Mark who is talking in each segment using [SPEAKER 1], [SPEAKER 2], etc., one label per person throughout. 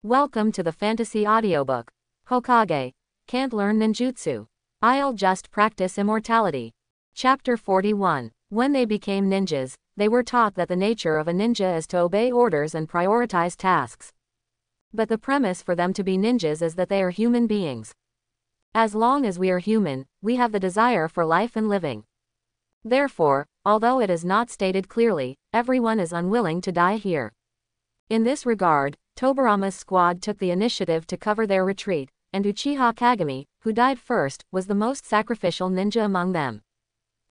[SPEAKER 1] Welcome to the fantasy audiobook. Hokage. Can't learn ninjutsu. I'll just practice immortality. Chapter 41. When they became ninjas, they were taught that the nature of a ninja is to obey orders and prioritize tasks. But the premise for them to be ninjas is that they are human beings. As long as we are human, we have the desire for life and living. Therefore, although it is not stated clearly, everyone is unwilling to die here. In this regard, Tobarama's squad took the initiative to cover their retreat, and Uchiha Kagami, who died first, was the most sacrificial ninja among them.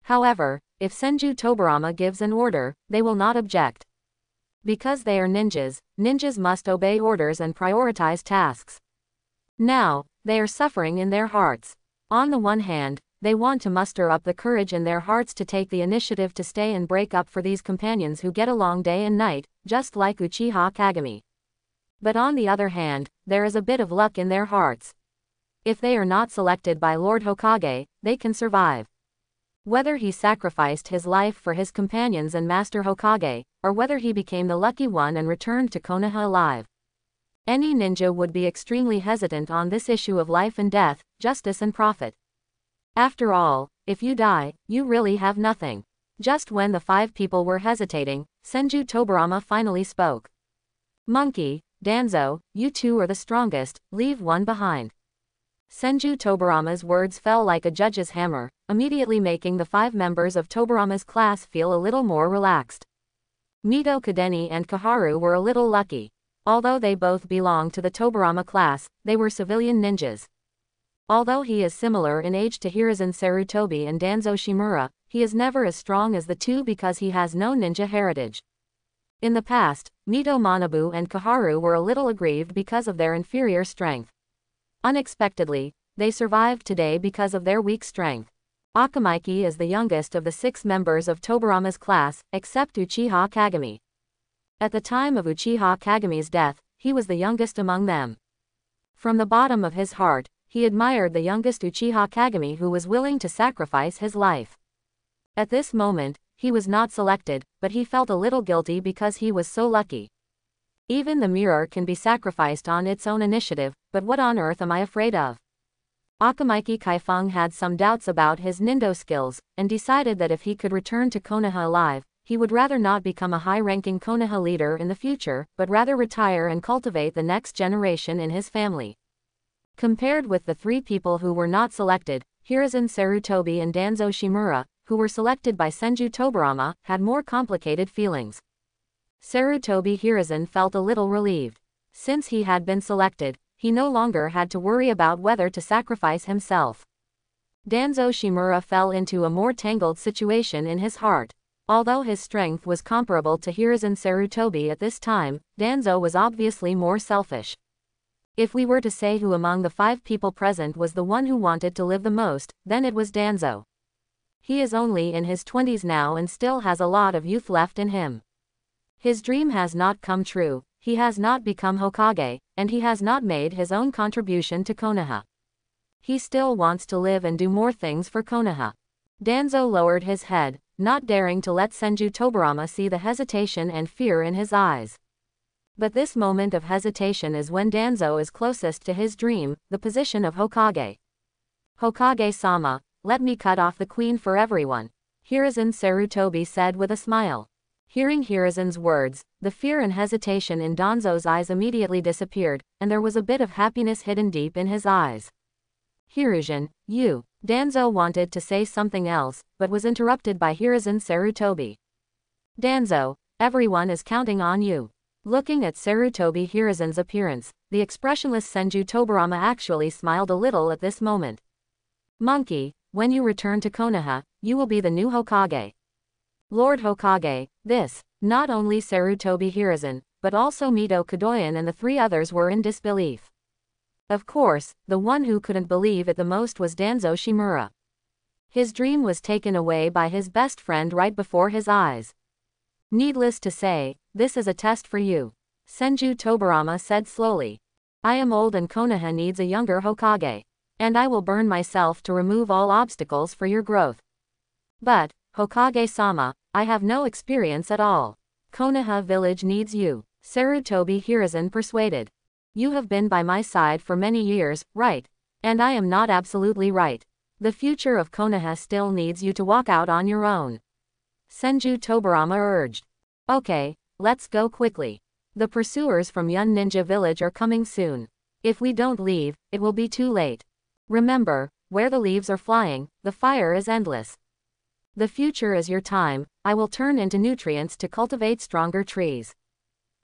[SPEAKER 1] However, if Senju Tobarama gives an order, they will not object. Because they are ninjas, ninjas must obey orders and prioritize tasks. Now, they are suffering in their hearts. On the one hand, they want to muster up the courage in their hearts to take the initiative to stay and break up for these companions who get along day and night, just like Uchiha Kagami. But on the other hand, there is a bit of luck in their hearts. If they are not selected by Lord Hokage, they can survive. Whether he sacrificed his life for his companions and Master Hokage, or whether he became the lucky one and returned to Konoha alive. Any ninja would be extremely hesitant on this issue of life and death, justice and profit. After all, if you die, you really have nothing. Just when the 5 people were hesitating, Senju Tobarama finally spoke. Monkey, Danzo, you 2 are the strongest, leave one behind. Senju Tobarama's words fell like a judge's hammer, immediately making the 5 members of Tobarama's class feel a little more relaxed. Mito Kadeni and Kaharu were a little lucky. Although they both belonged to the Tobarama class, they were civilian ninjas. Although he is similar in age to Hiruzen Sarutobi and Danzo Shimura, he is never as strong as the 2 because he has no ninja heritage. In the past, Mito Manabu and Kaharu were a little aggrieved because of their inferior strength. Unexpectedly, they survived today because of their weak strength. Akamaiki is the youngest of the 6 members of Tobarama's class, except Uchiha Kagami. At the time of Uchiha Kagami's death, he was the youngest among them. From the bottom of his heart, he admired the youngest Uchiha Kagami who was willing to sacrifice his life. At this moment, he was not selected, but he felt a little guilty because he was so lucky. Even the mirror can be sacrificed on its own initiative, but what on earth am I afraid of? Akamaiki Kaifeng had some doubts about his Nindo skills, and decided that if he could return to Konoha alive, he would rather not become a high-ranking Konoha leader in the future, but rather retire and cultivate the next generation in his family. Compared with the 3 people who were not selected, Hiruzen Sarutobi and Danzo Shimura, who were selected by Senju Tobarama, had more complicated feelings. Sarutobi Hiruzen felt a little relieved. Since he had been selected, he no longer had to worry about whether to sacrifice himself. Danzo Shimura fell into a more tangled situation in his heart. Although his strength was comparable to Hiruzen Sarutobi at this time, Danzo was obviously more selfish. If we were to say who among the 5 people present was the one who wanted to live the most, then it was Danzo. He is only in his 20s now and still has a lot of youth left in him. His dream has not come true, he has not become Hokage, and he has not made his own contribution to Konoha. He still wants to live and do more things for Konoha. Danzo lowered his head, not daring to let Senju Tobarama see the hesitation and fear in his eyes. But this moment of hesitation is when Danzo is closest to his dream, the position of Hokage. Hokage-sama, let me cut off the queen for everyone, Hiruzen Sarutobi said with a smile. Hearing Hiruzen's words, the fear and hesitation in Danzo's eyes immediately disappeared, and there was a bit of happiness hidden deep in his eyes. Hiruzen, you. Danzo wanted to say something else, but was interrupted by Hiruzen Sarutobi. Danzo, everyone is counting on you. Looking at Sarutobi Hiruzen's appearance, the expressionless Senju Tobarama actually smiled a little at this moment. Monkey, when you return to Konoha, you will be the new Hokage. Lord Hokage, this. Not only Sarutobi Hiruzen, but also Mito Kadoyan and the 3 others were in disbelief. Of course, the one who couldn't believe it the most was Danzo Shimura. His dream was taken away by his best friend right before his eyes. Needless to say, this is a test for you, Senju Tobarama said slowly. I am old and Konoha needs a younger Hokage. And I will burn myself to remove all obstacles for your growth. But, Hokage-sama, I have no experience at all. Konoha village needs you, Sarutobi Hiruzen persuaded. You have been by my side for many years, right? And I am not absolutely right. The future of Konoha still needs you to walk out on your own. Senju Tobarama urged. Okay, let's go quickly. The pursuers from Yun Ninja Village are coming soon. If we don't leave, it will be too late. Remember, where the leaves are flying, the fire is endless. The future is your time. I will turn into nutrients to cultivate stronger trees.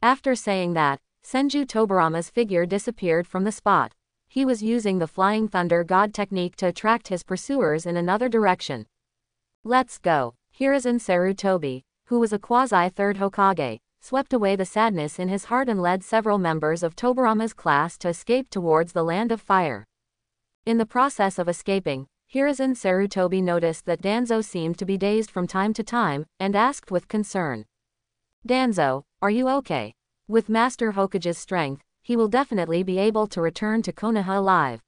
[SPEAKER 1] After saying that, Senju Tobarama's figure disappeared from the spot. He was using the Flying Thunder God technique to attract his pursuers in another direction. Let's go. Hiruzen Sarutobi, who was a quasi-third Hokage, swept away the sadness in his heart and led several members of Tobarama's class to escape towards the land of fire. In the process of escaping, Hiruzen Sarutobi noticed that Danzo seemed to be dazed from time to time, and asked with concern. Danzo, are you okay? With Master Hokage's strength, he will definitely be able to return to Konoha alive.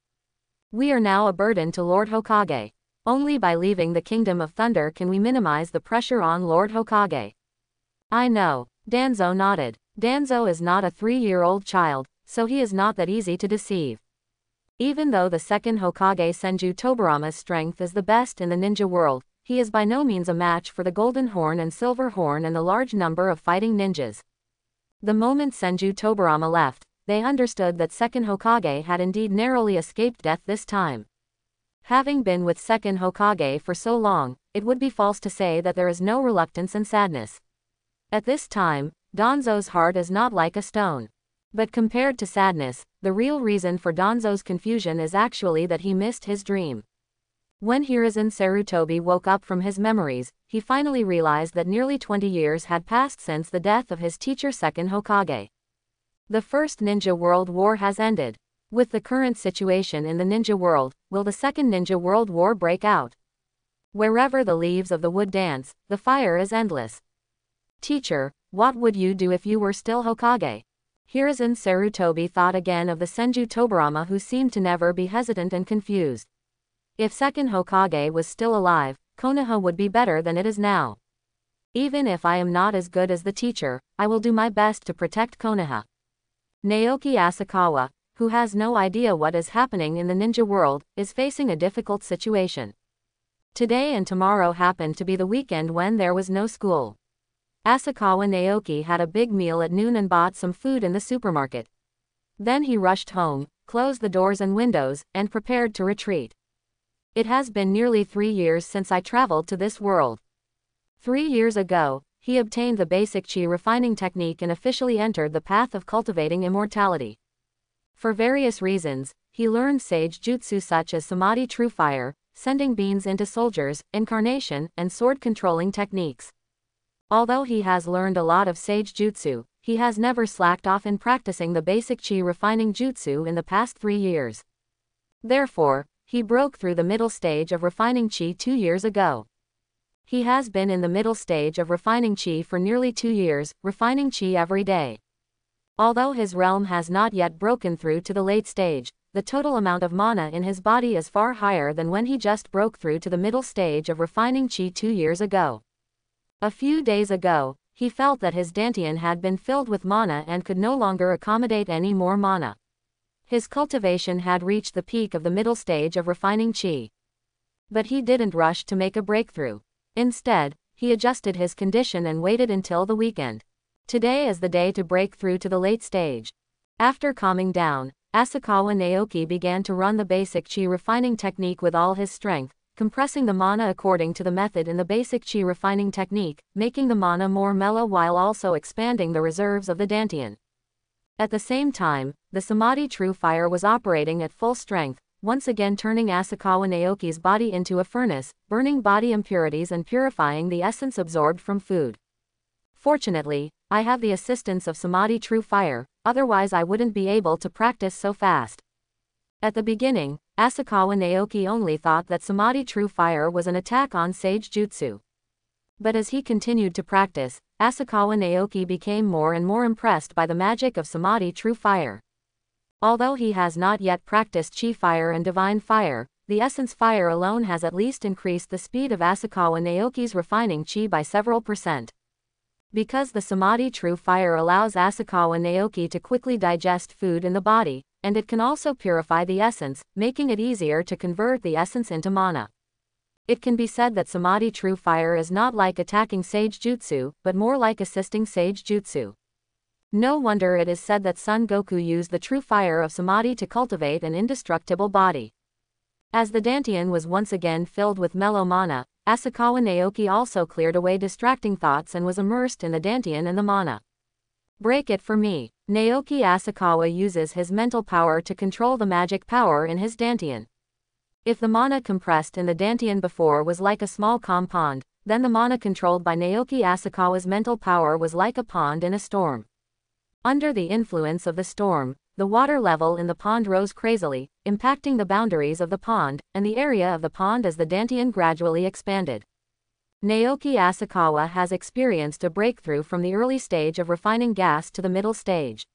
[SPEAKER 1] We are now a burden to Lord Hokage. Only by leaving the Kingdom of Thunder can we minimize the pressure on Lord Hokage. I know. Danzo nodded. Danzo is not a 3-year-old child, so he is not that easy to deceive. Even though the second Hokage Senju Tobarama's strength is the best in the ninja world, he is by no means a match for the Golden Horn and Silver Horn and the large number of fighting ninjas. The moment Senju Tobarama left, they understood that second Hokage had indeed narrowly escaped death this time. Having been with second Hokage for so long, it would be false to say that there is no reluctance and sadness. At this time, Danzo's heart is not like a stone. But compared to sadness, the real reason for Danzo's confusion is actually that he missed his dream. When Hiruzen Sarutobi woke up from his memories, he finally realized that nearly 20 years had passed since the death of his teacher second Hokage. The First Ninja World War has ended. With the current situation in the ninja world, will the Second Ninja World War break out? Wherever the leaves of the wood dance, the fire is endless. Teacher, what would you do if you were still Hokage? Hiruzen Sarutobi thought again of the Senju Tobarama who seemed to never be hesitant and confused. If second Hokage was still alive, Konoha would be better than it is now. Even if I am not as good as the teacher, I will do my best to protect Konoha. Naoki Asakawa, who has no idea what is happening in the ninja world, is facing a difficult situation. Today and tomorrow happened to be the weekend when there was no school. Asakawa Naoki had a big meal at noon and bought some food in the supermarket. Then he rushed home, closed the doors and windows, and prepared to retreat. It has been nearly 3 years since I traveled to this world. 3 years ago, he obtained the basic chi refining technique and officially entered the path of cultivating immortality. For various reasons, he learned sage jutsu such as samadhi true fire, sending beans into soldiers, incarnation, and sword controlling techniques. Although he has learned a lot of sage jutsu, he has never slacked off in practicing the basic chi refining jutsu in the past 3 years. Therefore, he broke through the middle stage of refining chi 2 years ago. He has been in the middle stage of refining chi for nearly 2 years, refining chi every day. Although his realm has not yet broken through to the late stage, the total amount of mana in his body is far higher than when he just broke through to the middle stage of refining chi 2 years ago. A few days ago, he felt that his dantian had been filled with mana and could no longer accommodate any more mana. His cultivation had reached the peak of the middle stage of refining chi. But he didn't rush to make a breakthrough. Instead, he adjusted his condition and waited until the weekend. Today is the day to break through to the late stage. After calming down, Asakawa Naoki began to run the basic chi refining technique with all his strength, compressing the mana according to the method in the basic chi refining technique, making the mana more mellow while also expanding the reserves of the dantian. At the same time, the samadhi true fire was operating at full strength, once again turning Asakawa Naoki's body into a furnace, burning body impurities and purifying the essence absorbed from food. Fortunately, I have the assistance of samadhi true fire, otherwise I wouldn't be able to practice so fast. At the beginning, Asakawa Naoki only thought that samadhi true fire was an attack on sage jutsu. But as he continued to practice, Asakawa Naoki became more and more impressed by the magic of samadhi true fire. Although he has not yet practiced chi fire and divine fire, the essence fire alone has at least increased the speed of Asakawa Naoki's refining chi by several %. Because the Samadhi True Fire allows Asakawa Naoki to quickly digest food in the body, and it can also purify the essence, making it easier to convert the essence into mana. It can be said that Samadhi True Fire is not like attacking Sage Jutsu, but more like assisting Sage Jutsu. No wonder it is said that Son Goku used the true fire of Samadhi to cultivate an indestructible body. As the Dantian was once again filled with mellow mana, Asakawa Naoki also cleared away distracting thoughts and was immersed in the Dantian and the mana. Break it for me. Naoki Asakawa uses his mental power to control the magic power in his Dantian. If the mana compressed in the Dantian before was like a small calm pond, then the mana controlled by Naoki Asakawa's mental power was like a pond in a storm. Under the influence of the storm, the water level in the pond rose crazily, impacting the boundaries of the pond, and the area of the pond as the Dantian gradually expanded. Naoki Asakawa has experienced a breakthrough from the early stage of refining gas to the middle stage.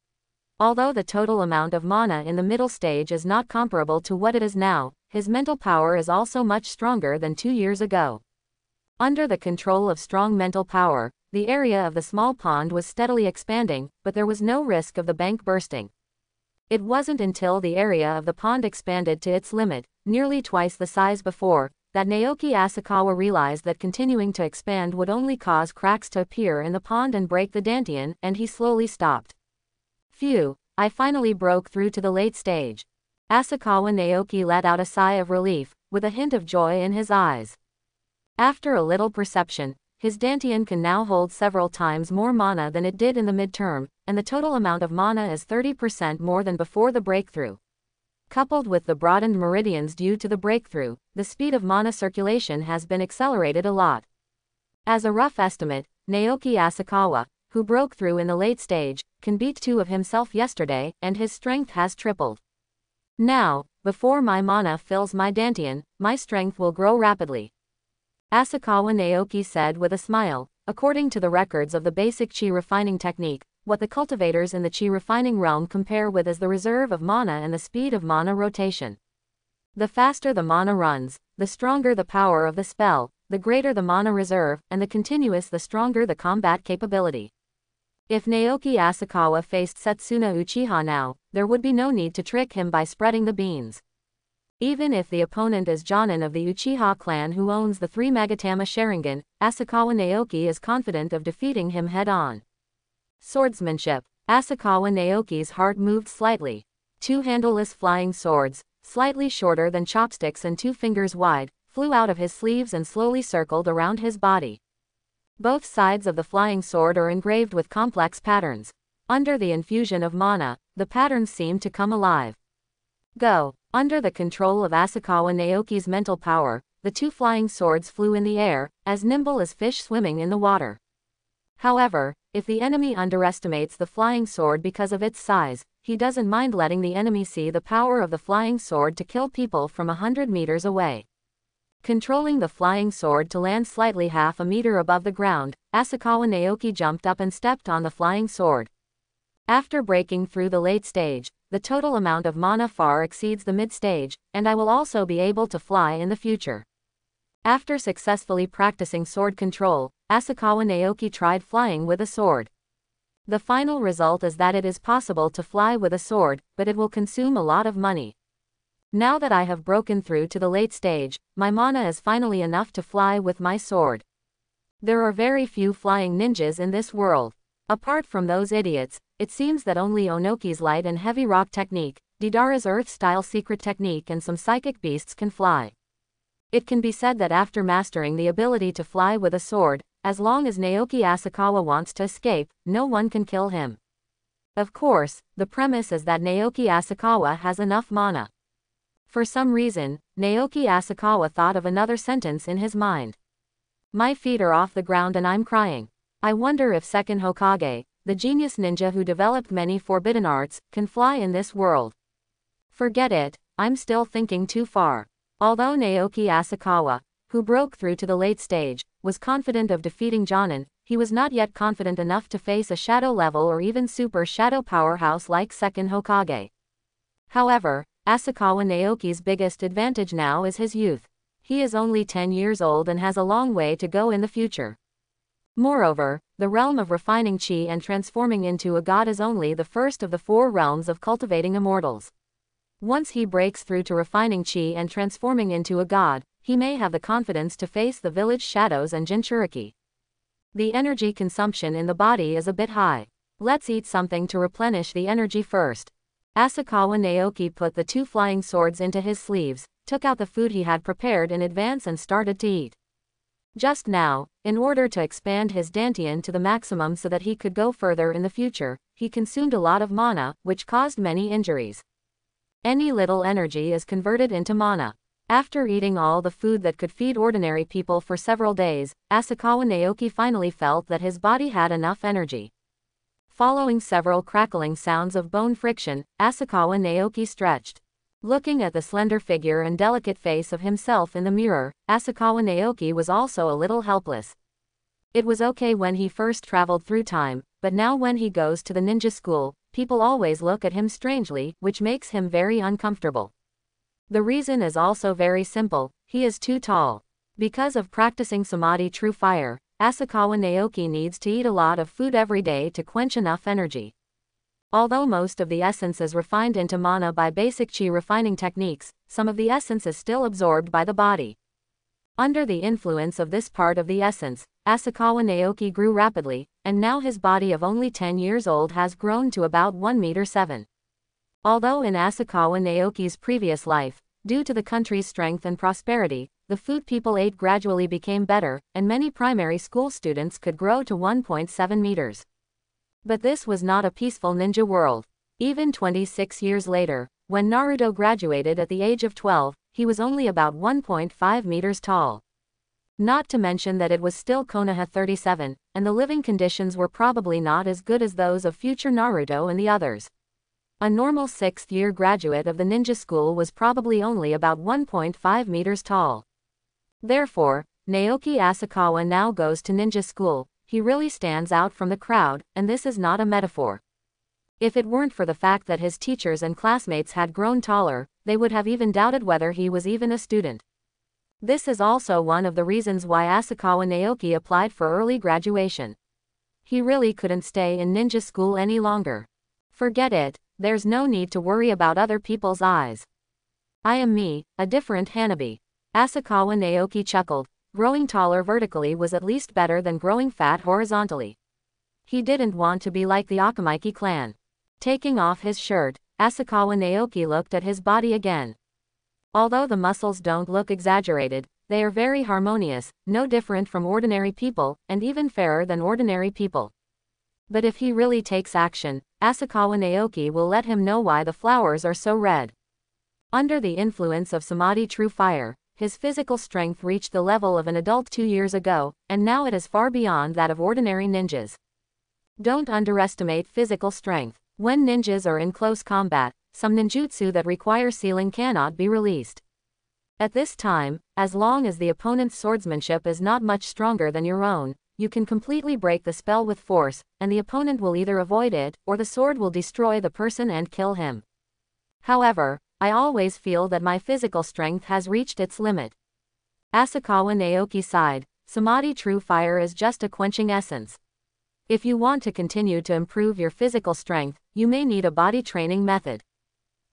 [SPEAKER 1] Although the total amount of mana in the middle stage is not comparable to what it is now, his mental power is also much stronger than 2 years ago. Under the control of strong mental power, the area of the small pond was steadily expanding, but there was no risk of the bank bursting. It wasn't until the area of the pond expanded to its limit, nearly twice the size before, that Naoki Asakawa realized that continuing to expand would only cause cracks to appear in the pond and break the Dantian, and he slowly stopped. Phew, I finally broke through to the late stage. Asakawa Naoki let out a sigh of relief, with a hint of joy in his eyes. After a little perception, his Dantian can now hold several times more mana than it did in the midterm, and the total amount of mana is 30% more than before the breakthrough. Coupled with the broadened meridians due to the breakthrough, the speed of mana circulation has been accelerated a lot. As a rough estimate, Naoki Asakawa, who broke through in the late stage, can beat 2 of himself yesterday, and his strength has tripled. Now, before my mana fills my Dantian, my strength will grow rapidly. Asakawa Naoki said with a smile. According to the records of the basic chi refining technique, what the cultivators in the chi refining realm compare with is the reserve of mana and the speed of mana rotation. The faster the mana runs, the stronger the power of the spell, the greater the mana reserve, and the continuous the stronger the combat capability. If Naoki Asakawa faced Setsuna Uchiha now, there would be no need to trick him by spreading the beans. Even if the opponent is Jonin of the Uchiha clan who owns the 3 Magatama Sharingan, Asakawa Naoki is confident of defeating him head-on. Swordsmanship. Asakawa Naoki's heart moved slightly. 2 handleless flying swords, slightly shorter than chopsticks and 2 fingers wide, flew out of his sleeves and slowly circled around his body. Both sides of the flying sword are engraved with complex patterns. Under the infusion of mana, the patterns seem to come alive. Go. Under the control of Asakawa Naoki's mental power, the 2 flying swords flew in the air, as nimble as fish swimming in the water. However, if the enemy underestimates the flying sword because of its size, he doesn't mind letting the enemy see the power of the flying sword to kill people from 100 meters away. Controlling the flying sword to land slightly half a meter above the ground, Asakawa Naoki jumped up and stepped on the flying sword. After breaking through the late stage, the total amount of mana far exceeds the mid-stage, and I will also be able to fly in the future. After successfully practicing sword control, Asakawa Naoki tried flying with a sword. The final result is that it is possible to fly with a sword, but it will consume a lot of money. Now that I have broken through to the late stage, my mana is finally enough to fly with my sword. There are very few flying ninjas in this world. Apart from those idiots, it seems that only Onoki's light and heavy rock technique, Deidara's earth-style secret technique and some psychic beasts can fly. It can be said that after mastering the ability to fly with a sword, as long as Naoki Asakawa wants to escape, no one can kill him. Of course, the premise is that Naoki Asakawa has enough mana. For some reason, Naoki Asakawa thought of another sentence in his mind. My feet are off the ground and I'm crying. I wonder if second Hokage, the genius ninja who developed many forbidden arts, can fly in this world. Forget it, I'm still thinking too far. Although Naoki Asakawa, who broke through to the late stage, was confident of defeating Jonin, he was not yet confident enough to face a shadow level or even super shadow powerhouse like second Hokage. However, Asakawa Naoki's biggest advantage now is his youth. He is only 10 years old and has a long way to go in the future. Moreover, the realm of refining chi and transforming into a god is only the first of the 4 realms of cultivating immortals. Once he breaks through to refining chi and transforming into a god, he may have the confidence to face the village shadows and Jinchuriki. The energy consumption in the body is a bit high. Let's eat something to replenish the energy first. Asakawa Naoki put the 2 flying swords into his sleeves, took out the food he had prepared in advance and started to eat. Just now, in order to expand his dantian to the maximum so that he could go further in the future, he consumed a lot of mana, which caused many injuries. Any little energy is converted into mana. After eating all the food that could feed ordinary people for several days, Asakawa Naoki finally felt that his body had enough energy. Following several crackling sounds of bone friction, Asakawa Naoki stretched. Looking at the slender figure and delicate face of himself in the mirror, Asakawa Naoki was also a little helpless. It was okay when he first traveled through time, but now when he goes to the ninja school, people always look at him strangely, which makes him very uncomfortable. The reason is also very simple: he is too tall. Because of practicing Samadhi True Fire, Asakawa Naoki needs to eat a lot of food every day to quench enough energy. Although most of the essence is refined into mana by basic chi refining techniques, some of the essence is still absorbed by the body. Under the influence of this part of the essence, Asakawa Naoki grew rapidly, and now his body of only 10 years old has grown to about 1.7 meters. Although in Asakawa Naoki's previous life, due to the country's strength and prosperity, the food people ate gradually became better, and many primary school students could grow to 1.7 meters. But this was not a peaceful ninja world. Even 26 years later, when Naruto graduated at the age of 12, he was only about 1.5 meters tall. Not to mention that it was still Konoha 37, and the living conditions were probably not as good as those of future Naruto and the others. A normal 6th-year graduate of the ninja school was probably only about 1.5 meters tall. Therefore, Naoki Asakawa now goes to ninja school. He really stands out from the crowd, and this is not a metaphor. If it weren't for the fact that his teachers and classmates had grown taller, they would have even doubted whether he was even a student. This is also one of the reasons why Asakawa Naoki applied for early graduation. He really couldn't stay in ninja school any longer. Forget it, there's no need to worry about other people's eyes. I am me, a different Hanabi. Asakawa Naoki chuckled. Growing taller vertically was at least better than growing fat horizontally. He didn't want to be like the Akamaiki clan. Taking off his shirt, Asakawa Naoki looked at his body again. Although the muscles don't look exaggerated, they are very harmonious, no different from ordinary people, and even fairer than ordinary people. But if he really takes action, Asakawa Naoki will let him know why the flowers are so red. Under the influence of Samadhi True Fire, his physical strength reached the level of an adult 2 years ago, and now it is far beyond that of ordinary ninjas. Don't underestimate physical strength. When ninjas are in close combat, some ninjutsu that require sealing cannot be released. At this time, as long as the opponent's swordsmanship is not much stronger than your own, you can completely break the spell with force, and the opponent will either avoid it, or the sword will destroy the person and kill him. However, I always feel that my physical strength has reached its limit. Asakawa Naoki sighed. Samadhi True Fire is just a quenching essence. If you want to continue to improve your physical strength, you may need a body training method.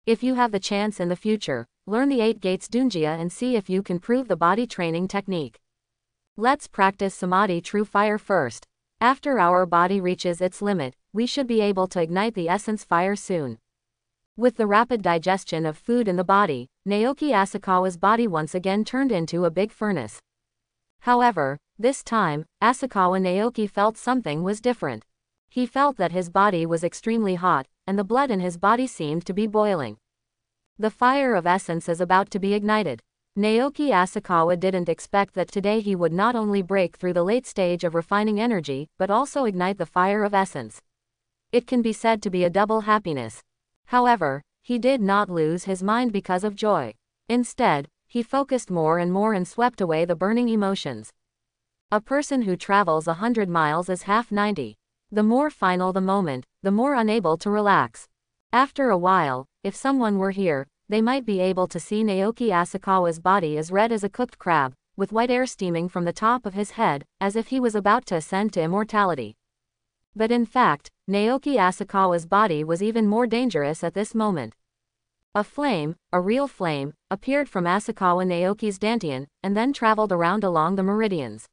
[SPEAKER 1] If you have the chance in the future, learn the 8 Gates Dunjia and see if you can prove the body training technique. Let's practice Samadhi True Fire first. After our body reaches its limit, we should be able to ignite the essence fire soon. With the rapid digestion of food in the body, Naoki Asakawa's body once again turned into a big furnace. However, this time, Asakawa Naoki felt something was different. He felt that his body was extremely hot, and the blood in his body seemed to be boiling. The fire of essence is about to be ignited. Naoki Asakawa didn't expect that today he would not only break through the late stage of refining energy, but also ignite the fire of essence. It can be said to be a double happiness. However, he did not lose his mind because of joy. Instead, he focused more and more and swept away the burning emotions. A person who travels 100 miles is half 90. The more final the moment, the more unable to relax. After a while, if someone were here, they might be able to see Naoki Asakawa's body as red as a cooked crab, with white air steaming from the top of his head, as if he was about to ascend to immortality. But in fact, Naoki Asakawa's body was even more dangerous at this moment. A flame, a real flame, appeared from Asakawa Naoki's dantian, and then traveled around along the meridians.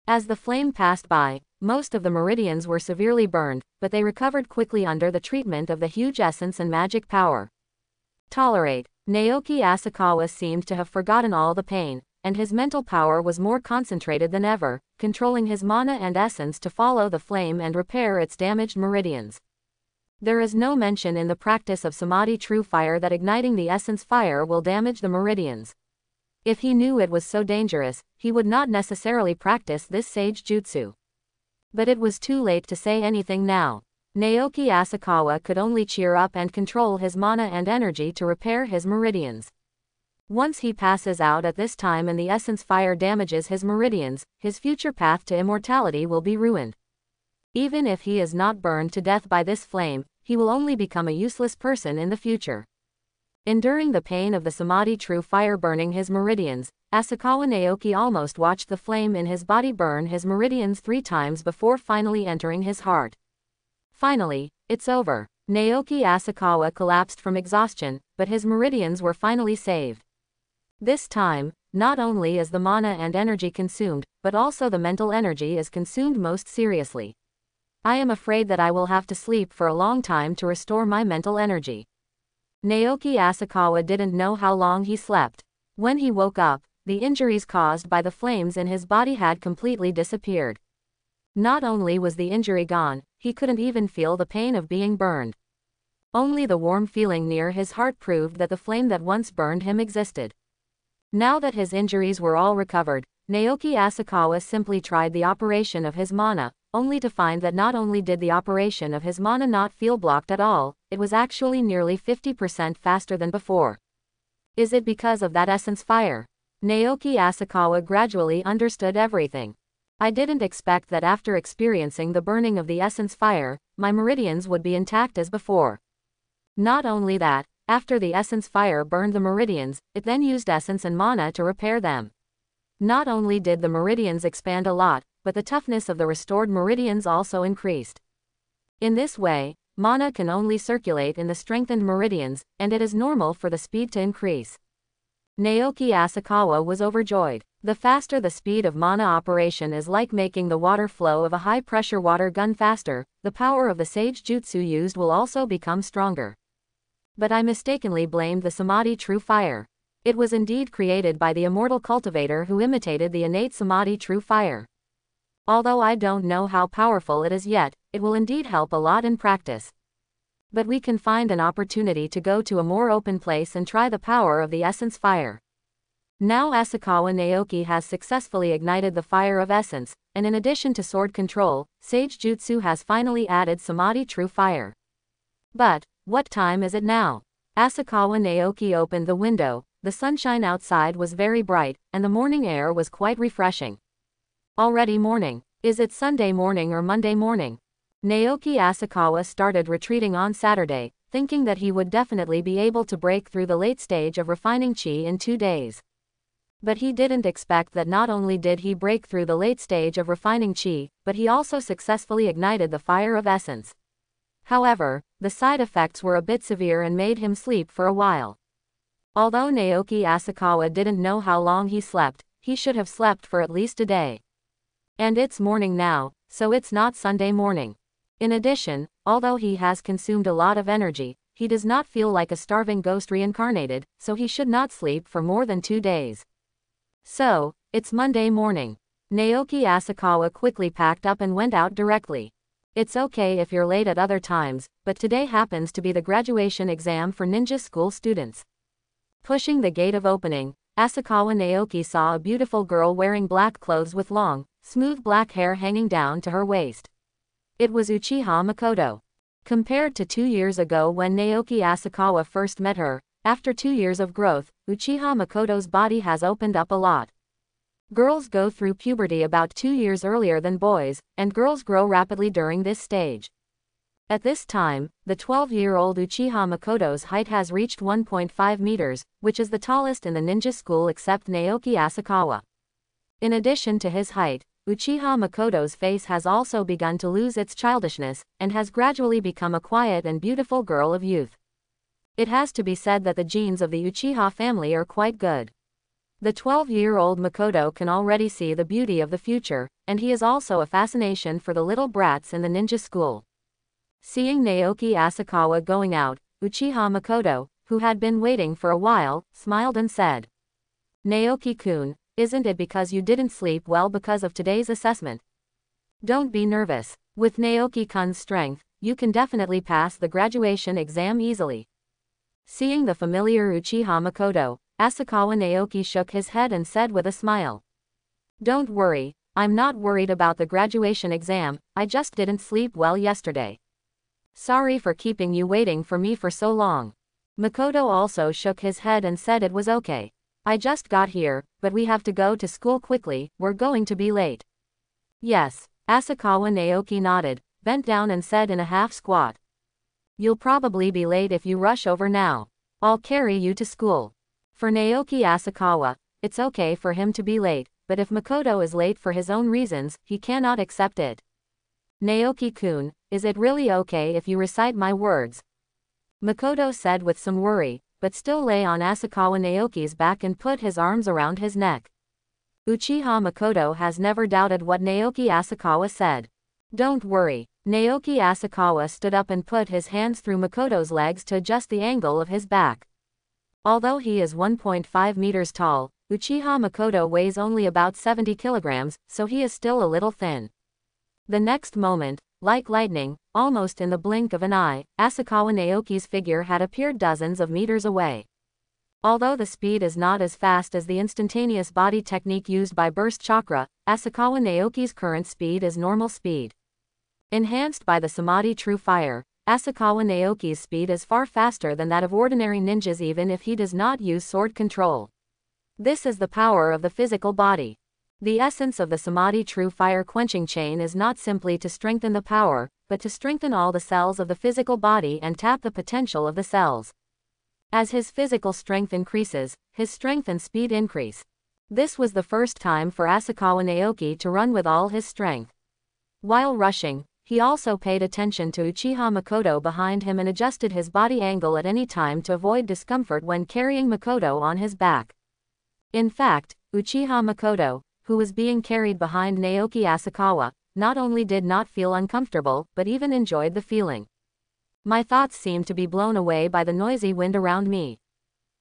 [SPEAKER 1] As the flame passed by, most of the meridians were severely burned, but they recovered quickly under the treatment of the huge essence and magic power. Tolerate. Naoki Asakawa seemed to have forgotten all the pain, and his mental power was more concentrated than ever, controlling his mana and essence to follow the flame and repair its damaged meridians. There is no mention in the practice of Samadhi True Fire that igniting the essence fire will damage the meridians. If he knew it was so dangerous, he would not necessarily practice this sage jutsu. But it was too late to say anything now. Naoki Asakawa could only cheer up and control his mana and energy to repair his meridians. Once he passes out at this time and the essence fire damages his meridians, his future path to immortality will be ruined. Even if he is not burned to death by this flame, he will only become a useless person in the future. Enduring the pain of the Samadhi True Fire burning his meridians, Asakawa Naoki almost watched the flame in his body burn his meridians 3 times before finally entering his heart. Finally, it's over. Naoki Asakawa collapsed from exhaustion, but his meridians were finally saved. This time, not only is the mana and energy consumed, but also the mental energy is consumed most seriously. I am afraid that I will have to sleep for a long time to restore my mental energy. Naoki Asakawa didn't know how long he slept. When he woke up, the injuries caused by the flames in his body had completely disappeared. Not only was the injury gone, he couldn't even feel the pain of being burned. Only the warm feeling near his heart proved that the flame that once burned him existed. Now that his injuries were all recovered, Naoki Asakawa simply tried the operation of his mana, only to find that not only did the operation of his mana not feel blocked at all, it was actually nearly 50% faster than before. Is it because of that essence fire? Naoki Asakawa gradually understood everything. I didn't expect that after experiencing the burning of the essence fire, my meridians would be intact as before. Not only that, after the essence fire burned the meridians, it then used essence and mana to repair them. Not only did the meridians expand a lot, but the toughness of the restored meridians also increased. In this way, mana can only circulate in the strengthened meridians, and it is normal for the speed to increase. Naoki Asakawa was overjoyed. The faster the speed of mana operation is like making the water flow of a high-pressure water gun faster, the power of the sage jutsu used will also become stronger. But I mistakenly blamed the Samadhi True Fire. It was indeed created by the immortal cultivator who imitated the innate Samadhi True Fire. Although I don't know how powerful it is yet, it will indeed help a lot in practice. But we can find an opportunity to go to a more open place and try the power of the essence fire. Now Asakawa Naoki has successfully ignited the fire of essence, and in addition to sword control, Sage Jutsu has finally added Samadhi True Fire. But, what time is it now? Asakawa Naoki opened the window. The sunshine outside was very bright, and the morning air was quite refreshing. Already morning. Is it Sunday morning or Monday morning? Naoki Asakawa started retreating on Saturday, thinking that he would definitely be able to break through the late stage of refining chi in 2 days. But he didn't expect that not only did he break through the late stage of refining chi, but he also successfully ignited the fire of essence. However, the side effects were a bit severe and made him sleep for a while. Although Naoki Asakawa didn't know how long he slept, he should have slept for at least a day. And it's morning now, so it's not Sunday morning. In addition, although he has consumed a lot of energy, he does not feel like a starving ghost reincarnated, so he should not sleep for more than 2 days. So, it's Monday morning. Naoki Asakawa quickly packed up and went out directly. It's okay if you're late at other times, but today happens to be the graduation exam for ninja school students. Pushing the gate of opening, Asakawa Naoki saw a beautiful girl wearing black clothes with long, smooth black hair hanging down to her waist. It was Uchiha Makoto. Compared to 2 years ago when Naoki Asakawa first met her, after 2 years of growth, Uchiha Makoto's body has opened up a lot. Girls go through puberty about 2 years earlier than boys, and girls grow rapidly during this stage. At this time, the 12-year-old Uchiha Makoto's height has reached 1.5 meters, which is the tallest in the ninja school except Naoki Asakawa. In addition to his height, Uchiha Makoto's face has also begun to lose its childishness, and has gradually become a quiet and beautiful girl of youth. It has to be said that the genes of the Uchiha family are quite good. The 12-year-old Makoto can already see the beauty of the future, and he is also a fascination for the little brats in the ninja school. Seeing Naoki Asakawa going out, Uchiha Makoto, who had been waiting for a while, smiled and said, "Naoki-kun, isn't it because you didn't sleep well because of today's assessment? Don't be nervous. With Naoki-kun's strength, you can definitely pass the graduation exam easily." Seeing the familiar Uchiha Makoto, Asakawa Naoki shook his head and said with a smile, "Don't worry, I'm not worried about the graduation exam, I just didn't sleep well yesterday. Sorry for keeping you waiting for me for so long." Makoto also shook his head and said it was okay. "I just got here, but we have to go to school quickly, we're going to be late." "Yes," Asakawa Naoki nodded, bent down and said in a half squat, "You'll probably be late if you rush over now. I'll carry you to school." For Naoki Asakawa, it's okay for him to be late, but if Makoto is late for his own reasons, he cannot accept it. "Naoki-kun, is it really okay if you recite my words?" Makoto said with some worry, but still lay on Asakawa Naoki's back and put his arms around his neck. Uchiha Makoto has never doubted what Naoki Asakawa said. "Don't worry." Naoki Asakawa stood up and put his hands through Makoto's legs to adjust the angle of his back. Although he is 1.5 meters tall, Uchiha Makoto weighs only about 70 kilograms, so he is still a little thin. The next moment, like lightning, almost in the blink of an eye, Asakawa Naoki's figure had appeared dozens of meters away. Although the speed is not as fast as the instantaneous body technique used by burst chakra, Asakawa Naoki's current speed is normal speed. Enhanced by the Samadhi True Fire, Asakawa Naoki's speed is far faster than that of ordinary ninjas even if he does not use sword control. This is the power of the physical body. The essence of the Samadhi True Fire quenching chain is not simply to strengthen the power, but to strengthen all the cells of the physical body and tap the potential of the cells. As his physical strength increases, his strength and speed increase. This was the first time for Asakawa Naoki to run with all his strength. While rushing, he also paid attention to Uchiha Makoto behind him and adjusted his body angle at any time to avoid discomfort when carrying Makoto on his back. In fact, Uchiha Makoto, who was being carried behind Naoki Asakawa, not only did not feel uncomfortable but even enjoyed the feeling. "My thoughts seemed to be blown away by the noisy wind around me.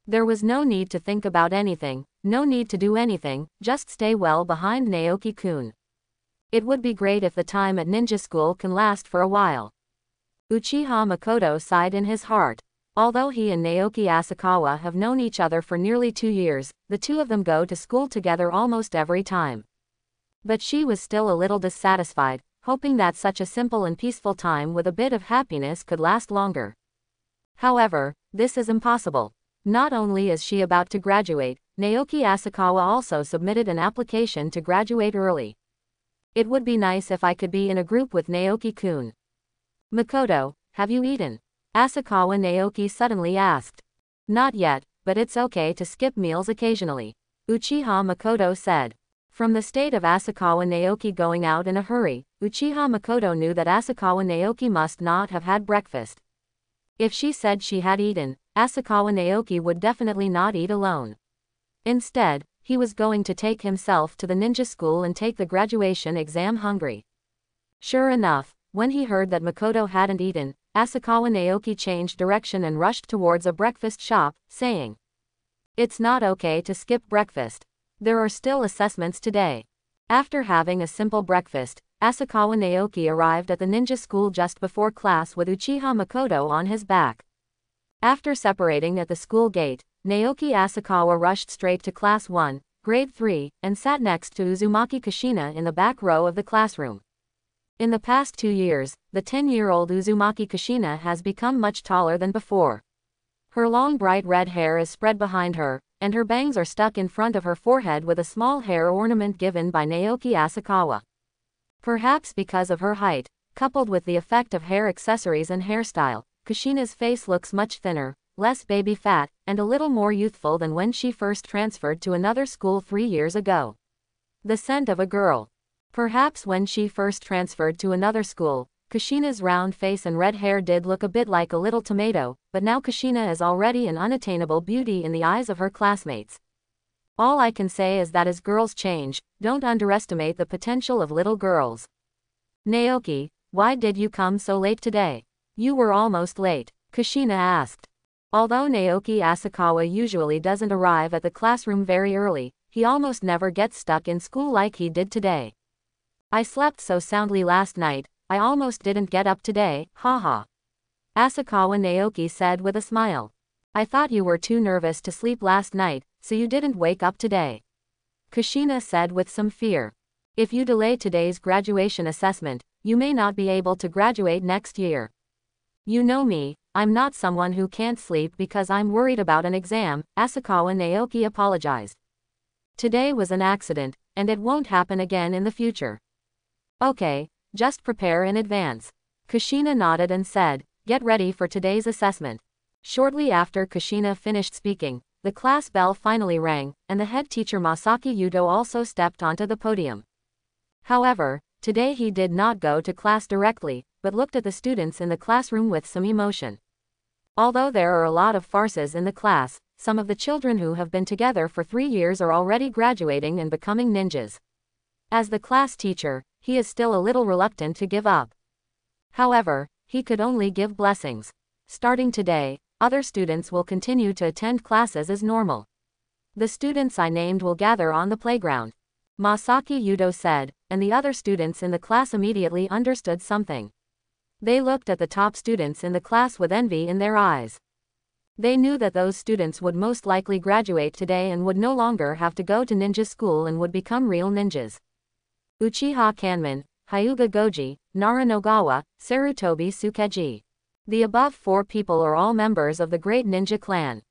[SPEAKER 1] There was no need to think about anything, no need to do anything, just stay well behind Naoki-kun. It would be great if the time at ninja school can last for a while." Uchiha Makoto sighed in his heart. Although he and Naoki Asakawa have known each other for nearly 2 years, the two of them go to school together almost every time. But she was still a little dissatisfied, hoping that such a simple and peaceful time with a bit of happiness could last longer. However, this is impossible. Not only is she about to graduate, Naoki Asakawa also submitted an application to graduate early. "It would be nice if I could be in a group with Naoki-kun." "Makoto, have you eaten?" Asakawa Naoki suddenly asked. "Not yet, but it's okay to skip meals occasionally," Uchiha Makoto said. From the state of Asakawa Naoki going out in a hurry, Uchiha Makoto knew that Asakawa Naoki must not have had breakfast. If she said she had eaten, Asakawa Naoki would definitely not eat alone. Instead, he was going to take himself to the ninja school and take the graduation exam hungry. Sure enough, when he heard that Makoto hadn't eaten, Asakawa Naoki changed direction and rushed towards a breakfast shop, saying, "It's not okay to skip breakfast. There are still assessments today." After having a simple breakfast, Asakawa Naoki arrived at the ninja school just before class with Uchiha Makoto on his back. After separating at the school gate, Naoki Asakawa rushed straight to Class 1, Grade 3, and sat next to Uzumaki Kushina in the back row of the classroom. In the past 2 years, the 10-year-old Uzumaki Kushina has become much taller than before. Her long bright red hair is spread behind her, and her bangs are stuck in front of her forehead with a small hair ornament given by Naoki Asakawa. Perhaps because of her height, coupled with the effect of hair accessories and hairstyle, Kushina's face looks much thinner, less baby fat, and a little more youthful than when she first transferred to another school 3 years ago. The scent of a girl. Perhaps when she first transferred to another school, Kushina's round face and red hair did look a bit like a little tomato, but now Kushina is already an unattainable beauty in the eyes of her classmates. All I can say is that as girls change, don't underestimate the potential of little girls. Naoki, why did you come so late today? You were almost late, Kushina asked. Although Naoki Asakawa usually doesn't arrive at the classroom very early, he almost never gets stuck in school like he did today. I slept so soundly last night, I almost didn't get up today, haha. Asakawa Naoki said with a smile. I thought you were too nervous to sleep last night, so you didn't wake up today. Kushina said with some fear. If you delay today's graduation assessment, you may not be able to graduate next year. You know me, I'm not someone who can't sleep because I'm worried about an exam, Asakawa Naoki apologized. Today was an accident, and it won't happen again in the future. Okay, just prepare in advance. Kushina nodded and said, get ready for today's assessment. Shortly after Kushina finished speaking, the class bell finally rang, and the head teacher Masaki Yuto also stepped onto the podium. However, today he did not go to class directly, but looked at the students in the classroom with some emotion. Although there are a lot of farces in the class, some of the children who have been together for 3 years are already graduating and becoming ninjas. As the class teacher, he is still a little reluctant to give up. However, he could only give blessings. Starting today, other students will continue to attend classes as normal. The students I named will gather on the playground, Masaki Yuto said, and the other students in the class immediately understood something. They looked at the top students in the class with envy in their eyes. They knew that those students would most likely graduate today and would no longer have to go to ninja school and would become real ninjas. Uchiha Kanman, Hyuga Goji, Naranogawa, Sarutobi Tsukeji. The above 4 people are all members of the great ninja clan.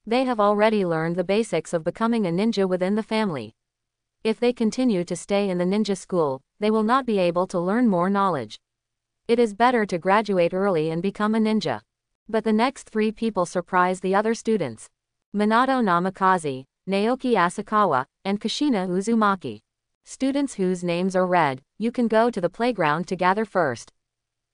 [SPEAKER 1] They have already learned the basics of becoming a ninja within the family. If they continue to stay in the ninja school, they will not be able to learn more knowledge. It is better to graduate early and become a ninja. But the next 3 people surprise the other students. Minato Namikaze, Naoki Asakawa, and Kushina Uzumaki. Students whose names are read, you can go to the playground to gather first.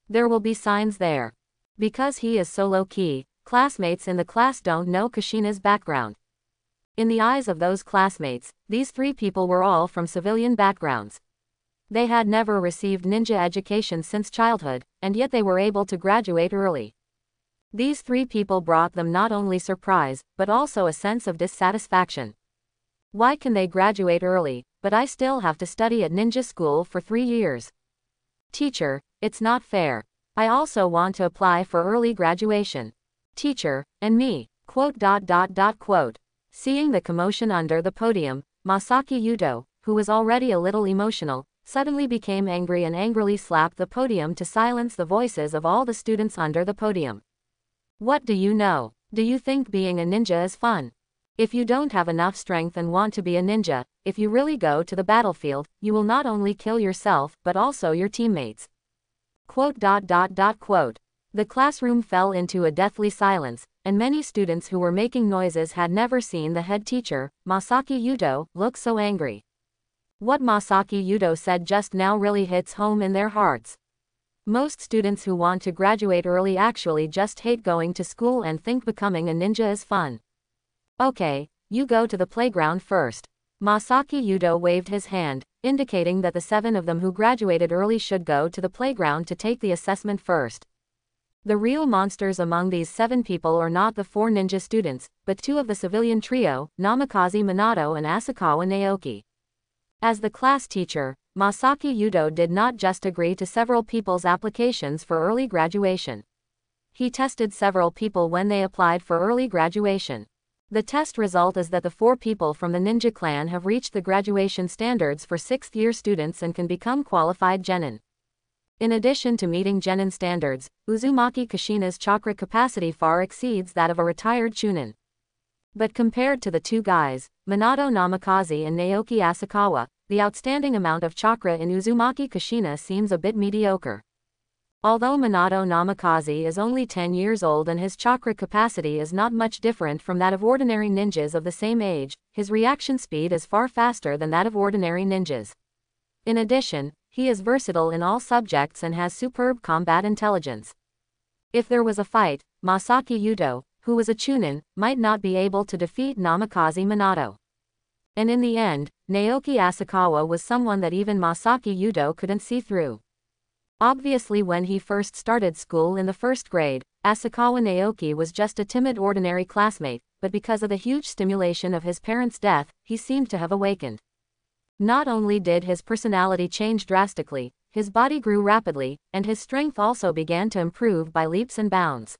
[SPEAKER 1] There will be signs there. Because he is so low-key, classmates in the class don't know Kushina's background. In the eyes of those classmates, these 3 people were all from civilian backgrounds. They had never received ninja education since childhood, and yet they were able to graduate early. These 3 people brought them not only surprise, but also a sense of dissatisfaction. Why can they graduate early, but I still have to study at ninja school for 3 years? Teacher, it's not fair. I also want to apply for early graduation. Teacher, and me. Quote. Seeing the commotion under the podium, Masaki Yuto, who was already a little emotional, suddenly became angry and angrily slapped the podium to silence the voices of all the students under the podium. What do you know? Do you think being a ninja is fun? If you don't have enough strength and want to be a ninja, if you really go to the battlefield, you will not only kill yourself, but also your teammates. Quote. The classroom fell into a deathly silence, and many students who were making noises had never seen the head teacher, Masaki Yuto, look so angry. What Masaki Yuto said just now really hits home in their hearts. Most students who want to graduate early actually just hate going to school and think becoming a ninja is fun. Okay, you go to the playground first. Masaki Yuto waved his hand, indicating that the 7 of them who graduated early should go to the playground to take the assessment first. The real monsters among these 7 people are not the 4 ninja students, but 2 of the civilian trio, Namikaze Minato and Asakawa Naoki. As the class teacher, Masaki Yuto did not just agree to several people's applications for early graduation. He tested several people when they applied for early graduation. The test result is that the 4 people from the ninja clan have reached the graduation standards for 6th-year students and can become qualified genin. In addition to meeting genin standards, Uzumaki Kushina's chakra capacity far exceeds that of a retired chunin. But compared to the 2 guys, Minato Namikaze and Naoki Asakawa, the outstanding amount of chakra in Uzumaki Kushina seems a bit mediocre. Although Minato Namikaze is only 10 years old and his chakra capacity is not much different from that of ordinary ninjas of the same age, his reaction speed is far faster than that of ordinary ninjas. In addition, he is versatile in all subjects and has superb combat intelligence. If there was a fight, Masaki Yuto, who was a Chunin, might not be able to defeat Namikaze Minato. And in the end, Naoki Asakawa was someone that even Masaki Yuto couldn't see through. Obviously, when he first started school in the first grade, Asakawa Naoki was just a timid ordinary classmate, but because of the huge stimulation of his parents' death, he seemed to have awakened. Not only did his personality change drastically, his body grew rapidly, and his strength also began to improve by leaps and bounds.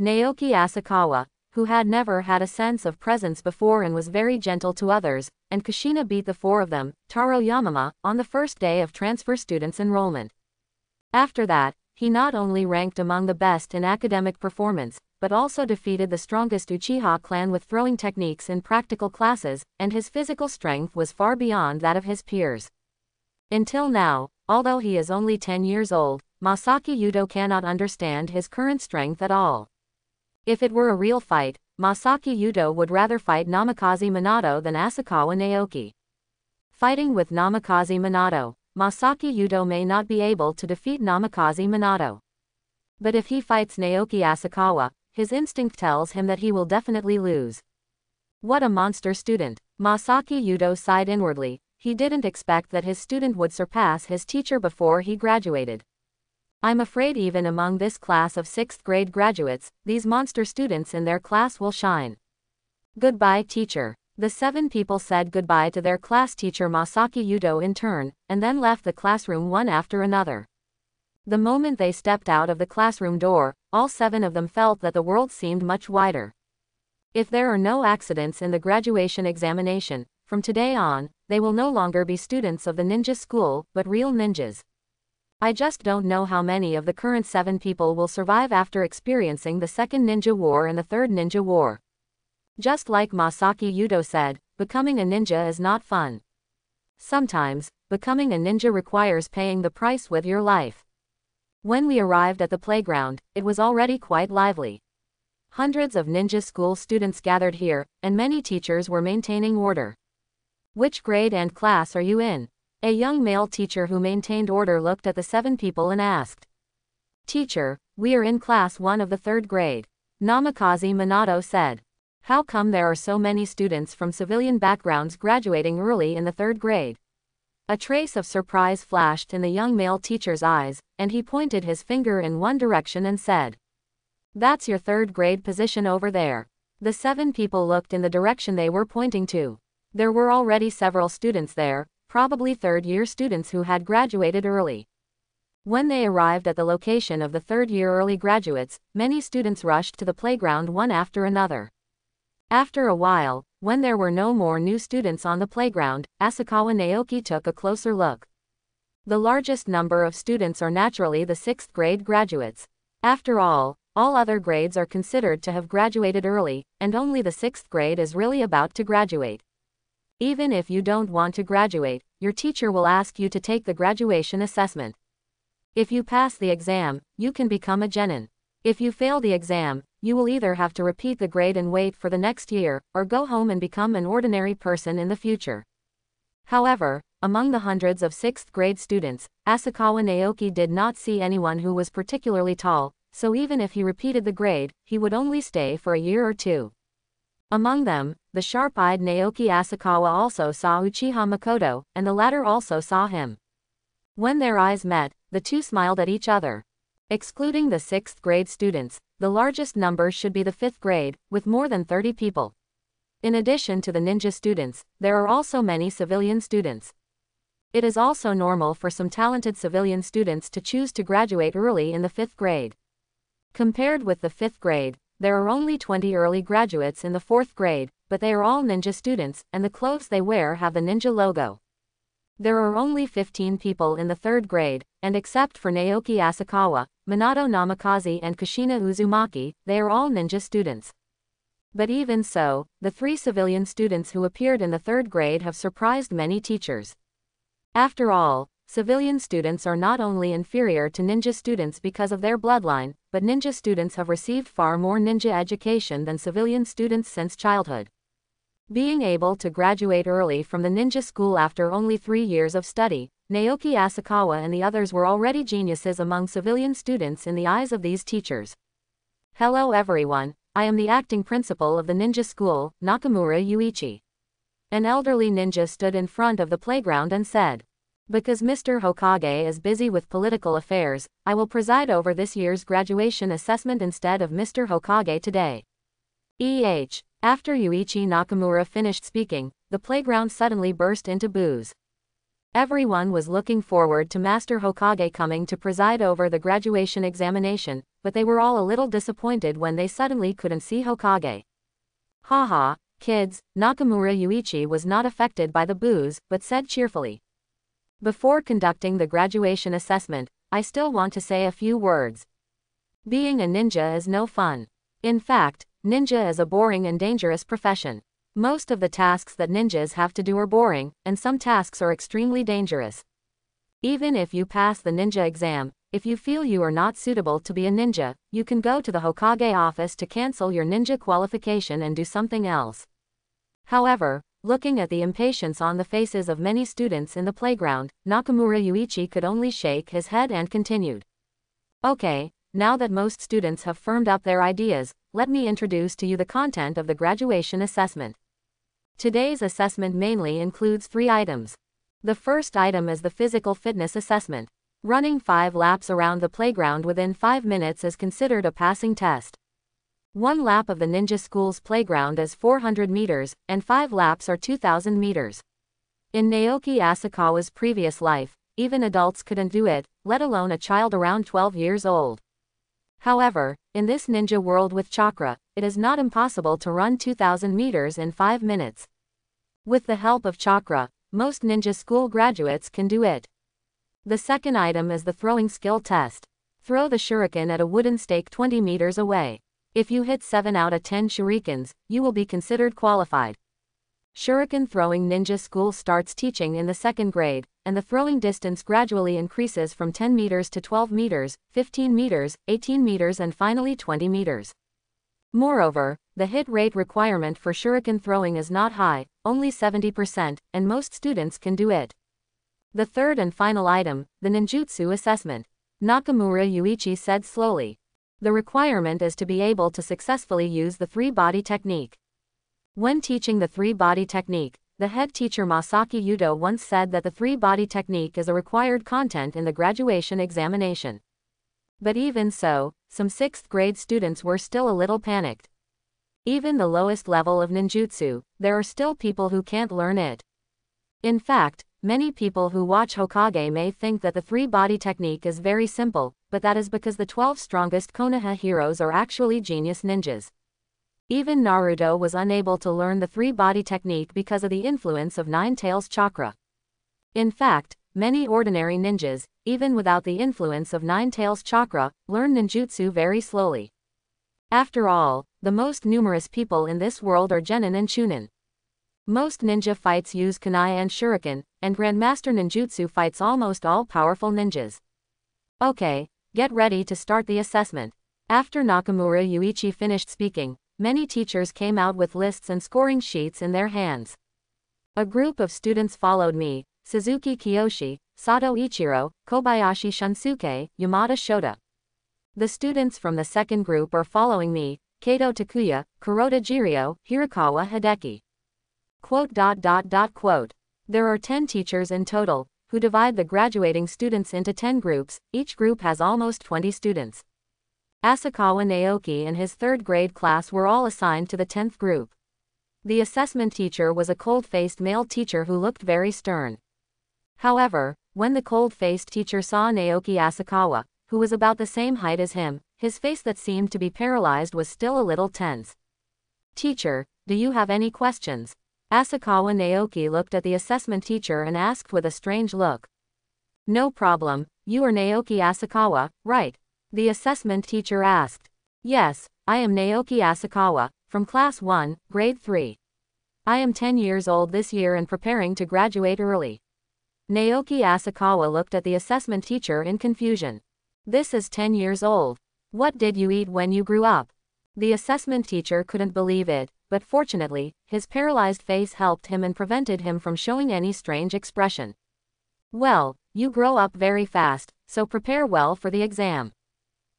[SPEAKER 1] Naoki Asakawa, who had never had a sense of presence before and was very gentle to others, and Kushina beat the four of them, Taro Yamama, on the first day of transfer students enrollment. After that, he not only ranked among the best in academic performance, but also defeated the strongest Uchiha clan with throwing techniques in practical classes, and his physical strength was far beyond that of his peers. Until now, although he is only 10 years old, Masaki Yuto cannot understand his current strength at all. If it were a real fight, Masaki Yuto would rather fight Namikaze Minato than Asakawa Naoki. Fighting with Namikaze Minato, Masaki Yuto may not be able to defeat Namikaze Minato. But if he fights Naoki Asakawa, his instinct tells him that he will definitely lose. What a monster student! Masaki Yuto sighed inwardly. He didn't expect that his student would surpass his teacher before he graduated. I'm afraid even among this class of 6th grade graduates, these monster students in their class will shine. Goodbye, teacher. The 7 people said goodbye to their class teacher Masaki Yuto in turn, and then left the classroom one after another. The moment they stepped out of the classroom door, all 7 of them felt that the world seemed much wider. If there are no accidents in the graduation examination, from today on, they will no longer be students of the ninja school, but real ninjas. I just don't know how many of the current 7 people will survive after experiencing the Second Ninja War and the Third Ninja War. Just like Masaki Yuto said, becoming a ninja is not fun. Sometimes, becoming a ninja requires paying the price with your life. When we arrived at the playground, it was already quite lively. Hundreds of ninja school students gathered here, and many teachers were maintaining order. Which grade and class are you in? A young male teacher who maintained order looked at the 7 people and asked. Teacher, we are in class 1 of the 3rd grade. Namikaze Minato said. How come there are so many students from civilian backgrounds graduating early in the 3rd grade? A trace of surprise flashed in the young male teacher's eyes, and he pointed his finger in one direction and said. That's your 3rd grade position over there. The 7 people looked in the direction they were pointing to. There were already several students there, probably 3rd-year students who had graduated early. When they arrived at the location of the 3rd-year early graduates, many students rushed to the playground one after another. After a while, when there were no more new students on the playground, Asakawa Naoki took a closer look. The largest number of students are naturally the 6th grade graduates. After all other grades are considered to have graduated early, and only the 6th grade is really about to graduate. Even if you don't want to graduate, your teacher will ask you to take the graduation assessment. If you pass the exam, you can become a genin. If you fail the exam, you will either have to repeat the grade and wait for the next year, or go home and become an ordinary person in the future. However, among the hundreds of 6th grade students, Asakawa Naoki did not see anyone who was particularly tall, so even if he repeated the grade, he would only stay for a year or 2. Among them, the sharp-eyed Naoki Asakawa also saw Uchiha Makoto, and the latter also saw him. When their eyes met, the two smiled at each other. Excluding the 6th grade students, the largest number should be the 5th grade, with more than 30 people. In addition to the ninja students, there are also many civilian students. It is also normal for some talented civilian students to choose to graduate early in the 5th grade. Compared with the 5th grade, there are only 20 early graduates in the 4th grade, but they are all ninja students, and the clothes they wear have the ninja logo. There are only 15 people in the 3rd grade, and except for Naoki Asakawa, Minato Namikaze and Kushina Uzumaki, they are all ninja students. But even so, the 3 civilian students who appeared in the 3rd grade have surprised many teachers. After all, Civilian students are not only inferior to ninja students because of their bloodline, but ninja students have received far more ninja education than civilian students since childhood. Being able to graduate early from the ninja school after only 3 years of study, Naoki Asakawa and the others were already geniuses among civilian students in the eyes of these teachers. Hello everyone, I am the acting principal of the ninja school, Nakamura Yuichi. An elderly ninja stood in front of the playground and said, "Because Mr. Hokage is busy with political affairs, I will preside over this year's graduation assessment instead of Mr. Hokage today." After Yuichi Nakamura finished speaking, the playground suddenly burst into boos. Everyone was looking forward to Master Hokage coming to preside over the graduation examination, but they were all a little disappointed when they suddenly couldn't see Hokage. Haha, kids, Nakamura Yuichi was not affected by the boos, but said cheerfully, "Before conducting the graduation assessment, I still want to say a few words. Being a ninja is no fun. In fact, ninja is a boring and dangerous profession. Most of the tasks that ninjas have to do are boring, and some tasks are extremely dangerous. Even if you pass the ninja exam, if you feel you are not suitable to be a ninja, you can go to the Hokage office to cancel your ninja qualification and do something else." However, looking at the impatience on the faces of many students in the playground, Nakamura Yuichi could only shake his head and continued. "Okay, now that most students have firmed up their ideas, let me introduce to you the content of the graduation assessment. Today's assessment mainly includes 3 items. The first item is the physical fitness assessment. Running 5 laps around the playground within 5 minutes is considered a passing test. 1 lap of the ninja school's playground is 400 meters, and 5 laps are 2,000 meters. In Naoki Asakawa's previous life, even adults couldn't do it, let alone a child around 12 years old. However, in this ninja world with chakra, it is not impossible to run 2,000 meters in 5 minutes. With the help of chakra, most ninja school graduates can do it. The second item is the throwing skill test. Throw the shuriken at a wooden stake 20 meters away. If you hit 7 out of 10 shurikens, you will be considered qualified. Shuriken throwing ninja school starts teaching in the 2nd grade, and the throwing distance gradually increases from 10 meters to 12 meters, 15 meters, 18 meters and finally 20 meters. Moreover, the hit rate requirement for shuriken throwing is not high, only 70%, and most students can do it. The third and final item, the ninjutsu assessment. Nakamura Yuichi said slowly. The requirement is to be able to successfully use the 3-body technique. When teaching the 3-body technique, the head teacher Masaki Yudo once said that the 3-body technique is a required content in the graduation examination. But even so, some 6th grade students were still a little panicked. Even the lowest level of ninjutsu, there are still people who can't learn it. In fact, many people who watch Hokage may think that the 3-body technique is very simple, but that is because the 12 strongest Konoha heroes are actually genius ninjas. Even Naruto was unable to learn the 3-body technique because of the influence of Nine Tails chakra. In fact, many ordinary ninjas, even without the influence of Nine Tails chakra, learn ninjutsu very slowly. After all, the most numerous people in this world are genin and chunin. Most ninja fights use kunai and shuriken, and Grandmaster Ninjutsu fights almost all powerful ninjas. Okay, get ready to start the assessment. After Nakamura Yuichi finished speaking, many teachers came out with lists and scoring sheets in their hands. A group of students followed me, Suzuki Kiyoshi, Sato Ichiro, Kobayashi Shunsuke, Yamada Shota. The students from the second group are following me, Kato Takuya, Kuroda Jiryo, Hirakawa Hideki. Quote. There are 10 teachers in total, who divide the graduating students into 10 groups, each group has almost 20 students. Asakawa Naoki and his 3rd grade class were all assigned to the 10th group. The assessment teacher was a cold-faced male teacher who looked very stern. However, when the cold-faced teacher saw Naoki Asakawa, who was about the same height as him, his face that seemed to be paralyzed was still a little tense. "Teacher, do you have any questions?" Asakawa Naoki looked at the assessment teacher and asked with a strange look. "No problem, you are Naoki Asakawa, right?" the assessment teacher asked. "Yes, I am Naoki Asakawa, from Class 1, Grade 3. I am 10 years old this year and preparing to graduate early." Naoki Asakawa looked at the assessment teacher in confusion. This is 10 years old. What did you eat when you grew up? The assessment teacher couldn't believe it, but fortunately, his paralyzed face helped him and prevented him from showing any strange expression. Well, you grow up very fast, so prepare well for the exam.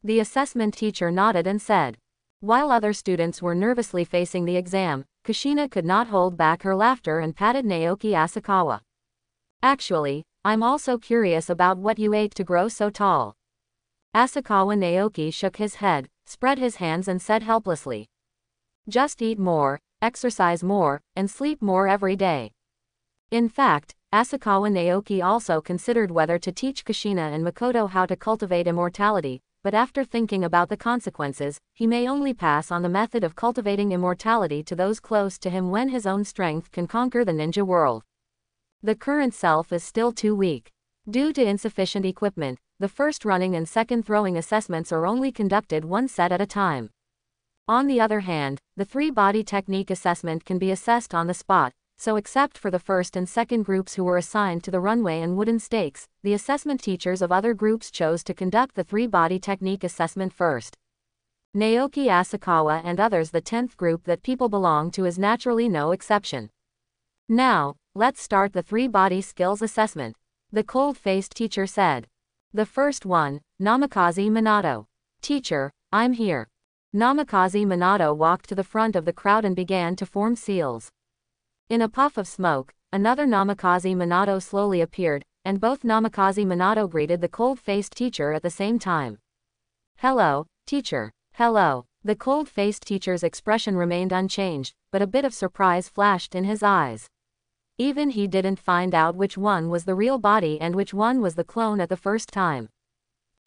[SPEAKER 1] The assessment teacher nodded and said. While other students were nervously facing the exam, Kushina could not hold back her laughter and patted Naoki Asakawa. Actually, I'm also curious about what you ate to grow so tall. Asakawa Naoki shook his head, spread his hands and said helplessly. Just eat more, exercise more, and sleep more every day. In fact, Asakawa Naoki also considered whether to teach Kushina and Makoto how to cultivate immortality, but after thinking about the consequences, he may only pass on the method of cultivating immortality to those close to him when his own strength can conquer the ninja world. The current self is still too weak. Due to insufficient equipment, the first running and second throwing assessments are only conducted one set at a time. On the other hand, the three-body technique assessment can be assessed on the spot, so except for the first and second groups who were assigned to the runway and wooden stakes, the assessment teachers of other groups chose to conduct the three-body technique assessment first. Naoki Asakawa and others, the 10th group that people belong to, is naturally no exception. Now, let's start the three-body skills assessment, the cold-faced teacher said. The first one, Namikaze Minato. Teacher, I'm here. Namikaze Minato walked to the front of the crowd and began to form seals. In a puff of smoke, another Namikaze Minato slowly appeared, and both Namikaze Minato greeted the cold-faced teacher at the same time. Hello, teacher. Hello. The cold-faced teacher's expression remained unchanged, but a bit of surprise flashed in his eyes. Even he didn't find out which one was the real body and which one was the clone at the first time.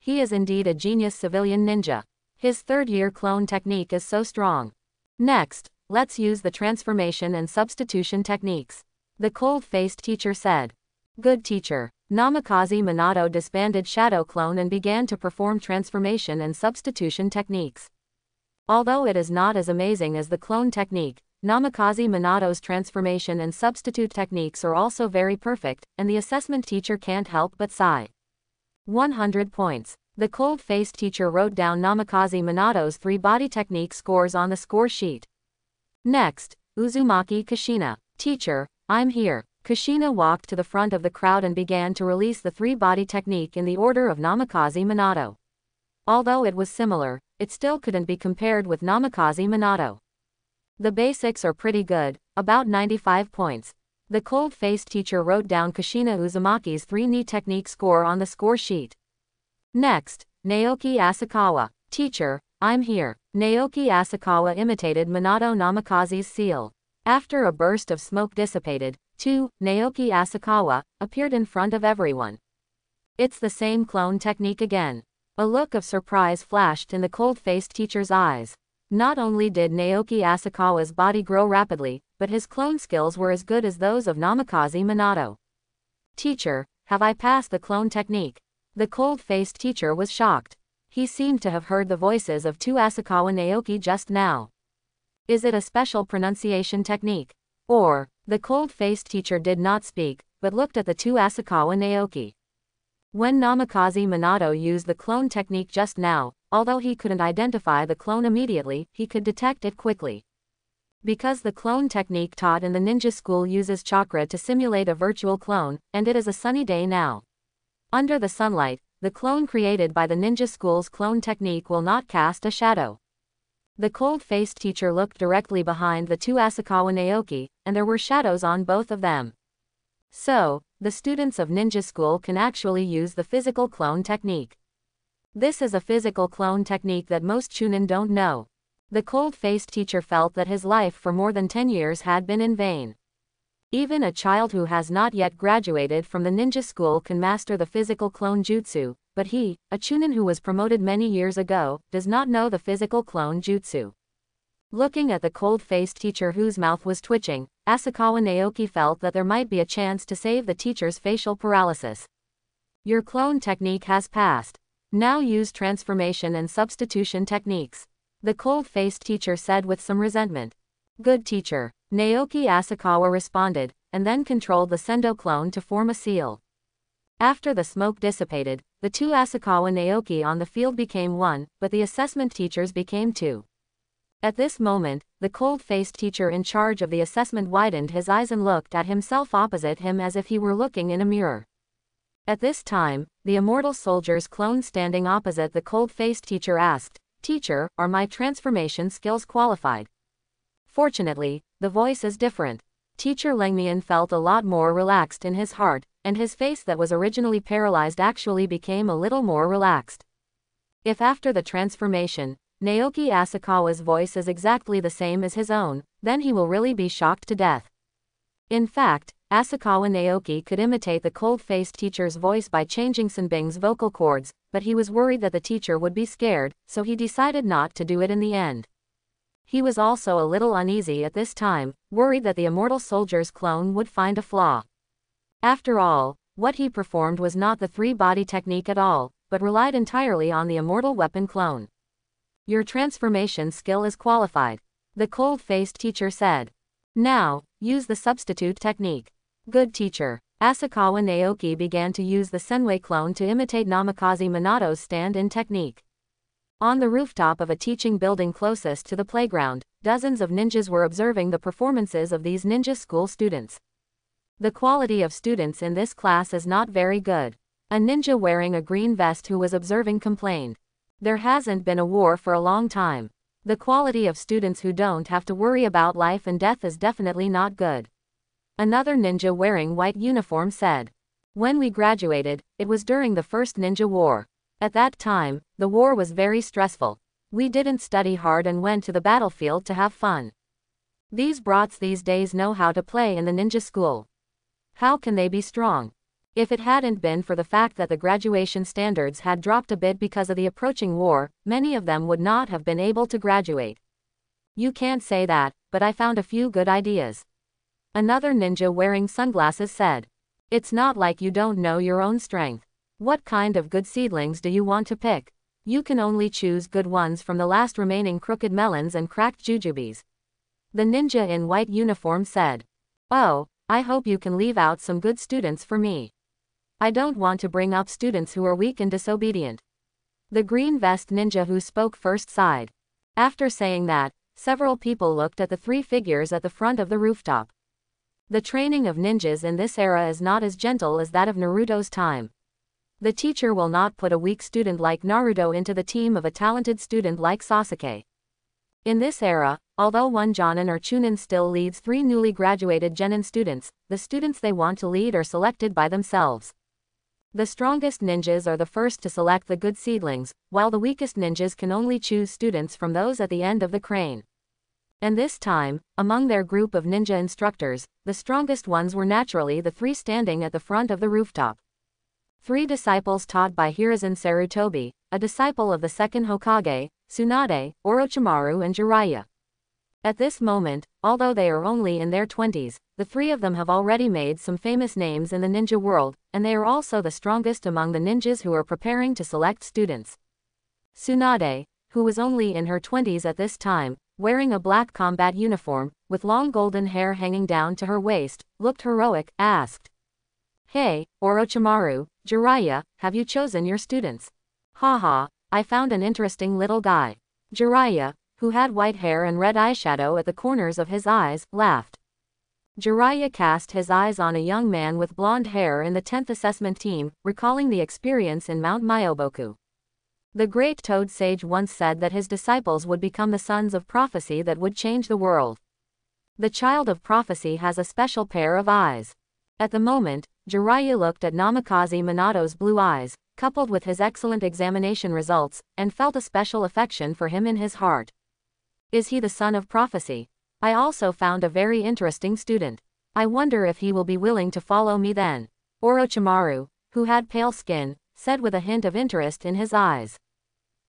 [SPEAKER 1] He is indeed a genius civilian ninja. His third-year clone technique is so strong. Next, let's use the transformation and substitution techniques, the cold-faced teacher said. Good teacher. Namikaze Minato disbanded Shadow Clone and began to perform transformation and substitution techniques. Although it is not as amazing as the clone technique, Namikaze Minato's transformation and substitute techniques are also very perfect, and the assessment teacher can't help but sigh. 100 points. The cold-faced teacher wrote down Namikaze Minato's three-body technique scores on the score sheet. Next, Uzumaki Kushina. Teacher, I'm here. Kushina walked to the front of the crowd and began to release the three-body technique in the order of Namikaze Minato. Although it was similar, it still couldn't be compared with Namikaze Minato. The basics are pretty good, about 95 points. The cold-faced teacher wrote down Kushina Uzumaki's three-knee technique score on the score sheet. Next, Naoki Asakawa. Teacher, I'm here. Naoki Asakawa imitated Minato Namikaze's seal. After a burst of smoke dissipated, Naoki Asakawa appeared in front of everyone. It's the same clone technique again. A look of surprise flashed in the cold-faced teacher's eyes. Not only did Naoki Asakawa's body grow rapidly, but his clone skills were as good as those of Namikaze Minato. Teacher, have I passed the clone technique? The cold-faced teacher was shocked. He seemed to have heard the voices of two Asakawa Naoki just now. Is it a special pronunciation technique? Or, the cold-faced teacher did not speak, but looked at the two Asakawa Naoki. When Namikaze Minato used the clone technique just now, although he couldn't identify the clone immediately, he could detect it quickly. Because the clone technique taught in the ninja school uses chakra to simulate a virtual clone, and it is a sunny day now. Under the sunlight, the clone created by the ninja school's clone technique will not cast a shadow. The cold-faced teacher looked directly behind the two Asakawa Naoki, and there were shadows on both of them. So, the students of ninja school can actually use the physical clone technique. This is a physical clone technique that most chunin don't know. The cold-faced teacher felt that his life for more than 10 years had been in vain. Even a child who has not yet graduated from the ninja school can master the physical clone jutsu, but he, a chunin who was promoted many years ago, does not know the physical clone jutsu. Looking at the cold-faced teacher whose mouth was twitching, Asakawa Naoki felt that there might be a chance to save the teacher's facial paralysis. Your clone technique has passed. Now use transformation and substitution techniques, the cold-faced teacher said with some resentment. Good teacher. Naoki Asakawa responded, and then controlled the Sendo clone to form a seal. After the smoke dissipated, the two Asakawa Naoki on the field became one, but the assessment teachers became two. At this moment, the cold-faced teacher in charge of the assessment widened his eyes and looked at himself opposite him as if he were looking in a mirror. At this time, the immortal soldier's clone standing opposite the cold-faced teacher asked, "Teacher, are my transformation skills qualified?" Fortunately, the voice is different. Teacher Lengmian felt a lot more relaxed in his heart, and his face that was originally paralyzed actually became a little more relaxed. If after the transformation, Naoki Asakawa's voice is exactly the same as his own, then he will really be shocked to death. In fact, Asakawa Naoki could imitate the cold-faced teacher's voice by changing Senbing's vocal cords, but he was worried that the teacher would be scared, so he decided not to do it in the end. He was also a little uneasy at this time, worried that the immortal soldier's clone would find a flaw. After all, what he performed was not the three-body technique at all, but relied entirely on the immortal weapon clone. "Your transformation skill is qualified," the cold-faced teacher said. "Now, use the substitute technique." "Good teacher." Asakawa Naoki began to use the Senway clone to imitate Namikaze Minato's stand-in technique. On the rooftop of a teaching building closest to the playground, dozens of ninjas were observing the performances of these ninja school students. The quality of students in this class is not very good. A ninja wearing a green vest who was observing complained. "There hasn't been a war for a long time. The quality of students who don't have to worry about life and death is definitely not good." Another ninja wearing white uniform said. "When we graduated, it was during the first ninja war. At that time, the war was very stressful. We didn't study hard and went to the battlefield to have fun. These brats these days know how to play in the ninja school. How can they be strong?" If it hadn't been for the fact that the graduation standards had dropped a bit because of the approaching war, many of them would not have been able to graduate. "You can't say that, but I found a few good ideas." Another ninja wearing sunglasses said. "It's not like you don't know your own strength. What kind of good seedlings do you want to pick? You can only choose good ones from the last remaining crooked melons and cracked jujubes." The ninja in white uniform said. "Oh, I hope you can leave out some good students for me. I don't want to bring up students who are weak and disobedient." The green vest ninja who spoke first sighed. After saying that, several people looked at the three figures at the front of the rooftop. The training of ninjas in this era is not as gentle as that of Naruto's time. The teacher will not put a weak student like Naruto into the team of a talented student like Sasuke. In this era, although one Jonin or Chunin still leads three newly graduated Genin students, the students they want to lead are selected by themselves. The strongest ninjas are the first to select the good seedlings, while the weakest ninjas can only choose students from those at the end of the crane. And this time, among their group of ninja instructors, the strongest ones were naturally the three standing at the front of the rooftop. Three disciples taught by Hiruzen Sarutobi, a disciple of the second Hokage, Tsunade, Orochimaru and Jiraiya. At this moment, although they are only in their 20s, the three of them have already made some famous names in the ninja world, and they are also the strongest among the ninjas who are preparing to select students. Tsunade, who was only in her 20s at this time, wearing a black combat uniform, with long golden hair hanging down to her waist, looked heroic, asked, "Hey, Orochimaru, Jiraiya, have you chosen your students?" "Haha, I found an interesting little guy." Jiraiya, who had white hair and red eyeshadow at the corners of his eyes, laughed. Jiraiya cast his eyes on a young man with blonde hair in the 10th assessment team, recalling the experience in Mount Myoboku. The great Toad Sage once said that his disciples would become the sons of prophecy that would change the world. The child of prophecy has a special pair of eyes. At the moment, Jiraiya looked at Namikaze Minato's blue eyes, coupled with his excellent examination results, and felt a special affection for him in his heart. Is he the son of prophecy? I also found a very interesting student. I wonder if he will be willing to follow me then. Orochimaru, who had pale skin, said with a hint of interest in his eyes.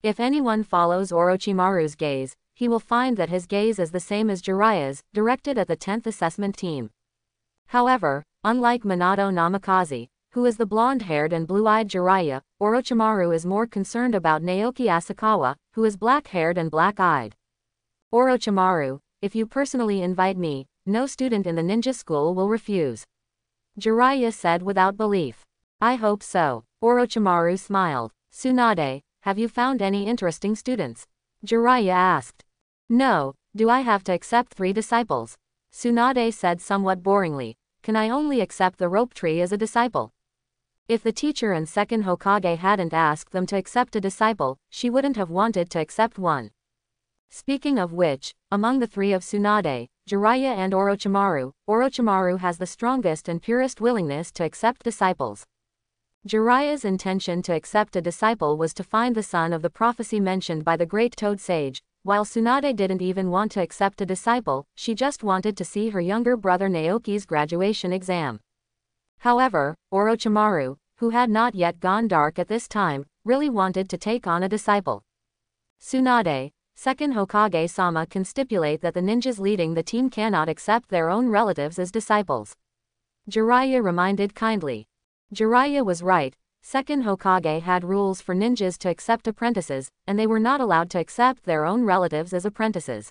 [SPEAKER 1] If anyone follows Orochimaru's gaze, he will find that his gaze is the same as Jiraiya's, directed at the 10th assessment team. However, unlike Minato Namikaze, who is the blonde-haired and blue-eyed Jiraiya, Orochimaru is more concerned about Naoki Asakawa, who is black-haired and black-eyed. Orochimaru, if you personally invite me, no student in the ninja school will refuse. Jiraiya said without belief. I hope so. Orochimaru smiled. Tsunade, have you found any interesting students? Jiraiya asked. No, do I have to accept 3 disciples? Tsunade said somewhat boringly. Can I only accept the rope tree as a disciple? If the teacher and second Hokage hadn't asked them to accept a disciple, she wouldn't have wanted to accept one. Speaking of which, among the 3 of Tsunade, Jiraiya and Orochimaru, Orochimaru has the strongest and purest willingness to accept disciples. Jiraiya's intention to accept a disciple was to find the son of the prophecy mentioned by the great Toad Sage, while Tsunade didn't even want to accept a disciple, she just wanted to see her younger brother Naoki's graduation exam. However, Orochimaru, who had not yet gone dark at this time, really wanted to take on a disciple. Tsunade, second Hokage-sama, can stipulate that the ninjas leading the team cannot accept their own relatives as disciples. Jiraiya reminded kindly. Jiraiya was right. Second Hokage had rules for ninjas to accept apprentices, and they were not allowed to accept their own relatives as apprentices.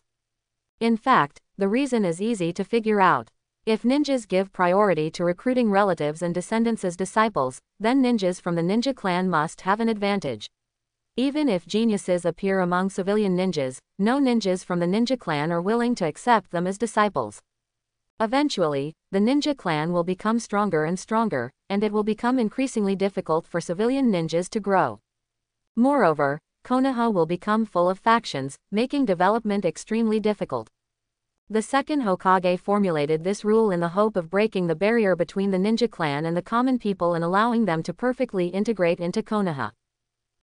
[SPEAKER 1] In fact, the reason is easy to figure out. If ninjas give priority to recruiting relatives and descendants as disciples, then ninjas from the ninja clan must have an advantage. Even if geniuses appear among civilian ninjas, no ninjas from the ninja clan are willing to accept them as disciples. Eventually, the ninja clan will become stronger and stronger, and it will become increasingly difficult for civilian ninjas to grow. Moreover, Konoha will become full of factions, making development extremely difficult. The second Hokage formulated this rule in the hope of breaking the barrier between the ninja clan and the common people and allowing them to perfectly integrate into Konoha.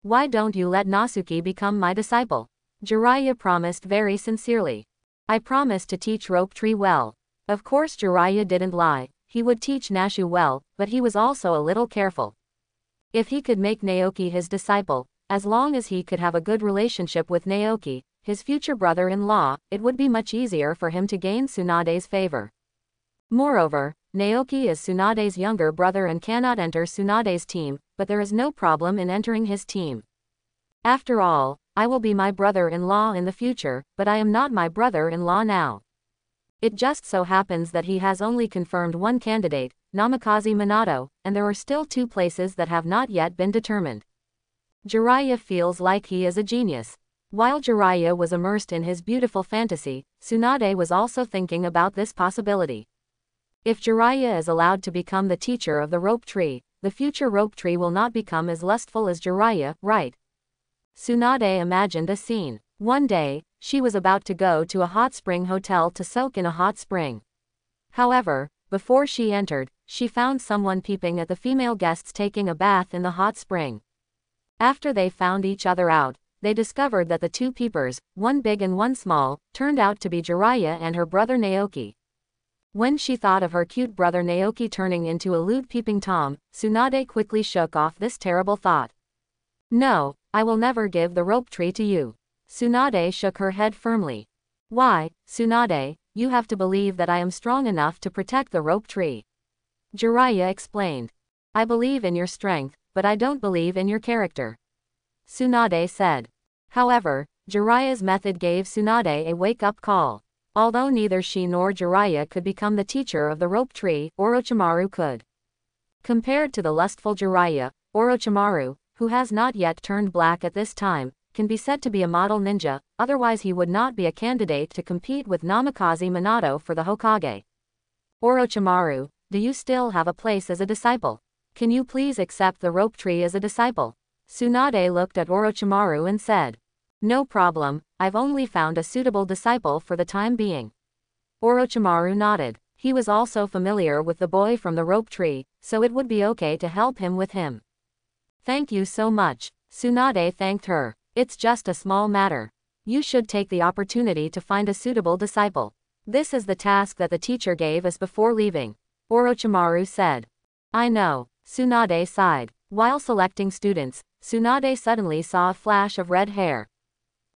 [SPEAKER 1] Why don't you let Natsuki become my disciple? Jiraiya promised very sincerely. I promise to teach Rope Tree well. Of course Jiraiya didn't lie, he would teach Nashu well, but he was also a little careful. If he could make Naoki his disciple, as long as he could have a good relationship with Naoki, his future brother-in-law, it would be much easier for him to gain Tsunade's favor. Moreover, Naoki is Tsunade's younger brother and cannot enter Tsunade's team, but there is no problem in entering his team. After all, I will be my brother-in-law in the future, but I am not my brother-in-law now. It just so happens that he has only confirmed one candidate, Namikaze Minato, and there are still 2 places that have not yet been determined. Jiraiya feels like he is a genius. While Jiraiya was immersed in his beautiful fantasy, Tsunade was also thinking about this possibility. If Jiraiya is allowed to become the teacher of the rope tree, the future rope tree will not become as lustful as Jiraiya, right? Tsunade imagined a scene. One day, she was about to go to a hot spring hotel to soak in a hot spring. However, before she entered, she found someone peeping at the female guests taking a bath in the hot spring. After they found each other out, they discovered that the 2 peepers, one big and one small, turned out to be Jiraiya and her brother Naoki. When she thought of her cute brother Naoki turning into a lewd peeping Tom, Tsunade quickly shook off this terrible thought. No, I will never give the rope tree to you. Tsunade shook her head firmly. Why, Tsunade, you have to believe that I am strong enough to protect the rope tree. Jiraiya explained. I believe in your strength, but I don't believe in your character. Tsunade said. However, Jiraiya's method gave Tsunade a wake-up call. Although neither she nor Jiraiya could become the teacher of the rope tree, Orochimaru could. Compared to the lustful Jiraiya, Orochimaru, who has not yet turned black at this time, can be said to be a model ninja, otherwise he would not be a candidate to compete with Namikaze Minato for the Hokage. Orochimaru, do you still have a place as a disciple? Can you please accept the rope tree as a disciple? Tsunade looked at Orochimaru and said. No problem, I've only found a suitable disciple for the time being. Orochimaru nodded. He was also familiar with the boy from the rope tree, so it would be okay to help him with him. Thank you so much. Tsunade thanked her. It's just a small matter. You should take the opportunity to find a suitable disciple. This is the task that the teacher gave us before leaving. Orochimaru said. I know. Tsunade sighed. While selecting students, Tsunade suddenly saw a flash of red hair.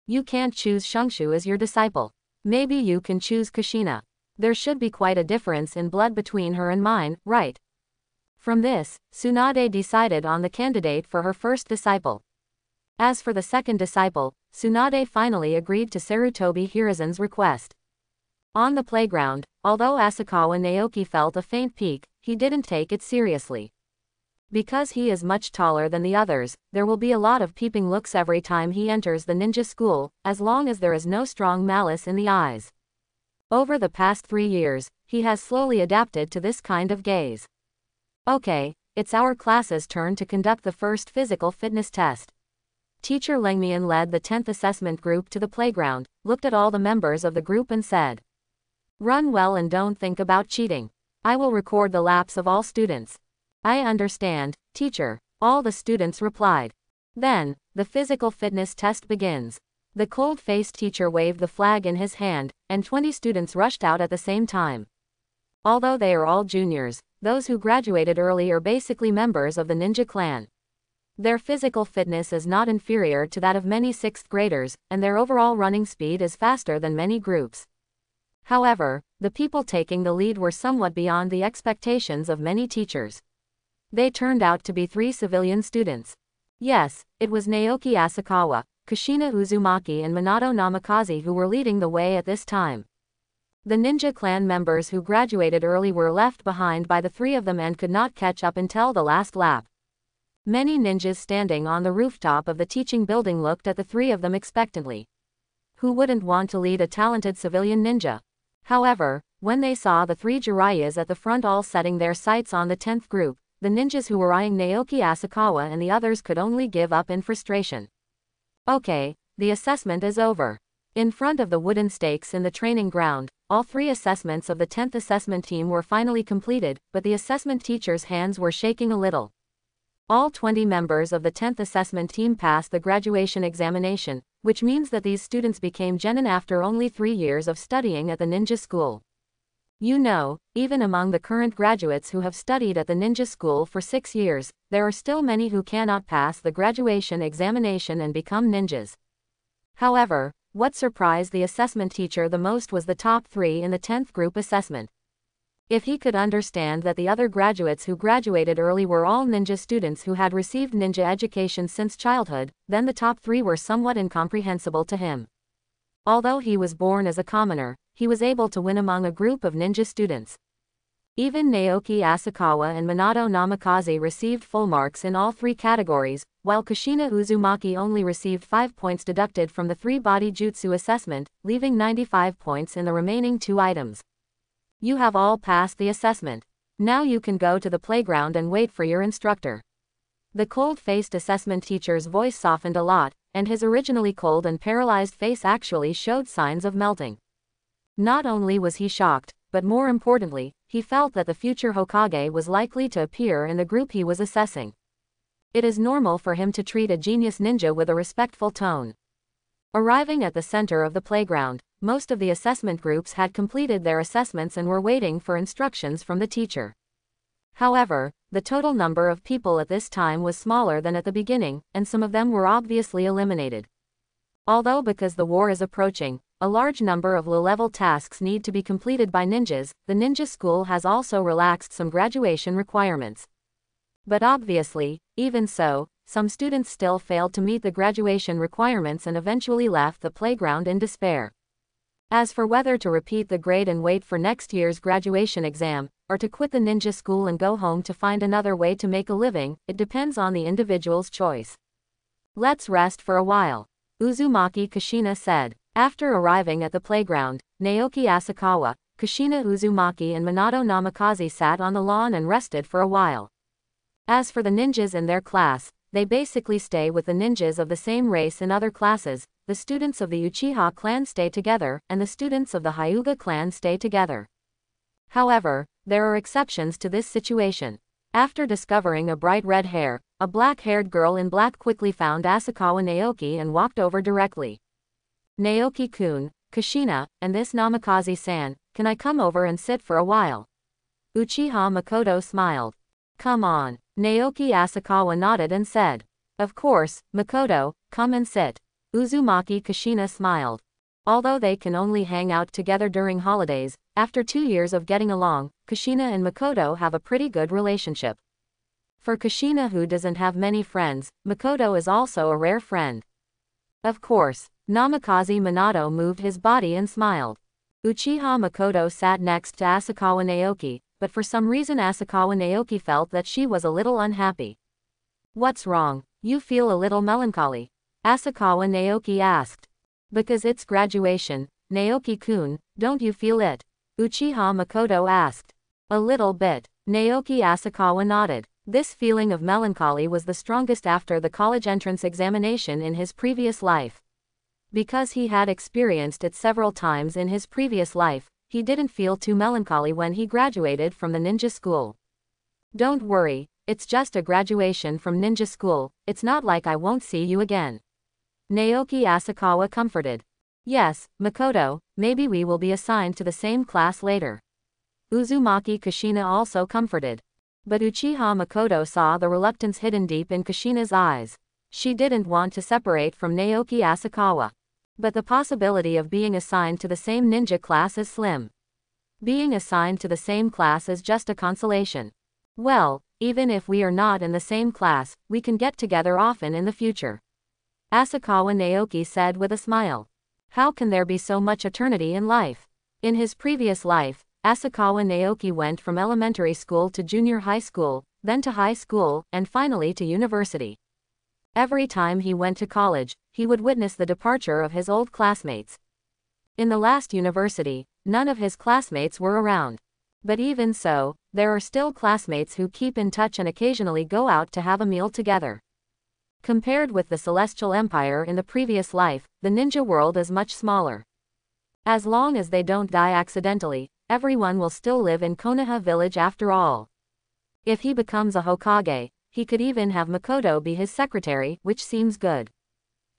[SPEAKER 1] You can't choose Shungshu as your disciple. Maybe you can choose Kushina. There should be quite a difference in blood between her and mine, right? From this, Tsunade decided on the candidate for her first disciple. As for the second disciple, Tsunade finally agreed to Sarutobi Hiruzen's request. On the playground, although Asakawa Naoki felt a faint pique, he didn't take it seriously. Because he is much taller than the others, there will be a lot of peeping looks every time he enters the ninja school, as long as there is no strong malice in the eyes. Over the past 3 years, he has slowly adapted to this kind of gaze. Okay, it's our class's turn to conduct the first physical fitness test. Teacher Lengmian led the 10th assessment group to the playground, looked at all the members of the group and said, "Run well and don't think about cheating. I will record the laps of all students." "I understand, teacher," all the students replied. Then, the physical fitness test begins. The cold-faced teacher waved the flag in his hand, and 20 students rushed out at the same time. Although they are all juniors, those who graduated early are basically members of the ninja clan. Their physical fitness is not inferior to that of many 6th graders, and their overall running speed is faster than many groups. However, the people taking the lead were somewhat beyond the expectations of many teachers. They turned out to be 3 civilian students. Yes, it was Naoki Asakawa, Kushina Uzumaki and Minato Namikaze who were leading the way at this time. The ninja clan members who graduated early were left behind by the 3 of them and could not catch up until the last lap. Many ninjas standing on the rooftop of the teaching building looked at the 3 of them expectantly. Who wouldn't want to lead a talented civilian ninja? However, when they saw the 3 Jiraiya's at the front all setting their sights on the 10th group, the ninjas who were eyeing Naoki Asakawa and the others could only give up in frustration. Okay, the assessment is over. In front of the wooden stakes in the training ground, all 3 assessments of the 10th assessment team were finally completed, but the assessment teacher's hands were shaking a little. All 20 members of the 10th assessment team passed the graduation examination, which means that these students became genin after only 3 years of studying at the ninja school. You know, even among the current graduates who have studied at the ninja school for 6 years, there are still many who cannot pass the graduation examination and become ninjas. However, what surprised the assessment teacher the most was the top 3 in the 10th group assessment. If he could understand that the other graduates who graduated early were all ninja students who had received ninja education since childhood, then the top 3 were somewhat incomprehensible to him. Although he was born as a commoner, he was able to win among a group of ninja students. Even Naoki Asakawa and Minato Namikaze received full marks in all 3 categories, while Kushina Uzumaki only received 5 points deducted from the 3 body jutsu assessment, leaving 95 points in the remaining 2 items. You have all passed the assessment. Now you can go to the playground and wait for your instructor. The cold-faced assessment teacher's voice softened a lot, and his originally cold and paralyzed face actually showed signs of melting. Not only was he shocked, but more importantly, he felt that the future Hokage was likely to appear in the group he was assessing. It is normal for him to treat a genius ninja with a respectful tone. Arriving at the center of the playground, most of the assessment groups had completed their assessments and were waiting for instructions from the teacher. However, the total number of people at this time was smaller than at the beginning, and some of them were obviously eliminated. Although because the war is approaching, a large number of low-level tasks need to be completed by ninjas, the ninja school has also relaxed some graduation requirements. But obviously, even so, some students still failed to meet the graduation requirements and eventually left the playground in despair. As for whether to repeat the grade and wait for next year's graduation exam, or to quit the ninja school and go home to find another way to make a living, it depends on the individual's choice. Let's rest for a while, Uzumaki Kushina said. After arriving at the playground, Naoki Asakawa, Kushina Uzumaki and Minato Namikaze sat on the lawn and rested for a while. As for the ninjas in their class, they basically stay with the ninjas of the same race in other classes. The students of the Uchiha clan stay together, and the students of the Hyuga clan stay together. However, there are exceptions to this situation. After discovering a bright red hair, a black-haired girl in black quickly found Asakawa Naoki and walked over directly. Naoki-kun, Kushina, and this Namikaze-san, can I come over and sit for a while? Uchiha Makoto smiled. Come on. Naoki Asakawa nodded and said. Of course, Makoto, come and sit. Uzumaki Kushina smiled. Although they can only hang out together during holidays, after 2 years of getting along, Kushina and Makoto have a pretty good relationship. For Kushina, who doesn't have many friends, Makoto is also a rare friend. Of course, Namikaze Minato moved his body and smiled. Uchiha Makoto sat next to Asakawa Naoki, but for some reason Asakawa Naoki felt that she was a little unhappy. What's wrong? You feel a little melancholy? Asakawa Naoki asked. Because it's graduation, Naoki-kun, don't you feel it? Uchiha Makoto asked. A little bit. Naoki Asakawa nodded. This feeling of melancholy was the strongest after the college entrance examination in his previous life. Because he had experienced it several times in his previous life, he didn't feel too melancholy when he graduated from the ninja school. Don't worry, it's just a graduation from ninja school, it's not like I won't see you again. Naoki Asakawa comforted. Yes, Makoto, maybe we will be assigned to the same class later. Uzumaki Kushina also comforted. But Uchiha Makoto saw the reluctance hidden deep in Kushina's eyes. She didn't want to separate from Naoki Asakawa. But the possibility of being assigned to the same ninja class is slim. Being assigned to the same class is just a consolation. Well, even if we are not in the same class, we can get together often in the future. Asakawa Naoki said with a smile. How can there be so much eternity in life? In his previous life, Asakawa Naoki went from elementary school to junior high school, then to high school, and finally to university. Every time he went to college, he would witness the departure of his old classmates. In the last university, none of his classmates were around. But even so, there are still classmates who keep in touch and occasionally go out to have a meal together. Compared with the Celestial Empire in the previous life, the ninja world is much smaller. As long as they don't die accidentally, everyone will still live in Konoha village after all. If he becomes a Hokage, he could even have Makoto be his secretary, which seems good.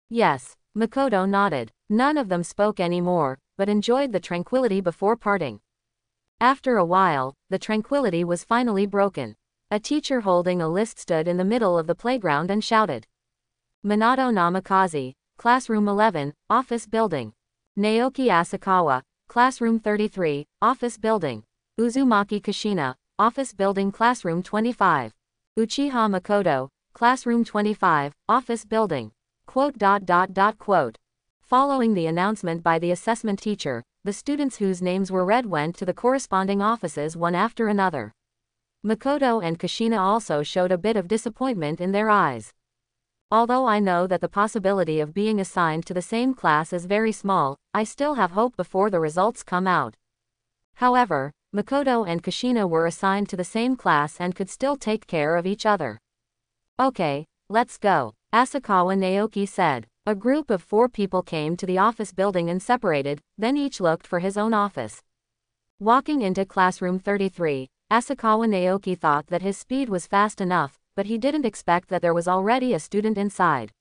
[SPEAKER 1] Yes, Makoto nodded. None of them spoke anymore, but enjoyed the tranquility before parting. After a while, the tranquility was finally broken. A teacher holding a list stood in the middle of the playground and shouted. Minato Namikaze, Classroom 11, Office Building. Naoki Asakawa, Classroom 33, Office Building. Uzumaki Kushina, Office Building Classroom 25. Uchiha Makoto, Classroom 25, Office Building. Quote. Following the announcement by the assessment teacher, the students whose names were read went to the corresponding offices one after another. Makoto and Kushina also showed a bit of disappointment in their eyes. Although I know that the possibility of being assigned to the same class is very small, I still have hope before the results come out. However, Makoto and Kushina were assigned to the same class and could still take care of each other. Okay, let's go, Asakawa Naoki said. A group of 4 people came to the office building and separated, then each looked for his own office. Walking into classroom 33, Asakawa Naoki thought that his speed was fast enough, but he didn't expect that there was already a student inside.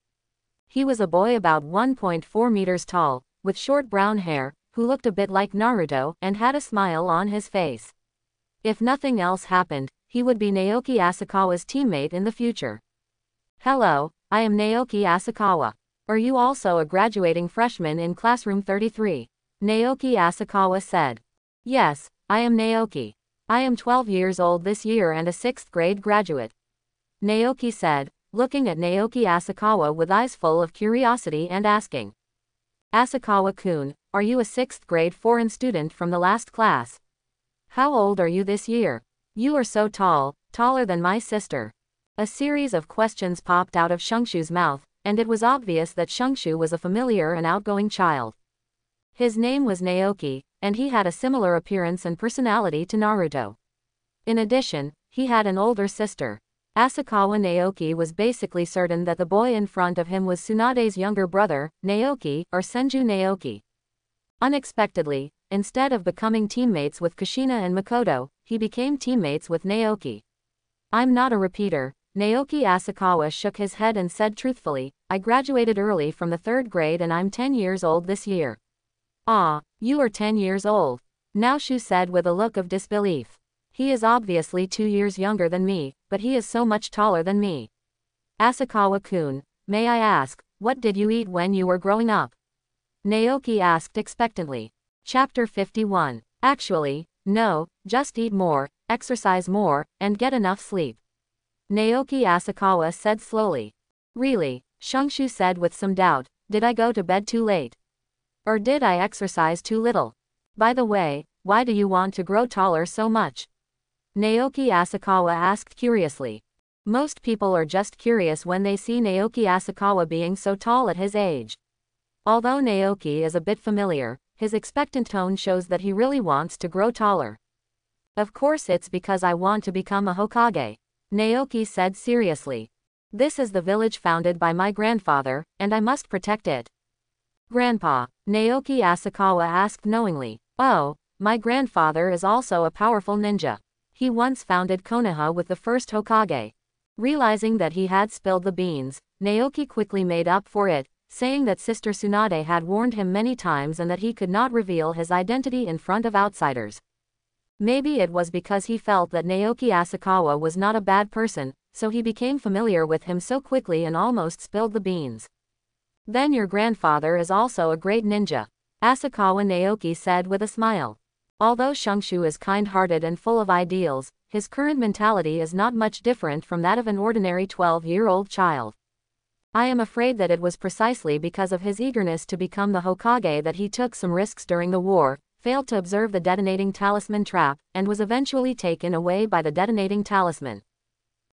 [SPEAKER 1] He was a boy about 1.4 meters tall, with short brown hair, who looked a bit like Naruto and had a smile on his face. If nothing else happened, he would be Naoki Asakawa's teammate in the future. Hello, I am Naoki Asakawa. Are you also a graduating freshman in classroom 33? Naoki Asakawa said. Yes, I am Naoki. I am 12 years old this year and a 6th grade graduate. Naoki said, looking at Naoki Asakawa with eyes full of curiosity and asking. Asakawa-kun, are you a 6th grade foreign student from the last class? How old are you this year? You are so tall, taller than my sister. A series of questions popped out of Shungshu's mouth, and it was obvious that Shungshu was a familiar and outgoing child. His name was Naoki, and he had a similar appearance and personality to Naruto. In addition, he had an older sister. Asakawa Naoki was basically certain that the boy in front of him was Tsunade's younger brother, Naoki, or Senju Naoki. Unexpectedly, instead of becoming teammates with Kushina and Makoto, he became teammates with Naoki. I'm not a repeater. Naoki Asakawa shook his head and said truthfully, I graduated early from the 3rd grade and I'm 10 years old this year. Ah, you are 10 years old. Naoshu said with a look of disbelief. He is obviously 2 years younger than me, but he is so much taller than me. Asakawa-kun, may I ask, what did you eat when you were growing up? Naoki asked expectantly. Chapter 51. Actually, no, just eat more, exercise more, and get enough sleep. Naoki Asakawa said slowly. Really? Shungshu said with some doubt, did I go to bed too late? Or did I exercise too little? By the way, why do you want to grow taller so much? Naoki Asakawa asked curiously. Most people are just curious when they see Naoki Asakawa being so tall at his age. Although Naoki is a bit familiar, his expectant tone shows that he really wants to grow taller. Of course it's because I want to become a Hokage, Naoki said seriously. This is the village founded by my grandfather, and I must protect it. Grandpa, Naoki Asakawa asked knowingly. Oh, my grandfather is also a powerful ninja. He once founded Konoha with the first Hokage. Realizing that he had spilled the beans, Naoki quickly made up for it, saying that Sister Tsunade had warned him many times and that he could not reveal his identity in front of outsiders. Maybe it was because he felt that Naoki Asakawa was not a bad person, so he became familiar with him so quickly and almost spilled the beans. Then your grandfather is also a great ninja, Asakawa Naoki said with a smile. Although Shungshu is kind-hearted and full of ideals, his current mentality is not much different from that of an ordinary 12-year-old child. I am afraid that it was precisely because of his eagerness to become the Hokage that he took some risks during the war, failed to observe the detonating talisman trap, and was eventually taken away by the detonating talisman.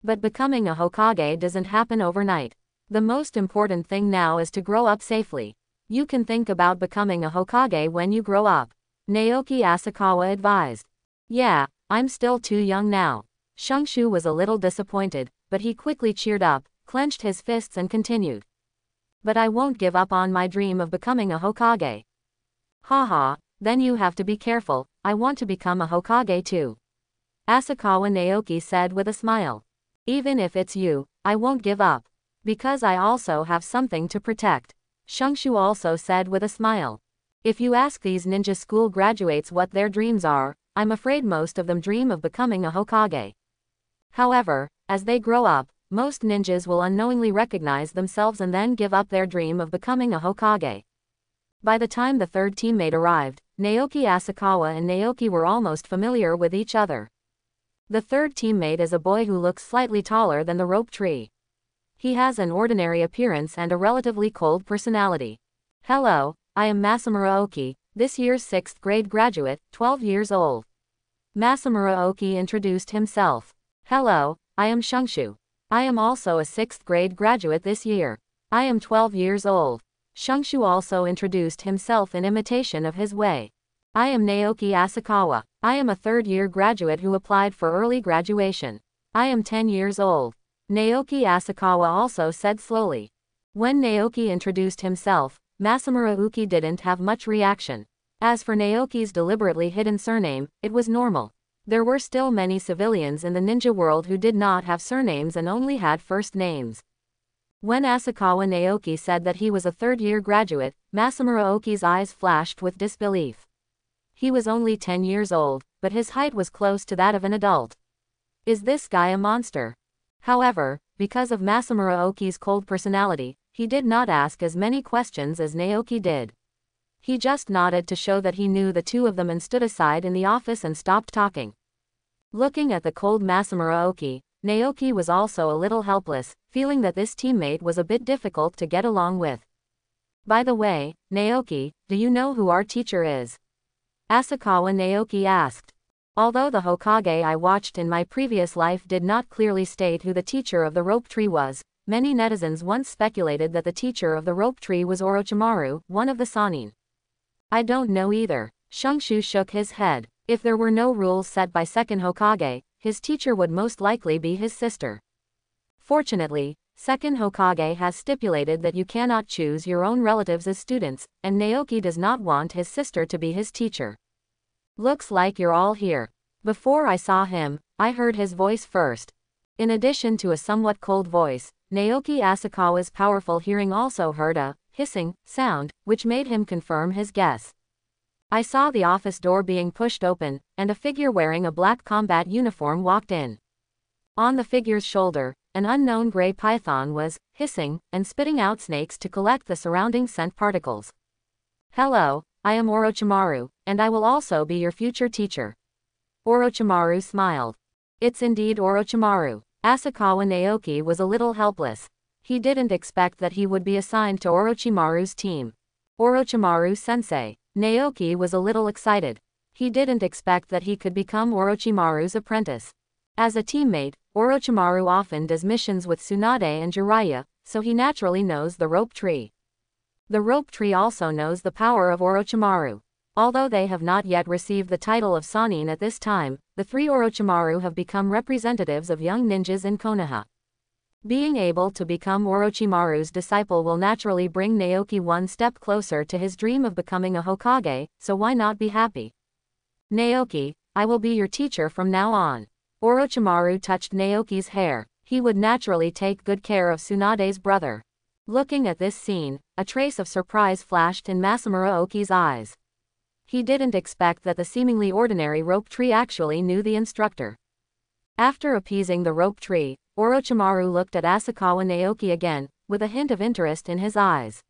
[SPEAKER 1] But becoming a Hokage doesn't happen overnight. The most important thing now is to grow up safely. You can think about becoming a Hokage when you grow up, Naoki Asakawa advised. Yeah, I'm still too young now. Shungshu was a little disappointed, but he quickly cheered up, clenched his fists and continued. But I won't give up on my dream of becoming a Hokage. Haha, then you have to be careful, I want to become a Hokage too, Asakawa Naoki said with a smile. Even if it's you, I won't give up. Because I also have something to protect, Shungshu also said with a smile. If you ask these ninja school graduates what their dreams are, I'm afraid most of them dream of becoming a Hokage. However, as they grow up, most ninjas will unknowingly recognize themselves and then give up their dream of becoming a Hokage. By the time the third teammate arrived, Naoki Asakawa and Naoki were almost familiar with each other. The third teammate is a boy who looks slightly taller than the rope tree. He has an ordinary appearance and a relatively cold personality. Hello, I am Masamura Oki, this year's 6th grade graduate, 12 years old. Masamura Oki introduced himself. Hello, I am Shungshu. I am also a 6th grade graduate this year. I am 12 years old. Shungshu also introduced himself in imitation of his way. I am Naoki Asakawa. I am a 3rd-year graduate who applied for early graduation. I am 10 years old, Naoki Asakawa also said slowly. When Naoki introduced himself, Masamura Uki didn't have much reaction. As for Naoki's deliberately hidden surname, it was normal. There were still many civilians in the ninja world who did not have surnames and only had first names. When Asakawa Naoki said that he was a 3rd-year graduate, Masamura Oki's eyes flashed with disbelief. He was only 10 years old, but his height was close to that of an adult. Is this guy a monster? However, because of Masamura Oki's cold personality, he did not ask as many questions as Naoki did. He just nodded to show that he knew the two of them and stood aside in the office and stopped talking. Looking at the cold Masamura Oki, Naoki was also a little helpless, feeling that this teammate was a bit difficult to get along with. By the way, Naoki, do you know who our teacher is? Asakawa Naoki asked. Although the Hokage I watched in my previous life did not clearly state who the teacher of the rope tree was, many netizens once speculated that the teacher of the rope tree was Orochimaru, one of the Sannin. I don't know either. Shungshu shook his head. If there were no rules set by second Hokage, his teacher would most likely be his sister. Fortunately, second Hokage has stipulated that you cannot choose your own relatives as students, and Naoki does not want his sister to be his teacher. Looks like you're all here. Before I saw him, I heard his voice first. In addition to a somewhat cold voice, Naoki Asakawa's powerful hearing also heard a hissing sound, which made him confirm his guess. I saw the office door being pushed open, and a figure wearing a black combat uniform walked in. On the figure's shoulder, an unknown gray python was hissing and spitting out snakes to collect the surrounding scent particles. Hello, I am Orochimaru, and I will also be your future teacher. Orochimaru smiled. It's indeed Orochimaru. Asakawa Naoki was a little helpless. He didn't expect that he would be assigned to Orochimaru's team. Orochimaru-sensei. Naoki was a little excited. He didn't expect that he could become Orochimaru's apprentice. As a teammate, Orochimaru often does missions with Tsunade and Jiraiya, so he naturally knows the rope tree. The rope tree also knows the power of Orochimaru. Although they have not yet received the title of Sannin at this time, the three Orochimaru have become representatives of young ninjas in Konoha. Being able to become Orochimaru's disciple will naturally bring Naoki one step closer to his dream of becoming a Hokage, so why not be happy? Naoki, I will be your teacher from now on. Orochimaru touched Naoki's hair. He would naturally take good care of Tsunade's brother. Looking at this scene, a trace of surprise flashed in Masamura Oki's eyes. He didn't expect that the seemingly ordinary rope tree actually knew the instructor. After appeasing the rope tree, Orochimaru looked at Asakawa Naoki again, with a hint of interest in his eyes.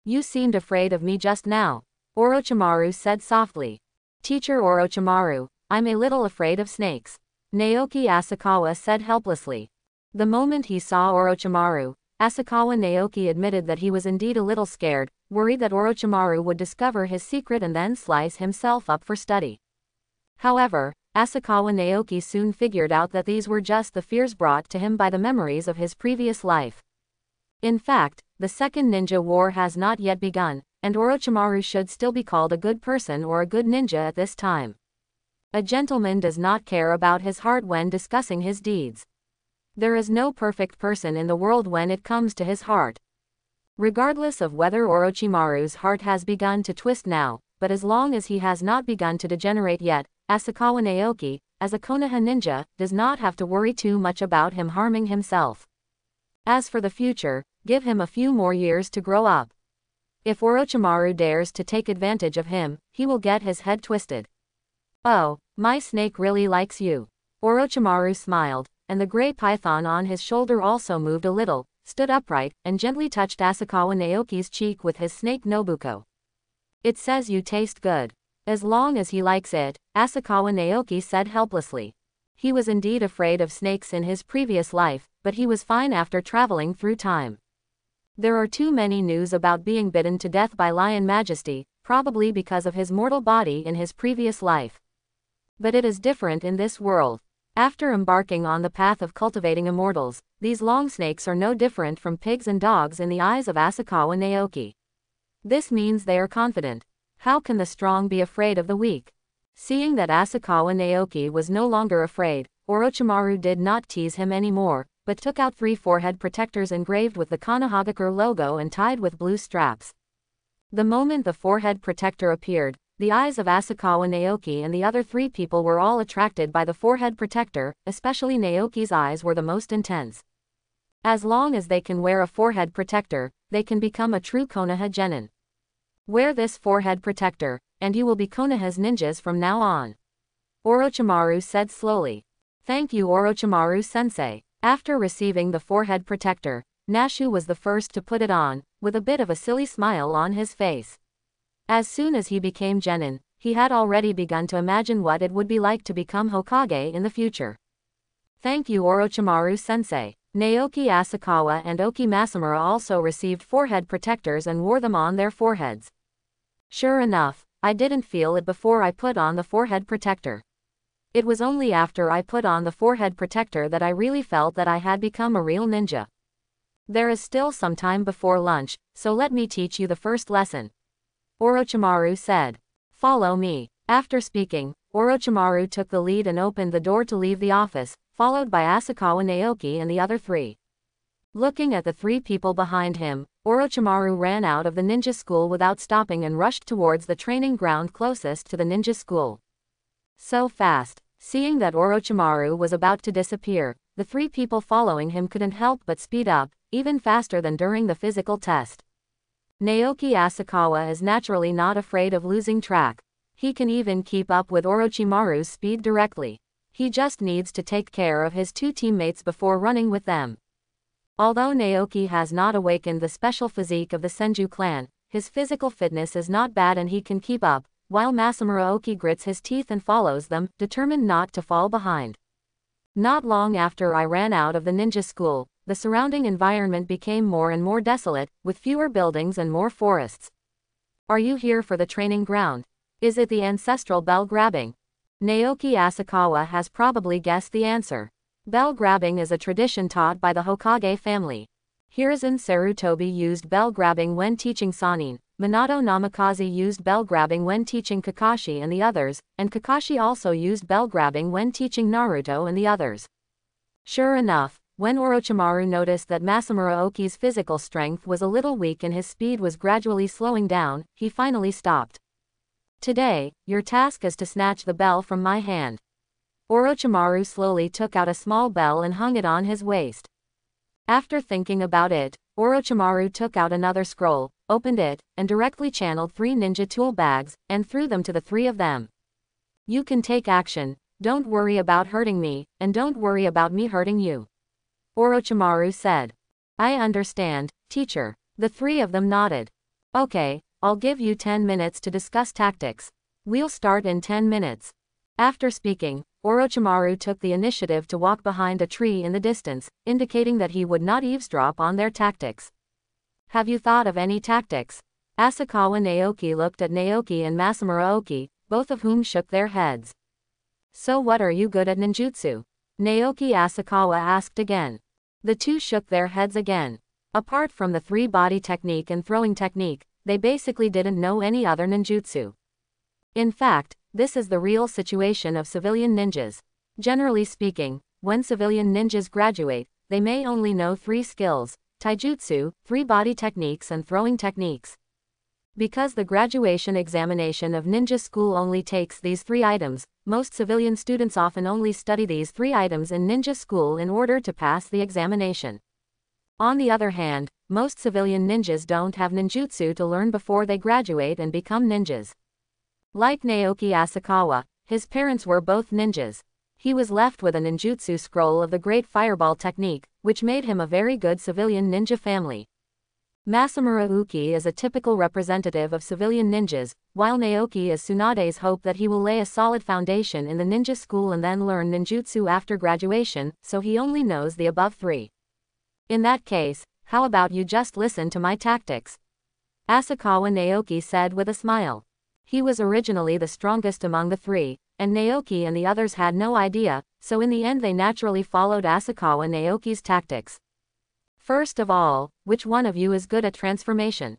[SPEAKER 1] You seemed afraid of me just now, Orochimaru said softly. Teacher Orochimaru, I'm a little afraid of snakes, Naoki Asakawa said helplessly. The moment he saw Orochimaru, Asakawa Naoki admitted that he was indeed a little scared, worried that Orochimaru would discover his secret and then slice himself up for study. However, Asakawa Naoki soon figured out that these were just the fears brought to him by the memories of his previous life. In fact, the second ninja war has not yet begun, and Orochimaru should still be called a good person or a good ninja at this time. A gentleman does not care about his heart when discussing his deeds. There is no perfect person in the world when it comes to his heart. Regardless of whether Orochimaru's heart has begun to twist now, but as long as he has not begun to degenerate yet, Asakawa Naoki, as a Konoha ninja, does not have to worry too much about him harming himself. As for the future, give him a few more years to grow up. If Orochimaru dares to take advantage of him, he will get his head twisted. Oh, my snake really likes you. Orochimaru smiled, and the gray python on his shoulder also moved a little, stood upright, and gently touched Asakawa Naoki's cheek with his snake Nobuko. It says you taste good. As long as he likes it, Asakawa Naoki said helplessly. He was indeed afraid of snakes in his previous life, but he was fine after traveling through time. There are too many news about being bitten to death by Lion Majesty, probably because of his mortal body in his previous life. But it is different in this world. After embarking on the path of cultivating immortals, these long snakes are no different from pigs and dogs in the eyes of Asakawa Naoki. This means they are confident. How can the strong be afraid of the weak? Seeing that Asakawa Naoki was no longer afraid, Orochimaru did not tease him anymore, but took out 3 forehead protectors engraved with the Konohagakure logo and tied with blue straps. The moment the forehead protector appeared, the eyes of Asakawa Naoki and the other 3 people were all attracted by the forehead protector, especially Naoki's eyes were the most intense. As long as they can wear a forehead protector, they can become a true Konoha genin. Wear this forehead protector, and you will be Konoha's ninjas from now on. Orochimaru said slowly. Thank you Orochimaru-sensei. After receiving the forehead protector, Nashu was the first to put it on, with a bit of a silly smile on his face. As soon as he became genin, he had already begun to imagine what it would be like to become Hokage in the future. Thank you Orochimaru-sensei. Naoki Asakawa and Oki Masamura also received forehead protectors and wore them on their foreheads. Sure enough, I didn't feel it before I put on the forehead protector. It was only after I put on the forehead protector that I really felt that I had become a real ninja. There is still some time before lunch, so let me teach you the first lesson, Orochimaru said. Follow me. After speaking, Orochimaru took the lead and opened the door to leave the office, followed by Asakawa Naoki and the other 3. Looking at the 3 people behind him, Orochimaru ran out of the ninja school without stopping and rushed towards the training ground closest to the ninja school. So fast. Seeing that Orochimaru was about to disappear, the 3 people following him couldn't help but speed up, even faster than during the physical test. Naoki Asakawa is naturally not afraid of losing track. He can even keep up with Orochimaru's speed directly. He just needs to take care of his 2 teammates before running with them. Although Naoki has not awakened the special physique of the Senju clan, his physical fitness is not bad and he can keep up, while Masamura Oki grits his teeth and follows them, determined not to fall behind. Not long after I ran out of the ninja school, the surrounding environment became more and more desolate, with fewer buildings and more forests. Are you here for the training ground? Is it the ancestral bell grabbing? Naoki Asakawa has probably guessed the answer. Bell grabbing is a tradition taught by the Hokage family. Hiruzen Sarutobi used bell grabbing when teaching Sanin, Minato Namikaze used bell grabbing when teaching Kakashi and the others, and Kakashi also used bell grabbing when teaching Naruto and the others. Sure enough, when Orochimaru noticed that Masamura Oki's physical strength was a little weak and his speed was gradually slowing down, he finally stopped. Today, your task is to snatch the bell from my hand. Orochimaru slowly took out a small bell and hung it on his waist. After thinking about it, Orochimaru took out another scroll, opened it, and directly channeled 3 ninja tool bags, and threw them to the 3 of them. You can take action, don't worry about hurting me, and don't worry about me hurting you. Orochimaru said. I understand, teacher. The 3 of them nodded. Okay, I'll give you 10 minutes to discuss tactics. We'll start in 10 minutes. After speaking, Orochimaru took the initiative to walk behind a tree in the distance, indicating that he would not eavesdrop on their tactics. Have you thought of any tactics? Asakawa Naoki looked at Naoki and Masamura Oki, both of whom shook their heads. So what are you good at ninjutsu? Naoki Asakawa asked again. The 2 shook their heads again. Apart from the 3-body technique and throwing technique, they basically didn't know any other ninjutsu. In fact, this is the real situation of civilian ninjas. Generally speaking, when civilian ninjas graduate, they may only know 3 skills: taijutsu, 3-body techniques and throwing techniques. Because the graduation examination of ninja school only takes these 3 items, most civilian students often only study these 3 items in ninja school in order to pass the examination. On the other hand, most civilian ninjas don't have ninjutsu to learn before they graduate and become ninjas. Like Naoki Asakawa, his parents were both ninjas. He was left with a ninjutsu scroll of the Great Fireball technique, which made him a very good civilian ninja family. Masamura Uki is a typical representative of civilian ninjas, while Naoki is Tsunade's hope that he will lay a solid foundation in the ninja school and then learn ninjutsu after graduation, so he only knows the above 3. In that case, how about you just listen to my tactics? Asakawa Naoki said with a smile. He was originally the strongest among the 3, and Naoki and the others had no idea, so in the end they naturally followed Asakawa Naoki's tactics. First of all, which one of you is good at transformation?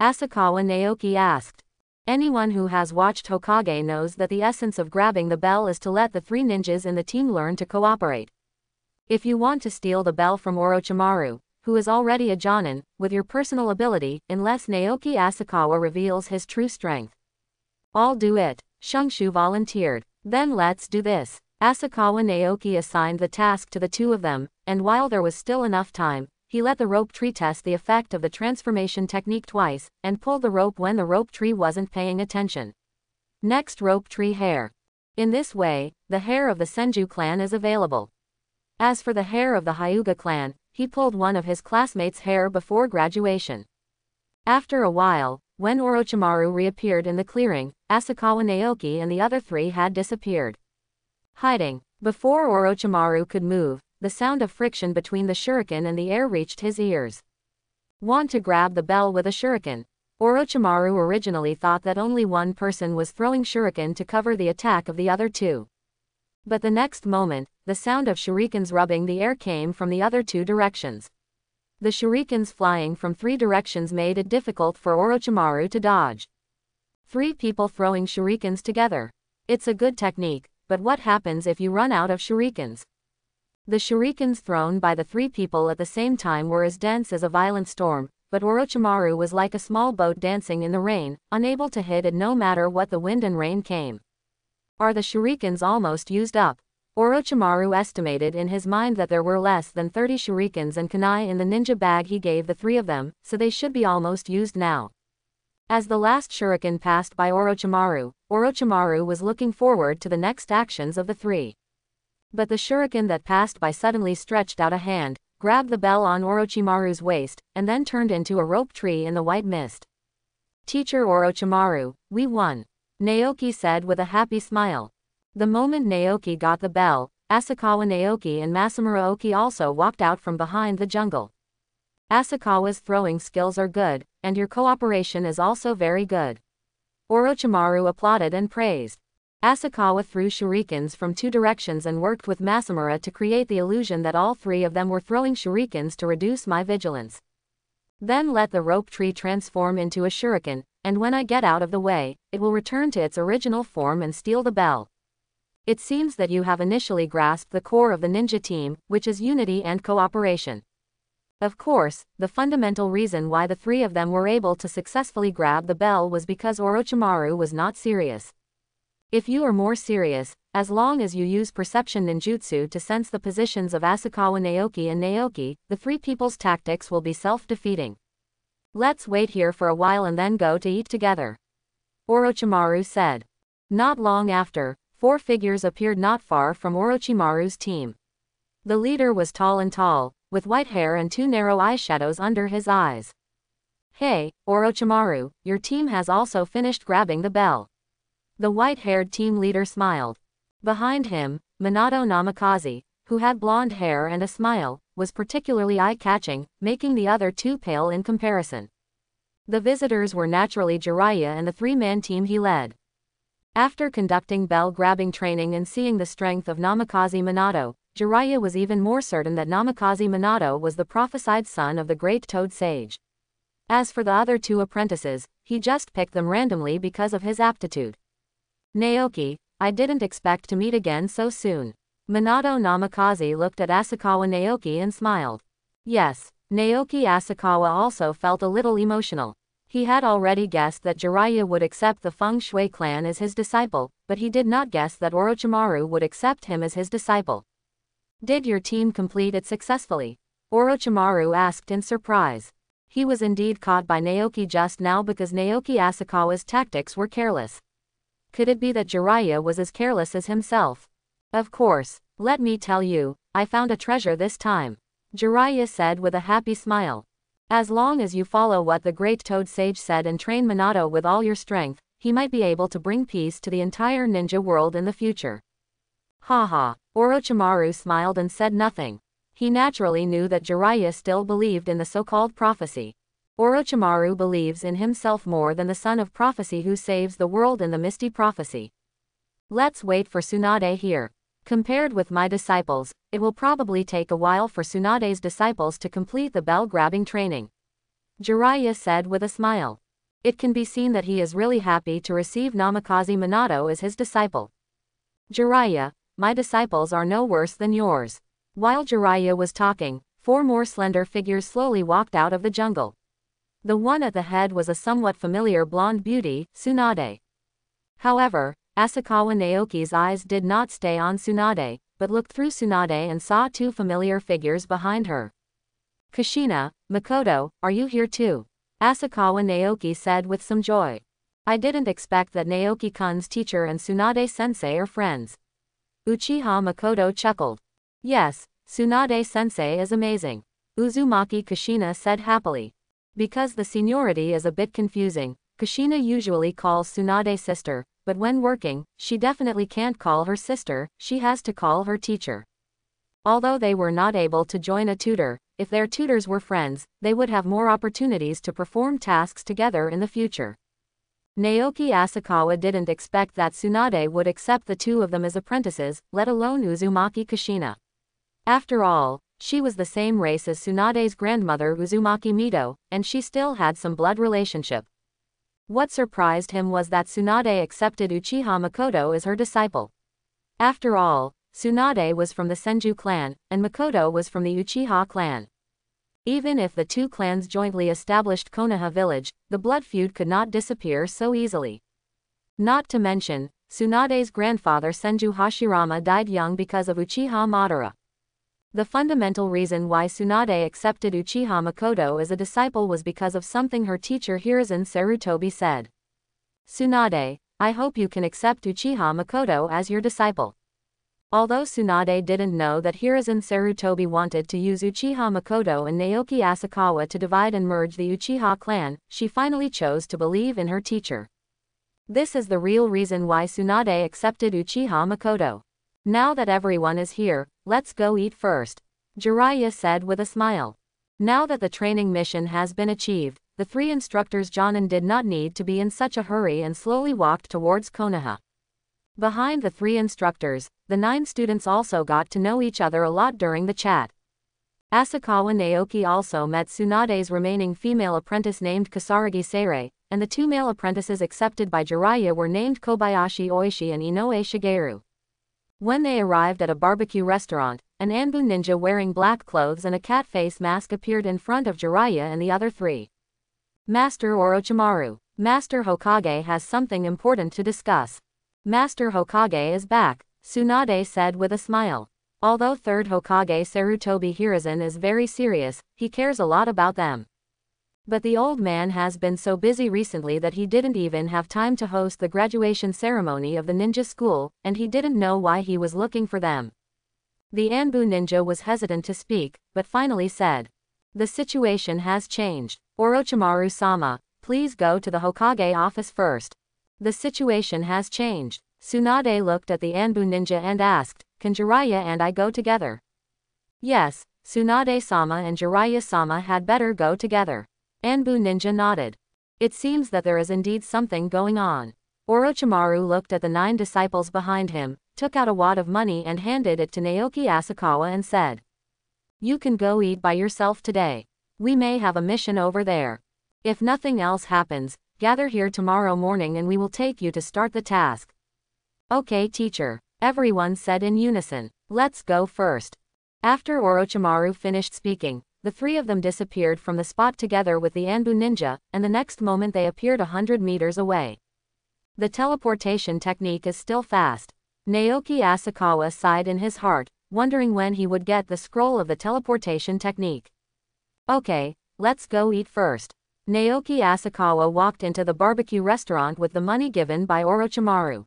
[SPEAKER 1] Asakawa Naoki asked. Anyone who has watched Hokage knows that the essence of grabbing the bell is to let the 3 ninjas in the team learn to cooperate. If you want to steal the bell from Orochimaru, who is already a Jonin, with your personal ability, unless Naoki Asakawa reveals his true strength. I'll do it, Shungshu volunteered. Then let's do this. Asakawa Naoki assigned the task to the 2 of them, and while there was still enough time, he let the rope tree test the effect of the transformation technique twice, and pulled the rope when the rope tree wasn't paying attention. Next, rope tree hair. In this way, the hair of the Senju clan is available. As for the hair of the Hyuga clan, he pulled one of his classmates' hair before graduation. After a while, when Orochimaru reappeared in the clearing, Asakawa Naoki and the other 3 had disappeared. Hiding. Before Orochimaru could move, the sound of friction between the shuriken and the air reached his ears. Want to grab the bell with a shuriken? Orochimaru originally thought that only one person was throwing shuriken to cover the attack of the other 2. But the next moment, the sound of shurikens rubbing the air came from the other 2 directions. The shurikens flying from 3 directions made it difficult for Orochimaru to dodge. 3 people throwing shurikens together. It's a good technique, but what happens if you run out of shurikens? The shurikens thrown by the 3 people at the same time were as dense as a violent storm, but Orochimaru was like a small boat dancing in the rain, unable to hit it no matter what the wind and rain came. Are the shurikens almost used up? Orochimaru estimated in his mind that there were less than 30 shurikens and kunai in the ninja bag he gave the 3 of them, so they should be almost used now. As the last shuriken passed by Orochimaru, Orochimaru was looking forward to the next actions of the 3. But the shuriken that passed by suddenly stretched out a hand, grabbed the bell on Orochimaru's waist, and then turned into a rope tree in the white mist. Teacher Orochimaru, we won. Naoki said with a happy smile. The moment Naoki got the bell, Asakawa Naoki and Masamura Oki also walked out from behind the jungle. Asakawa's throwing skills are good, and your cooperation is also very good. Orochimaru applauded and praised. Asakawa threw shurikens from 2 directions and worked with Masamura to create the illusion that all 3 of them were throwing shurikens to reduce my vigilance. Then let the rope tree transform into a shuriken, and when I get out of the way, it will return to its original form and steal the bell. It seems that you have initially grasped the core of the ninja team, which is unity and cooperation. Of course, the fundamental reason why the 3 of them were able to successfully grab the bell was because Orochimaru was not serious. If you are more serious, as long as you use perception ninjutsu to sense the positions of Asakawa, Naoki and Naoki, the 3 people's tactics will be self-defeating. Let's wait here for a while and then go to eat together, Orochimaru said. Not long after, 4 figures appeared not far from Orochimaru's team. The leader was tall and tall, with white hair and 2 narrow eyeshadows under his eyes. Hey, Orochimaru, your team has also finished grabbing the bell. The white-haired team leader smiled. Behind him, Minato Namikaze, who had blonde hair and a smile, was particularly eye-catching, making the other 2 pale in comparison. The visitors were naturally Jiraiya and the 3-man team he led. After conducting bell-grabbing training and seeing the strength of Namikaze Minato, Jiraiya was even more certain that Namikaze Minato was the prophesied son of the great Toad Sage. As for the other 2 apprentices, he just picked them randomly because of his aptitude. Naoki, I didn't expect to meet again so soon. Minato Namikaze looked at Asakawa Naoki and smiled. Yes, Naoki Asakawa also felt a little emotional. He had already guessed that Jiraiya would accept the Feng Shui clan as his disciple, but he did not guess that Orochimaru would accept him as his disciple. Did your team complete it successfully? Orochimaru asked in surprise. He was indeed caught by Naoki just now because Naoki Asakawa's tactics were careless. Could it be that Jiraiya was as careless as himself? Of course, let me tell you, I found a treasure this time, Jiraiya said with a happy smile. As long as you follow what the great Toad Sage said and train Minato with all your strength, he might be able to bring peace to the entire ninja world in the future. Haha, Orochimaru smiled and said nothing. He naturally knew that Jiraiya still believed in the so-called prophecy. Orochimaru believes in himself more than the son of prophecy who saves the world in the misty prophecy. Let's wait for Tsunade here. Compared with my disciples, it will probably take a while for Tsunade's disciples to complete the bell-grabbing training, Jiraiya said with a smile. It can be seen that he is really happy to receive Namikaze Minato as his disciple. Jiraiya, my disciples are no worse than yours. While Jiraiya was talking, 4 more slender figures slowly walked out of the jungle. The one at the head was a somewhat familiar blonde beauty, Tsunade. However, Asakawa Naoki's eyes did not stay on Tsunade, but looked through Tsunade and saw 2 familiar figures behind her. Kushina, Makoto, are you here too? Asakawa Naoki said with some joy. I didn't expect that Naoki-kun's teacher and Tsunade-sensei are friends. Uchiha Makoto chuckled. Yes, Tsunade-sensei is amazing, Uzumaki Kushina said happily. Because the seniority is a bit confusing, Kushina usually calls Tsunade sister, but when working, she definitely can't call her sister, she has to call her teacher. Although they were not able to join a tutor, if their tutors were friends, they would have more opportunities to perform tasks together in the future. Naoki Asakawa didn't expect that Tsunade would accept the 2 of them as apprentices, let alone Uzumaki Kushina. After all, she was the same race as Tsunade's grandmother Uzumaki Mito, and she still had some blood relationship. What surprised him was that Tsunade accepted Uchiha Makoto as her disciple. After all, Tsunade was from the Senju clan, and Makoto was from the Uchiha clan. Even if the 2 clans jointly established Konoha village, the blood feud could not disappear so easily. Not to mention, Tsunade's grandfather Senju Hashirama died young because of Uchiha Madara. The fundamental reason why Tsunade accepted Uchiha Makoto as a disciple was because of something her teacher Hiruzen Sarutobi said. Tsunade, I hope you can accept Uchiha Makoto as your disciple. Although Tsunade didn't know that Hiruzen Sarutobi wanted to use Uchiha Makoto and Naoki Asakawa to divide and merge the Uchiha clan, she finally chose to believe in her teacher. This is the real reason why Tsunade accepted Uchiha Makoto. Now that everyone is here, let's go eat first, Jiraiya said with a smile. Now that the training mission has been achieved, the three instructors Jonin did not need to be in such a hurry and slowly walked towards Konoha. Behind the three instructors, the 9 students also got to know each other a lot during the chat. Asakawa Naoki also met Tsunade's remaining female apprentice named Kasaragi Seirei, and the 2 male apprentices accepted by Jiraiya were named Kobayashi Oishi and Inoue Shigeru. When they arrived at a barbecue restaurant, an Anbu ninja wearing black clothes and a cat face mask appeared in front of Jiraiya and the other 3. Master Orochimaru, Master Hokage has something important to discuss. Master Hokage is back, Tsunade said with a smile. Although 3rd Hokage Sarutobi Hiruzen is very serious, he cares a lot about them. But the old man has been so busy recently that he didn't even have time to host the graduation ceremony of the ninja school, and he didn't know why he was looking for them. The Anbu ninja was hesitant to speak, but finally said, "The situation has changed. Orochimaru-sama, please go to the Hokage office first." The situation has changed. Tsunade looked at the Anbu ninja and asked, "Can Jiraiya and I go together?" "Yes, Tsunade-sama and Jiraiya-sama had better go together." Anbu ninja nodded. It seems that there is indeed something going on. Orochimaru looked at the 9 disciples behind him, took out a wad of money and handed it to Naoki Asakawa and said, "You can go eat by yourself today. We may have a mission over there. If nothing else happens, gather here tomorrow morning and we will take you to start the task." "Okay, teacher," everyone said in unison. "Let's go first." After Orochimaru finished speaking, the 3 of them disappeared from the spot together with the Anbu ninja, and the next moment they appeared 100 meters away. The teleportation technique is still fast. Naoki Asakawa sighed in his heart, wondering when he would get the scroll of the teleportation technique. "Okay, let's go eat first." Naoki Asakawa walked into the barbecue restaurant with the money given by Orochimaru.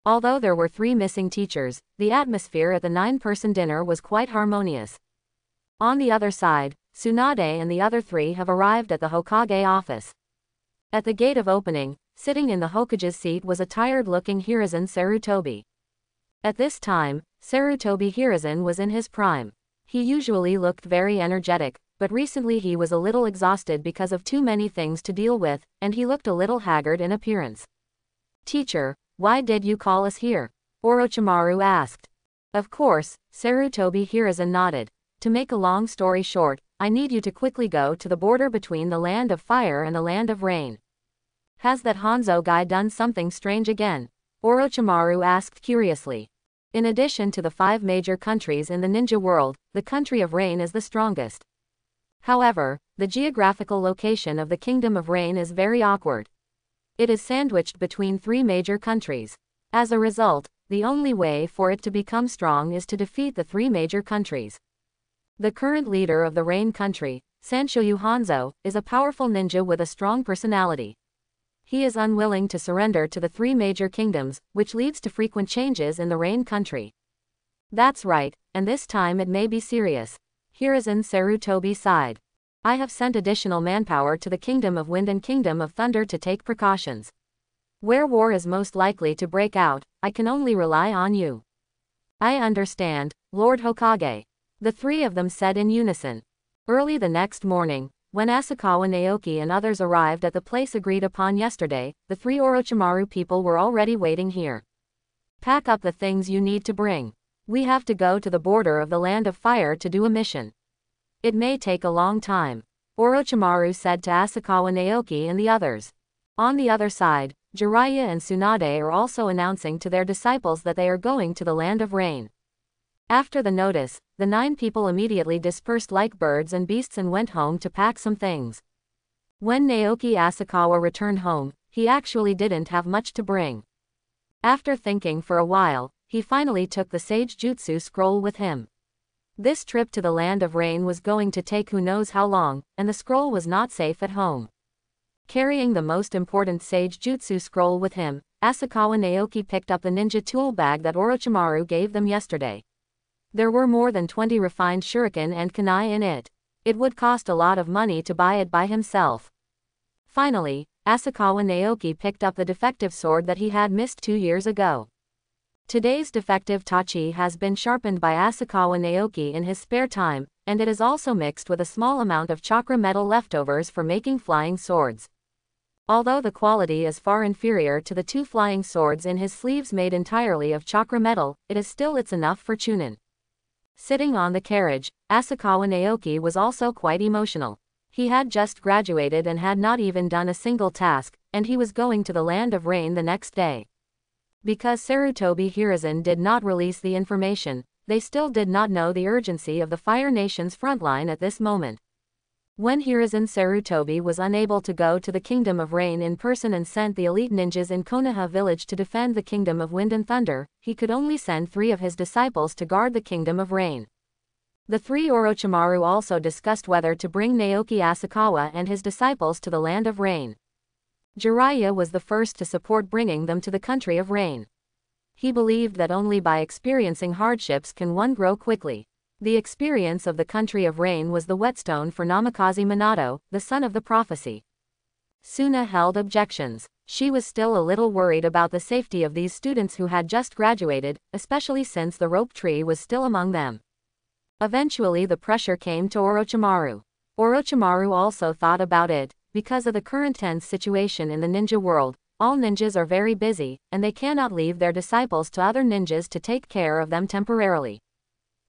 [SPEAKER 1] Although there were 3 missing teachers, the atmosphere at the 9-person dinner was quite harmonious. On the other side, Tsunade and the other 3 have arrived at the Hokage office. At the gate of opening, sitting in the Hokage's seat was a tired-looking Hiruzen Sarutobi. At this time, Sarutobi Hiruzen was in his prime. He usually looked very energetic, but recently he was a little exhausted because of too many things to deal with, and he looked a little haggard in appearance. "Teacher, why did you call us here?" Orochimaru asked. Of course, Sarutobi Hiruzen nodded. "To make a long story short, I need you to quickly go to the border between the land of fire and the land of rain." "Has that Hanzo guy done something strange again?" Orochimaru asked curiously. In addition to the 5 major countries in the ninja world, the country of Rain is the strongest. However, the geographical location of the Kingdom of Rain is very awkward. It is sandwiched between 3 major countries. As a result, the only way for it to become strong is to defeat the 3 major countries. The current leader of the Rain country, Sanshoyu Hanzo, is a powerful ninja with a strong personality. He is unwilling to surrender to the 3 major kingdoms, which leads to frequent changes in the Rain country. "That's right, and this time it may be serious." Hiruzen Sarutobi sighed. "I have sent additional manpower to the Kingdom of Wind and Kingdom of Thunder to take precautions. Where war is most likely to break out, I can only rely on you." "I understand, Lord Hokage," the 3 of them said in unison. Early the next morning, when Asakawa Naoki and others arrived at the place agreed upon yesterday, the 3 Orochimaru people were already waiting here. "Pack up the things you need to bring. We have to go to the border of the Land of Fire to do a mission. It may take a long time," Orochimaru said to Asakawa Naoki and the others. On the other side, Jiraiya and Tsunade are also announcing to their disciples that they are going to the Land of Rain. After the notice, the 9 people immediately dispersed like birds and beasts and went home to pack some things. When Naoki Asakawa returned home, he actually didn't have much to bring. After thinking for a while, he finally took the Sage Jutsu scroll with him. This trip to the Land of Rain was going to take who knows how long, and the scroll was not safe at home. Carrying the most important Sage Jutsu scroll with him, Asakawa Naoki picked up the ninja tool bag that Orochimaru gave them yesterday. There were more than 20 refined shuriken and kunai in it. It would cost a lot of money to buy it by himself. Finally, Asakawa Naoki picked up the defective sword that he had missed 2 years ago. Today's defective tachi has been sharpened by Asakawa Naoki in his spare time, and it is also mixed with a small amount of chakra metal leftovers for making flying swords. Although the quality is far inferior to the 2 flying swords in his sleeves made entirely of chakra metal, it's enough for Chunin. Sitting on the carriage, Asakawa Naoki was also quite emotional. He had just graduated and had not even done a single task, and he was going to the Land of Rain the next day. Because Sarutobi Hiruzen did not release the information, they still did not know the urgency of the Fire Nation's frontline at this moment. When Hiruzen Sarutobi was unable to go to the Kingdom of Rain in person and sent the elite ninjas in Konoha village to defend the Kingdom of Wind and Thunder, he could only send 3 of his disciples to guard the Kingdom of Rain. The 3 Orochimaru also discussed whether to bring Naoki Asakawa and his disciples to the Land of Rain. Jiraiya was the first to support bringing them to the country of rain. He believed that only by experiencing hardships can one grow quickly. The experience of the country of rain was the whetstone for Namikaze Minato, the son of the prophecy. Suna held objections. She was still a little worried about the safety of these students who had just graduated, especially since the rope tree was still among them. Eventually the pressure came to Orochimaru. Orochimaru also thought about it. Because of the current tense situation in the ninja world, all ninjas are very busy, and they cannot leave their disciples to other ninjas to take care of them temporarily.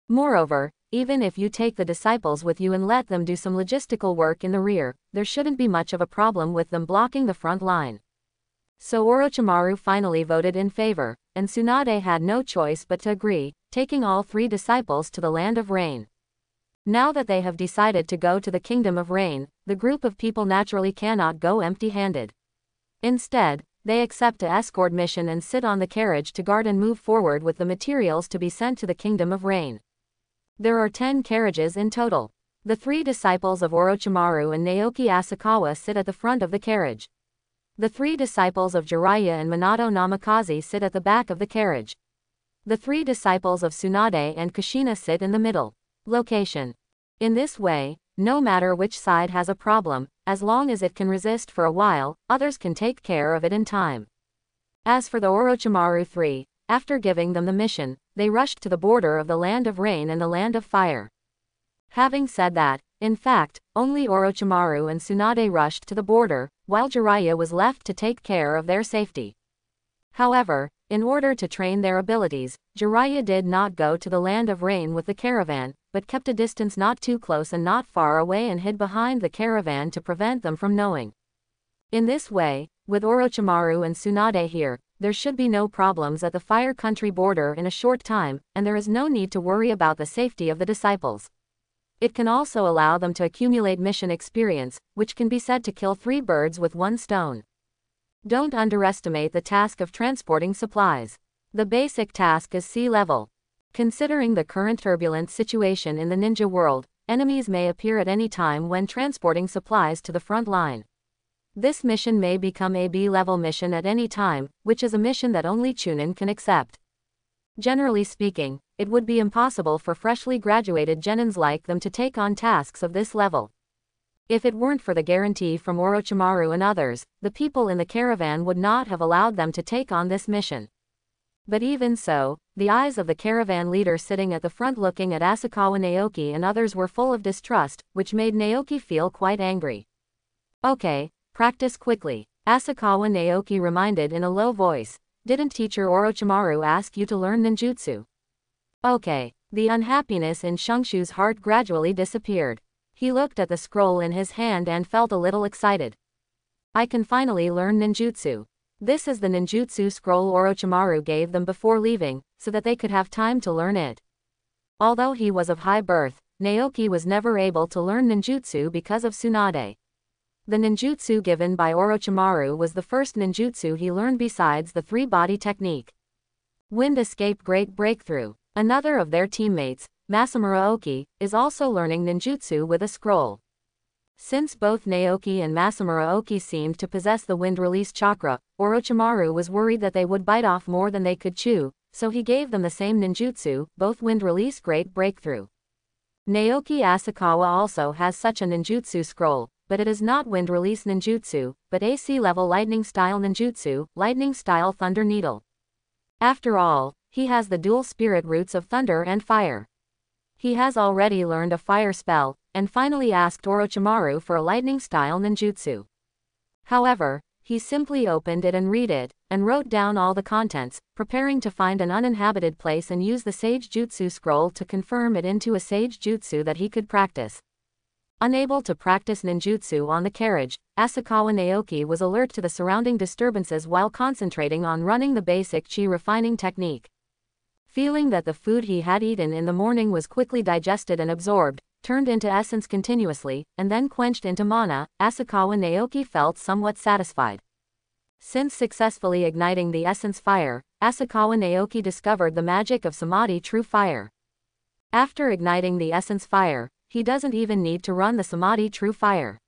[SPEAKER 1] Moreover, even if you take the disciples with you and let them do some logistical work in the rear, there shouldn't be much of a problem with them blocking the front line. So Orochimaru finally voted in favor, and Tsunade had no choice but to agree, taking all 3 disciples to the Land of Rain. Now that they have decided to go to the Kingdom of Rain, the group of people naturally cannot go empty-handed. Instead, they accept an escort mission and sit on the carriage to guard and move forward with the materials to be sent to the Kingdom of Rain. There are 10 carriages in total. The 3 disciples of Orochimaru and Naoki Asakawa sit at the front of the carriage. The 3 disciples of Jiraiya and Minato Namikaze sit at the back of the carriage. The 3 disciples of Tsunade and Kushina sit in the middle. Location. In this way, no matter which side has a problem, as long as it can resist for a while, others can take care of it in time. As for the Orochimaru 3, after giving them the mission, they rushed to the border of the Land of Rain and the Land of Fire. Having said that, in fact, only Orochimaru and Tsunade rushed to the border, while Jiraiya was left to take care of their safety. However, in order to train their abilities, Jiraiya did not go to the Land of Rain with the caravan, but kept a distance not too close and not far away and hid behind the caravan to prevent them from knowing. In this way, with Orochimaru and Tsunade here, there should be no problems at the Fire Country border in a short time, and there is no need to worry about the safety of the disciples. It can also allow them to accumulate mission experience, which can be said to kill 3 birds with 1 stone. Don't underestimate the task of transporting supplies. The basic task is sea level. Considering the current turbulent situation in the ninja world, enemies may appear at any time when transporting supplies to the front line. This mission may become a B-level mission at any time, which is a mission that only Chunin can accept. Generally speaking, it would be impossible for freshly graduated genins like them to take on tasks of this level. If it weren't for the guarantee from Orochimaru and others, the people in the caravan would not have allowed them to take on this mission. But even so, the eyes of the caravan leader sitting at the front looking at Asakawa Naoki and others were full of distrust, which made Naoki feel quite angry. Okay, practice quickly, Asakawa Naoki reminded in a low voice. Didn't teacher Orochimaru ask you to learn ninjutsu? Okay. The unhappiness in Shungshu's heart gradually disappeared. He looked at the scroll in his hand and felt a little excited. I can finally learn ninjutsu. This is the ninjutsu scroll Orochimaru gave them before leaving, so that they could have time to learn it. Although he was of high birth, Naoki was never able to learn ninjutsu because of Tsunade. The ninjutsu given by Orochimaru was the first ninjutsu he learned besides the 3-body technique. Wind Escape Great Breakthrough. Another of their teammates, Masamura Oki, is also learning ninjutsu with a scroll. Since both Naoki and Masamura Oki seemed to possess the wind release chakra, Orochimaru was worried that they would bite off more than they could chew, so he gave them the same ninjutsu, both wind release Great Breakthrough. Naoki Asakawa also has such a ninjutsu scroll, but it is not wind release ninjutsu, but AC level lightning style ninjutsu, lightning style thunder needle. After all, he has the dual spirit roots of thunder and fire. He has already learned a fire spell, and finally asked Orochimaru for a lightning-style ninjutsu. However, he simply opened it and read it, and wrote down all the contents, preparing to find an uninhabited place and use the Sage Jutsu scroll to confirm it into a Sage Jutsu that he could practice. Unable to practice ninjutsu on the carriage, Asakawa Naoki was alert to the surrounding disturbances while concentrating on running the basic chi refining technique. Feeling that the food he had eaten in the morning was quickly digested and absorbed, turned into essence continuously, and then quenched into mana, Asakawa Naoki felt somewhat satisfied. Since successfully igniting the essence fire, Asakawa Naoki discovered the magic of Samadhi true fire. After igniting the essence fire, he doesn't even need to run the Samadhi true fire.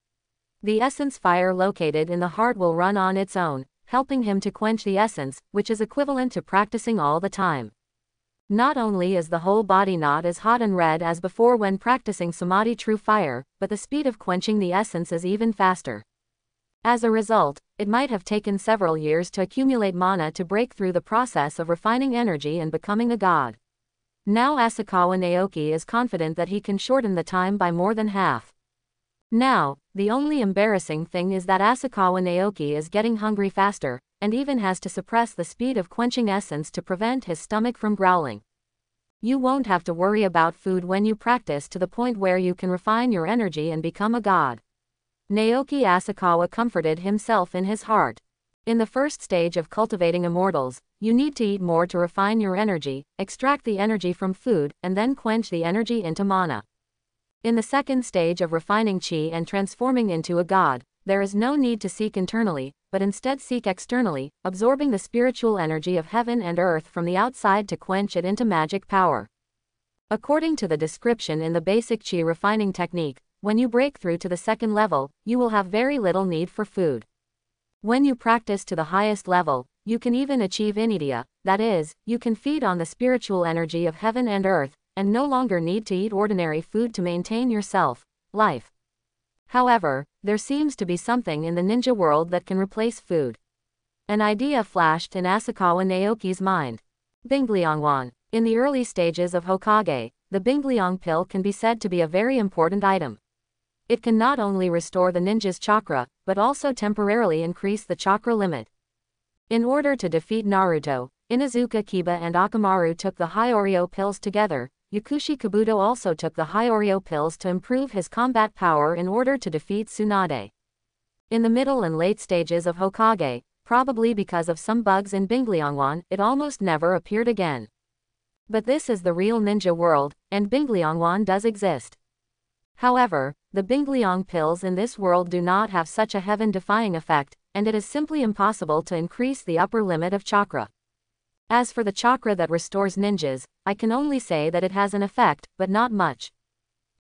[SPEAKER 1] The essence fire located in the heart will run on its own, helping him to quench the essence, which is equivalent to practicing all the time. Not only is the whole body not as hot and red as before when practicing Samadhi true fire, but the speed of quenching the essence is even faster. As a result, it might have taken several years to accumulate mana to break through the process of refining energy and becoming a god. Now Asakawa Naoki is confident that he can shorten the time by more than half. Now, the only embarrassing thing is that Asakawa Naoki is getting hungry faster, and even has to suppress the speed of quenching essence to prevent his stomach from growling. You won't have to worry about food when you practice to the point where you can refine your energy and become a god. Naoki Asakawa comforted himself in his heart. In the first stage of cultivating immortals, you need to eat more to refine your energy, extract the energy from food, and then quench the energy into mana. In the second stage of refining chi and transforming into a god, there is no need to seek internally, but instead seek externally, absorbing the spiritual energy of heaven and earth from the outside to quench it into magic power. According to the description in the basic chi refining technique, when you break through to the second level, you will have very little need for food. When you practice to the highest level, you can even achieve inidia, that is, you can feed on the spiritual energy of heaven and earth, and no longer need to eat ordinary food to maintain yourself, life. However, there seems to be something in the ninja world that can replace food. An idea flashed in Asakawa Naoki's mind. Bingliangwan. In the early stages of Hokage, the Bingliang pill can be said to be a very important item. It can not only restore the ninja's chakra, but also temporarily increase the chakra limit. In order to defeat Naruto, Inuzuka Kiba and Akamaru took the Hyorio pills together. Yakushi Kabuto also took the Hyorio pills to improve his combat power in order to defeat Tsunade. In the middle and late stages of Hokage, probably because of some bugs in Bingliangwan, it almost never appeared again. But this is the real ninja world, and Bingliangwan does exist. However, the Bingliang pills in this world do not have such a heaven-defying effect, and it is simply impossible to increase the upper limit of chakra. As for the chakra that restores ninjas, I can only say that it has an effect, but not much.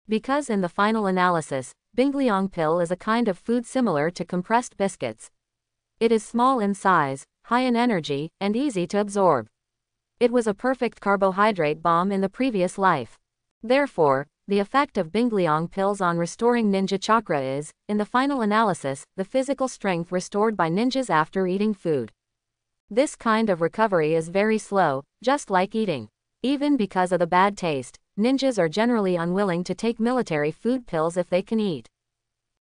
[SPEAKER 1] Because in the final analysis, Bingliang pill is a kind of food similar to compressed biscuits. It is small in size, high in energy, and easy to absorb. It was a perfect carbohydrate bomb in the previous life. Therefore, the effect of Bingliang pills on restoring ninja chakra is, in the final analysis, the physical strength restored by ninjas after eating food. This kind of recovery is very slow, just like eating. Even because of the bad taste, ninjas are generally unwilling to take military food pills if they can eat.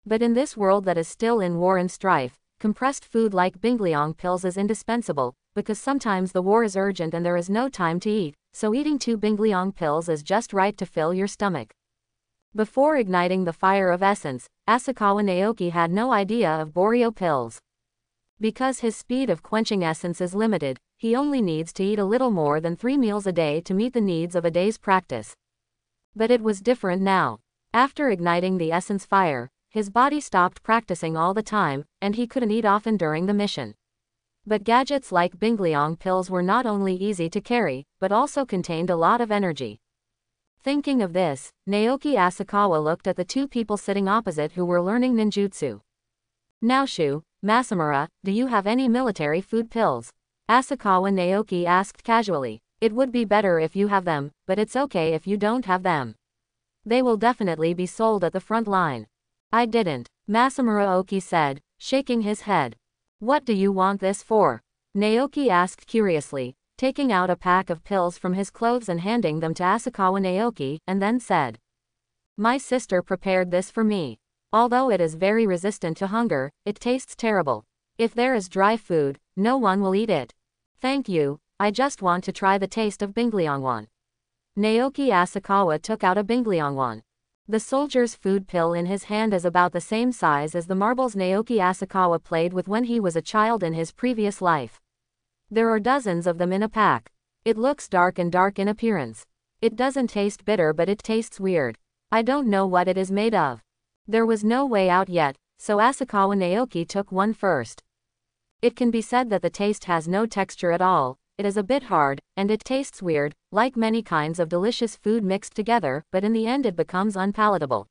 [SPEAKER 1] But in this world that is still in war and strife, compressed food like Bingliang pills is indispensable, because sometimes the war is urgent and there is no time to eat, so eating 2 Bingliang pills is just right to fill your stomach. Before igniting the fire of essence, Asakawa Naoki had no idea of Borio pills. Because his speed of quenching essence is limited, he only needs to eat a little more than 3 meals a day to meet the needs of a day's practice. But it was different now. After igniting the essence fire, his body stopped practicing all the time, and he couldn't eat often during the mission. But gadgets like Bingliang pills were not only easy to carry, but also contained a lot of energy. Thinking of this, Naoki Asakawa looked at the 2 people sitting opposite who were learning ninjutsu. Naoshu, Masamura, do you have any military food pills? Asakawa Naoki asked casually. It would be better if you have them, but it's okay if you don't have them. They will definitely be sold at the front line. I didn't, Masamura Oki said, shaking his head. What do you want this for? Naoki asked curiously. taking out a pack of pills from his clothes and handing them to Asakawa Naoki, and then said, "My sister prepared this for me. Although it is very resistant to hunger, it tastes terrible. If there is dry food, no one will eat it. Thank you, I just want to try the taste of Bingliangwan." Naoki Asakawa took out a Bingliangwan. The soldier's food pill in his hand is about the same size as the marbles Naoki Asakawa played with when he was a child in his previous life. There are dozens of them in a pack. It looks dark in appearance. It doesn't taste bitter, but it tastes weird. I don't know what it is made of. There was no way out yet, so Asakawa Naoki took one first. It can be said that the taste has no texture at all. It is a bit hard, and it tastes weird, like many kinds of delicious food mixed together, but in the end it becomes unpalatable.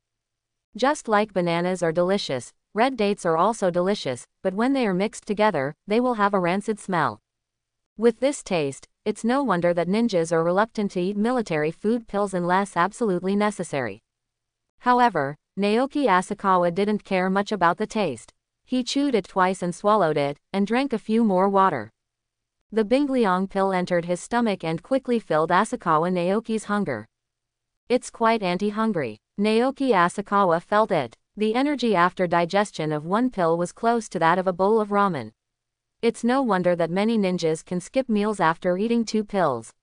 [SPEAKER 1] Just like bananas are delicious, red dates are also delicious, but when they are mixed together, they will have a rancid smell. With this taste, it's no wonder that ninjas are reluctant to eat military food pills unless absolutely necessary. However, Naoki Asakawa didn't care much about the taste. He chewed it twice and swallowed it, and drank a few more water. The Bingliang pill entered his stomach and quickly filled Asakawa Naoki's hunger. It's quite anti-hungry. Naoki Asakawa felt it. The energy after digestion of one pill was close to that of a bowl of ramen. It's no wonder that many ninjas can skip meals after eating 2 pills.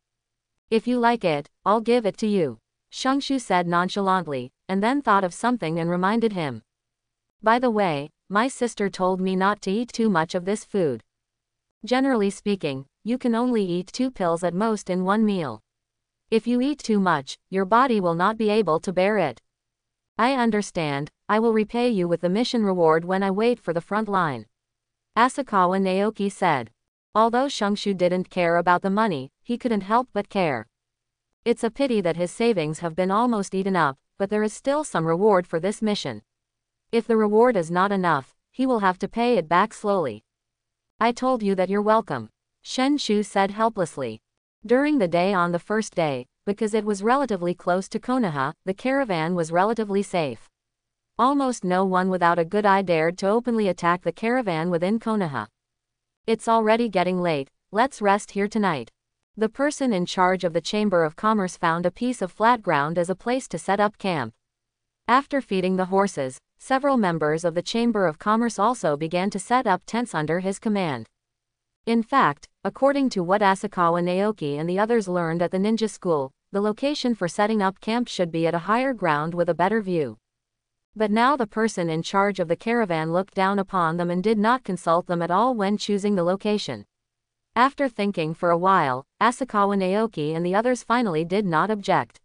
[SPEAKER 1] "If you like it, I'll give it to you," Shungshu said nonchalantly, and then thought of something and reminded him. "By the way, my sister told me not to eat too much of this food. Generally speaking, you can only eat 2 pills at most in one meal. If you eat too much, your body will not be able to bear it." "I understand, I will repay you with the mission reward when I wait for the front line," Asakawa Naoki said. Although Shungshu didn't care about the money, he couldn't help but care. It's a pity that his savings have been almost eaten up, but there is still some reward for this mission. If the reward is not enough, he will have to pay it back slowly. "I told you that you're welcome," Shen Shu said helplessly. During the day on the first day, because it was relatively close to Konoha, the caravan was relatively safe. Almost no one without a good eye dared to openly attack the caravan within Konoha. "It's already getting late, let's rest here tonight." The person in charge of the Chamber of Commerce found a piece of flat ground as a place to set up camp. After feeding the horses, several members of the Chamber of Commerce also began to set up tents under his command. In fact, according to what Asakawa Naoki and the others learned at the ninja school, the location for setting up camp should be at a higher ground with a better view. But now the person in charge of the caravan looked down upon them and did not consult them at all when choosing the location. After thinking for a while, Asakawa Naoki and the others finally did not object.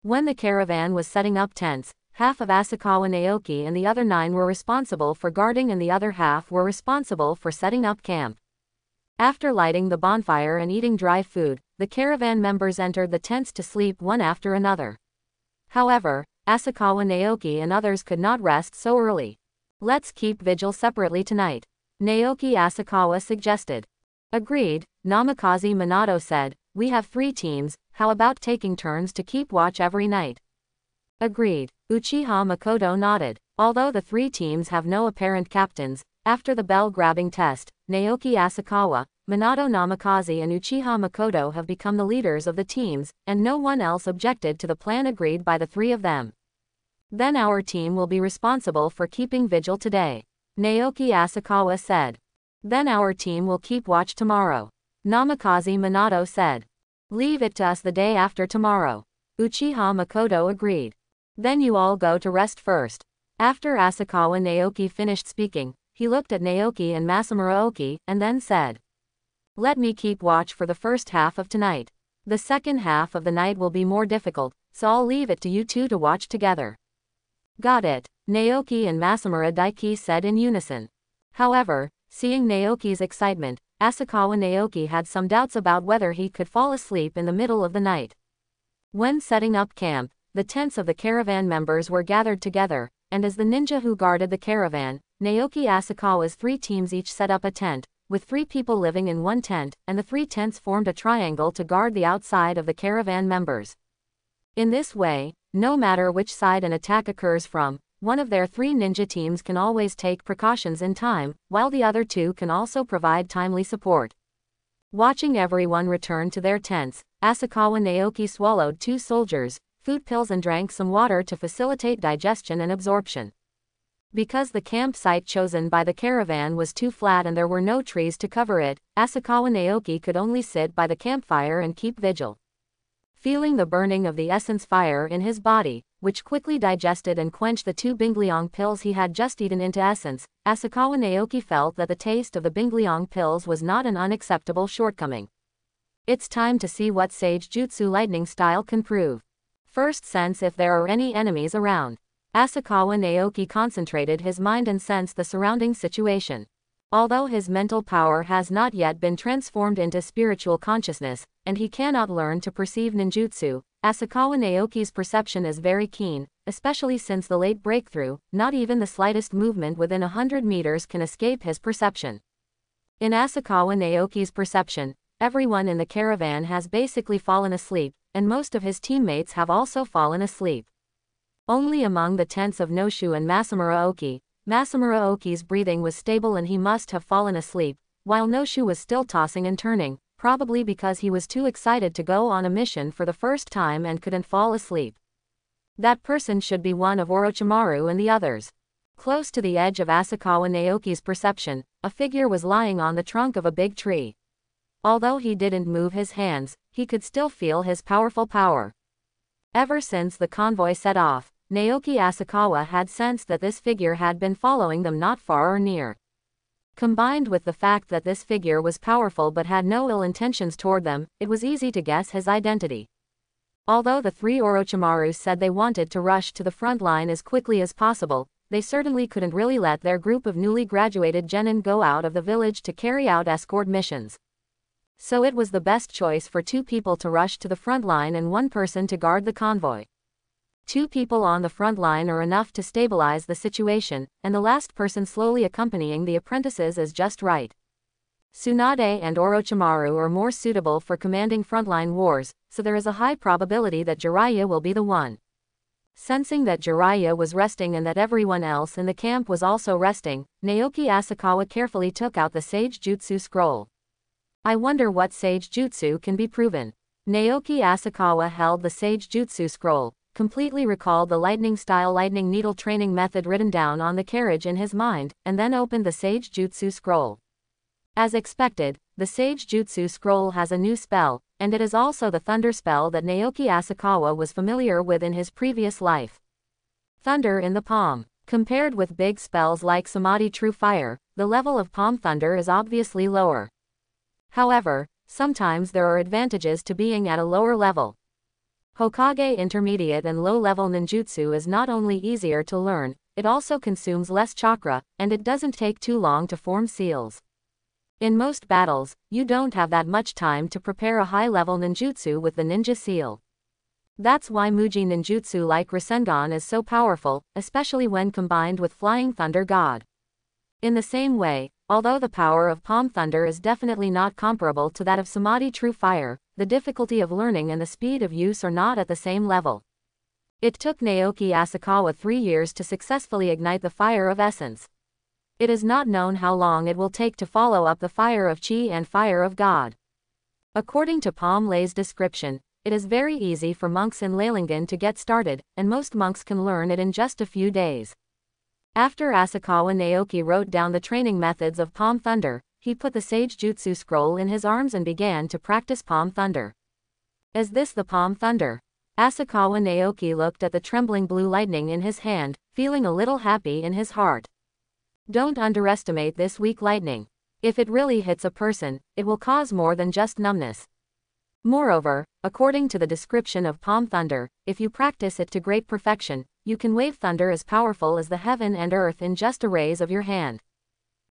[SPEAKER 1] When the caravan was setting up tents, half of Asakawa Naoki and the other 9 were responsible for guarding and the other half were responsible for setting up camp. After lighting the bonfire and eating dry food, the caravan members entered the tents to sleep one after another. However, Asakawa Naoki and others could not rest so early. "Let's keep vigil separately tonight," Naoki Asakawa suggested. "Agreed," Namikaze Minato said. "We have 3 teams, how about taking turns to keep watch every night?" "Agreed," Uchiha Makoto nodded. Although the 3 teams have no apparent captains, after the bell-grabbing test, Naoki Asakawa, Minato Namikaze and Uchiha Makoto have become the leaders of the teams, and no one else objected to the plan agreed by the 3 of them. "Then our team will be responsible for keeping vigil today," Naoki Asakawa said. "Then our team will keep watch tomorrow," Namikaze Minato said. "Leave it to us the day after tomorrow," Uchiha Makoto agreed. "Then you all go to rest first." After Asakawa Naoki finished speaking, he looked at Naoki and Masamura Oki, and then said, "Let me keep watch for the first half of tonight. The second half of the night will be more difficult, so I'll leave it to you 2 to watch together." "Got it," Naoki and Masamura Daiki said in unison. However, seeing Naoki's excitement, Asakawa Naoki had some doubts about whether he could fall asleep in the middle of the night. When setting up camp, the tents of the caravan members were gathered together, and as the ninja who guarded the caravan, Naoki Asakawa's 3 teams each set up a tent, with 3 people living in one tent, and the 3 tents formed a triangle to guard the outside of the caravan members. In this way, no matter which side an attack occurs from, one of their 3 ninja teams can always take precautions in time, while the other 2 can also provide timely support. Watching everyone return to their tents, Asakawa Naoki swallowed 2 soldiers' food pills and drank some water to facilitate digestion and absorption. Because the campsite chosen by the caravan was too flat and there were no trees to cover it, Asakawa Naoki could only sit by the campfire and keep vigil. Feeling the burning of the essence fire in his body, which quickly digested and quenched the 2 Bingliang pills he had just eaten into essence, Asakawa Naoki felt that the taste of the Bingliang pills was not an unacceptable shortcoming. It's time to see what Sage Jutsu lightning style can prove. First, sense if there are any enemies around. Asakawa Naoki concentrated his mind and sensed the surrounding situation. Although his mental power has not yet been transformed into spiritual consciousness, and he cannot learn to perceive ninjutsu, Asakawa Naoki's perception is very keen, especially since the late breakthrough. Not even the slightest movement within 100 meters can escape his perception. In Asakawa Naoki's perception, everyone in the caravan has basically fallen asleep, and most of his teammates have also fallen asleep. Only among the tents of Noshu and Masamura Oki's breathing was stable and he must have fallen asleep, while Noshu was still tossing and turning, probably because he was too excited to go on a mission for the first time and couldn't fall asleep. That person should be one of Orochimaru and the others. Close to the edge of Asakawa Naoki's perception, a figure was lying on the trunk of a big tree. Although he didn't move his hands, he could still feel his powerful power. Ever since the convoy set off, Naoki Asakawa had sensed that this figure had been following them not far or near. Combined with the fact that this figure was powerful but had no ill intentions toward them, it was easy to guess his identity. Although the 3 Orochimarus said they wanted to rush to the front line as quickly as possible, they certainly couldn't really let their group of newly graduated genin go out of the village to carry out escort missions. So it was the best choice for 2 people to rush to the front line and 1 person to guard the convoy. 2 people on the front line are enough to stabilize the situation, and the last person slowly accompanying the apprentices is just right. Tsunade and Orochimaru are more suitable for commanding frontline wars, so there is a high probability that Jiraiya will be the one. Sensing that Jiraiya was resting and that everyone else in the camp was also resting, Naoki Asakawa carefully took out the Sage Jutsu scroll. I wonder what Sage Jutsu can be proven. Naoki Asakawa held the Sage Jutsu scroll, completely recalled the lightning-style lightning needle training method written down on the carriage in his mind, and then opened the Sage Jutsu scroll. As expected, the Sage Jutsu scroll has a new spell, and it is also the thunder spell that Naoki Asakawa was familiar with in his previous life. Thunder in the palm. Compared with big spells like Samadhi True Fire, the level of palm thunder is obviously lower. However, sometimes there are advantages to being at a lower level. Hokage intermediate and low-level ninjutsu is not only easier to learn, it also consumes less chakra, and it doesn't take too long to form seals. In most battles, you don't have that much time to prepare a high-level ninjutsu with the ninja seal. That's why Muji ninjutsu like Rasengan is so powerful, especially when combined with Flying Thunder God. In the same way, although the power of Palm Thunder is definitely not comparable to that of Samadhi True Fire, the difficulty of learning and the speed of use are not at the same level. It took Naoki Asakawa 3 years to successfully ignite the Fire of Essence. It is not known how long it will take to follow up the Fire of Chi and Fire of God. According to Palm Lei's description, it is very easy for monks in Leilingen to get started, and most monks can learn it in just a few days. After Asakawa Naoki wrote down the training methods of Palm Thunder, he put the Sage Jutsu scroll in his arms and began to practice Palm Thunder. Is this the Palm Thunder? Asakawa Naoki looked at the trembling blue lightning in his hand, feeling a little happy in his heart. Don't underestimate this weak lightning. If it really hits a person, it will cause more than just numbness. Moreover, according to the description of Palm Thunder, if you practice it to great perfection, you can wave thunder as powerful as the heaven and earth in just a raise of your hand.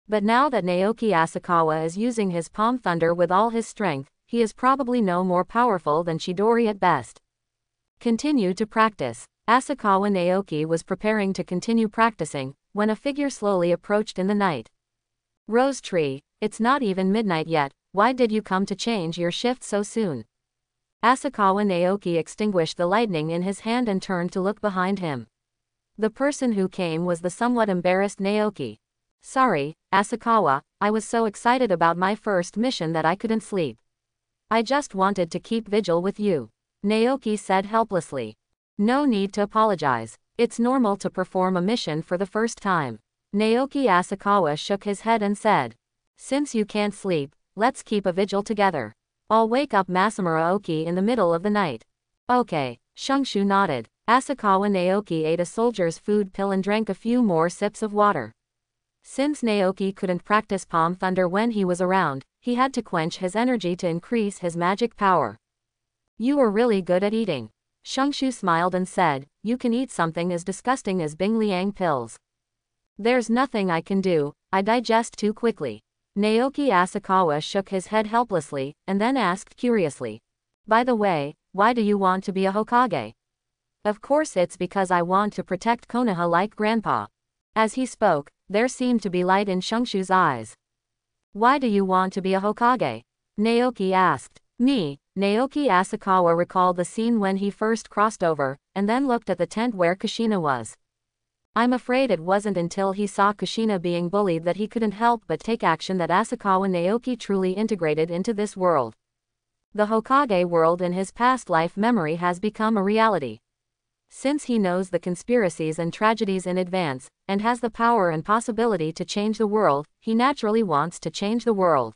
[SPEAKER 1] But now that Naoki Asakawa is using his Palm Thunder with all his strength, he is probably no more powerful than Chidori at best. Continue to practice. Asakawa Naoki was preparing to continue practicing, when a figure slowly approached in the night. Rose Tree, it's not even midnight yet, why did you come to change your shift so soon? Asakawa Naoki extinguished the lightning in his hand and turned to look behind him. The person who came was the somewhat embarrassed Naoki. Sorry, Asakawa, I was so excited about my first mission that I couldn't sleep. I just wanted to keep vigil with you. Naoki said helplessly. No need to apologize. It's normal to perform a mission for the first time. Naoki Asakawa shook his head and said. Since you can't sleep, let's keep a vigil together. I'll wake up Masamura Oki in the middle of the night. Okay, Shungshu nodded. Asakawa Naoki ate a soldier's food pill and drank a few more sips of water. Since Naoki couldn't practice Palm Thunder when he was around, he had to quench his energy to increase his magic power. You were really good at eating. Shungshu smiled and said, you can eat something as disgusting as Bing Liang pills. There's nothing I can do, I digest too quickly. Naoki Asakawa shook his head helplessly, and then asked curiously. By the way, why do you want to be a Hokage? Of course it's because I want to protect Konoha like Grandpa. As he spoke, there seemed to be light in Shungshu's eyes. Why do you want to be a Hokage? Naoki asked. Me, Naoki Asakawa recalled the scene when he first crossed over, and then looked at the tent where Kushina was. I'm afraid it wasn't until he saw Kushina being bullied that he couldn't help but take action that Asakawa Naoki truly integrated into this world. The Hokage world in his past life memory has become a reality. Since he knows the conspiracies and tragedies in advance, and has the power and possibility to change the world, he naturally wants to change the world.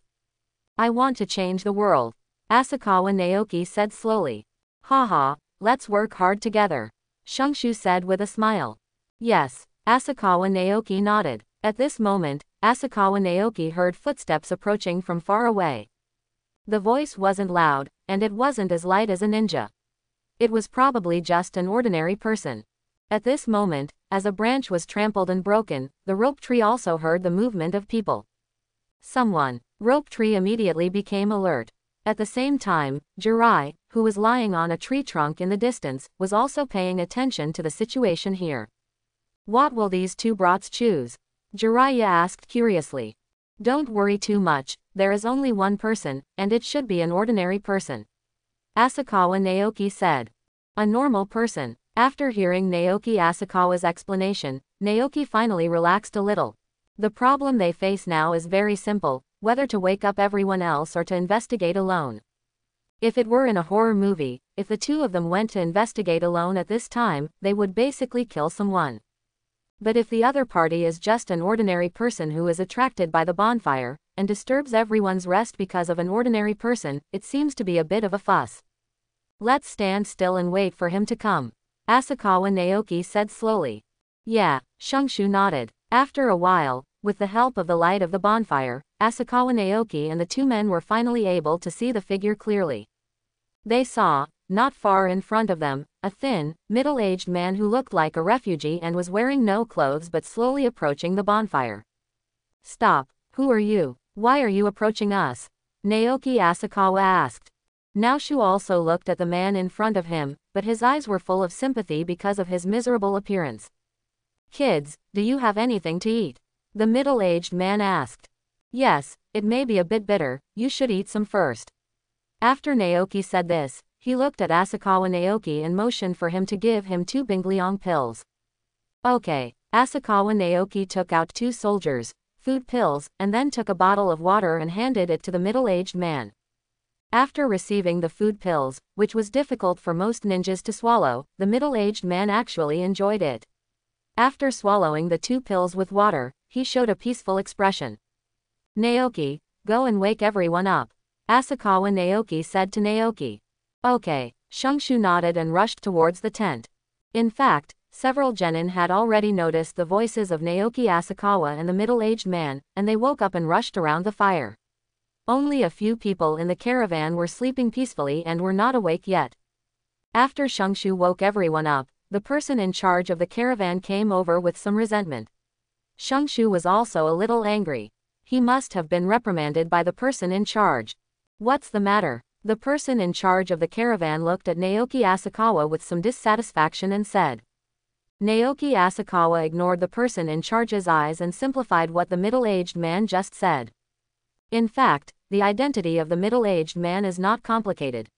[SPEAKER 1] I want to change the world. Asakawa Naoki said slowly. Haha, let's work hard together. Shungshu said with a smile. Yes, Asakawa Naoki nodded. At this moment, Asakawa Naoki heard footsteps approaching from far away. The voice wasn't loud, and it wasn't as light as a ninja. It was probably just an ordinary person. At this moment, as a branch was trampled and broken, the rope tree also heard the movement of people. Someone. Rope tree immediately became alert. At the same time, Jirai, who was lying on a tree trunk in the distance, was also paying attention to the situation here. What will these two brats choose? Jiraiya asked curiously. Don't worry too much, there is only one person, and it should be an ordinary person. Asakawa Naoki said. A normal person. After hearing Naoki Asakawa's explanation, Naoki finally relaxed a little. The problem they face now is very simple, whether to wake up everyone else or to investigate alone. If it were in a horror movie, if the two of them went to investigate alone at this time, they would basically kill someone. But if the other party is just an ordinary person who is attracted by the bonfire, and disturbs everyone's rest because of an ordinary person, it seems to be a bit of a fuss. Let's stand still and wait for him to come. Asakawa Naoki said slowly. Yeah, Shungshu nodded. After a while, with the help of the light of the bonfire, Asakawa Naoki and the two men were finally able to see the figure clearly. They saw, not far in front of them, a thin, middle-aged man who looked like a refugee and was wearing no clothes but slowly approaching the bonfire. Stop, who are you? Why are you approaching us? Naoki Asakawa asked. Naoshu also looked at the man in front of him, but his eyes were full of sympathy because of his miserable appearance. Kids, do you have anything to eat? The middle-aged man asked. Yes, it may be a bit bitter, you should eat some first. After Naoki said this, he looked at Asakawa Naoki and motioned for him to give him 2 Bingliang pills. Okay, Asakawa Naoki took out 2 soldiers' food pills, and then took a bottle of water and handed it to the middle-aged man. After receiving the food pills, which was difficult for most ninjas to swallow, the middle-aged man actually enjoyed it. After swallowing the 2 pills with water, he showed a peaceful expression. Naoki, go and wake everyone up. Asakawa Naoki said to Naoki. Okay, Shungshu nodded and rushed towards the tent. In fact, several genin had already noticed the voices of Naoki Asakawa and the middle-aged man, and they woke up and rushed around the fire. Only a few people in the caravan were sleeping peacefully and were not awake yet. After Shungshu woke everyone up, the person in charge of the caravan came over with some resentment. Shungshu was also a little angry. He must have been reprimanded by the person in charge. What's the matter? The person in charge of the caravan looked at Naoki Asakawa with some dissatisfaction and said. Naoki Asakawa ignored the person in charge's eyes and simplified what the middle-aged man just said. In fact, the identity of the middle-aged man is not complicated.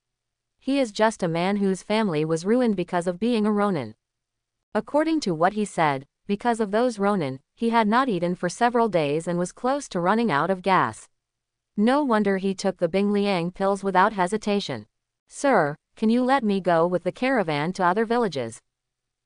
[SPEAKER 1] He is just a man whose family was ruined because of being a Ronin. According to what he said, because of those Ronin, he had not eaten for several days and was close to running out of gas. No wonder he took the Bing Liang pills without hesitation. Sir, can you let me go with the caravan to other villages?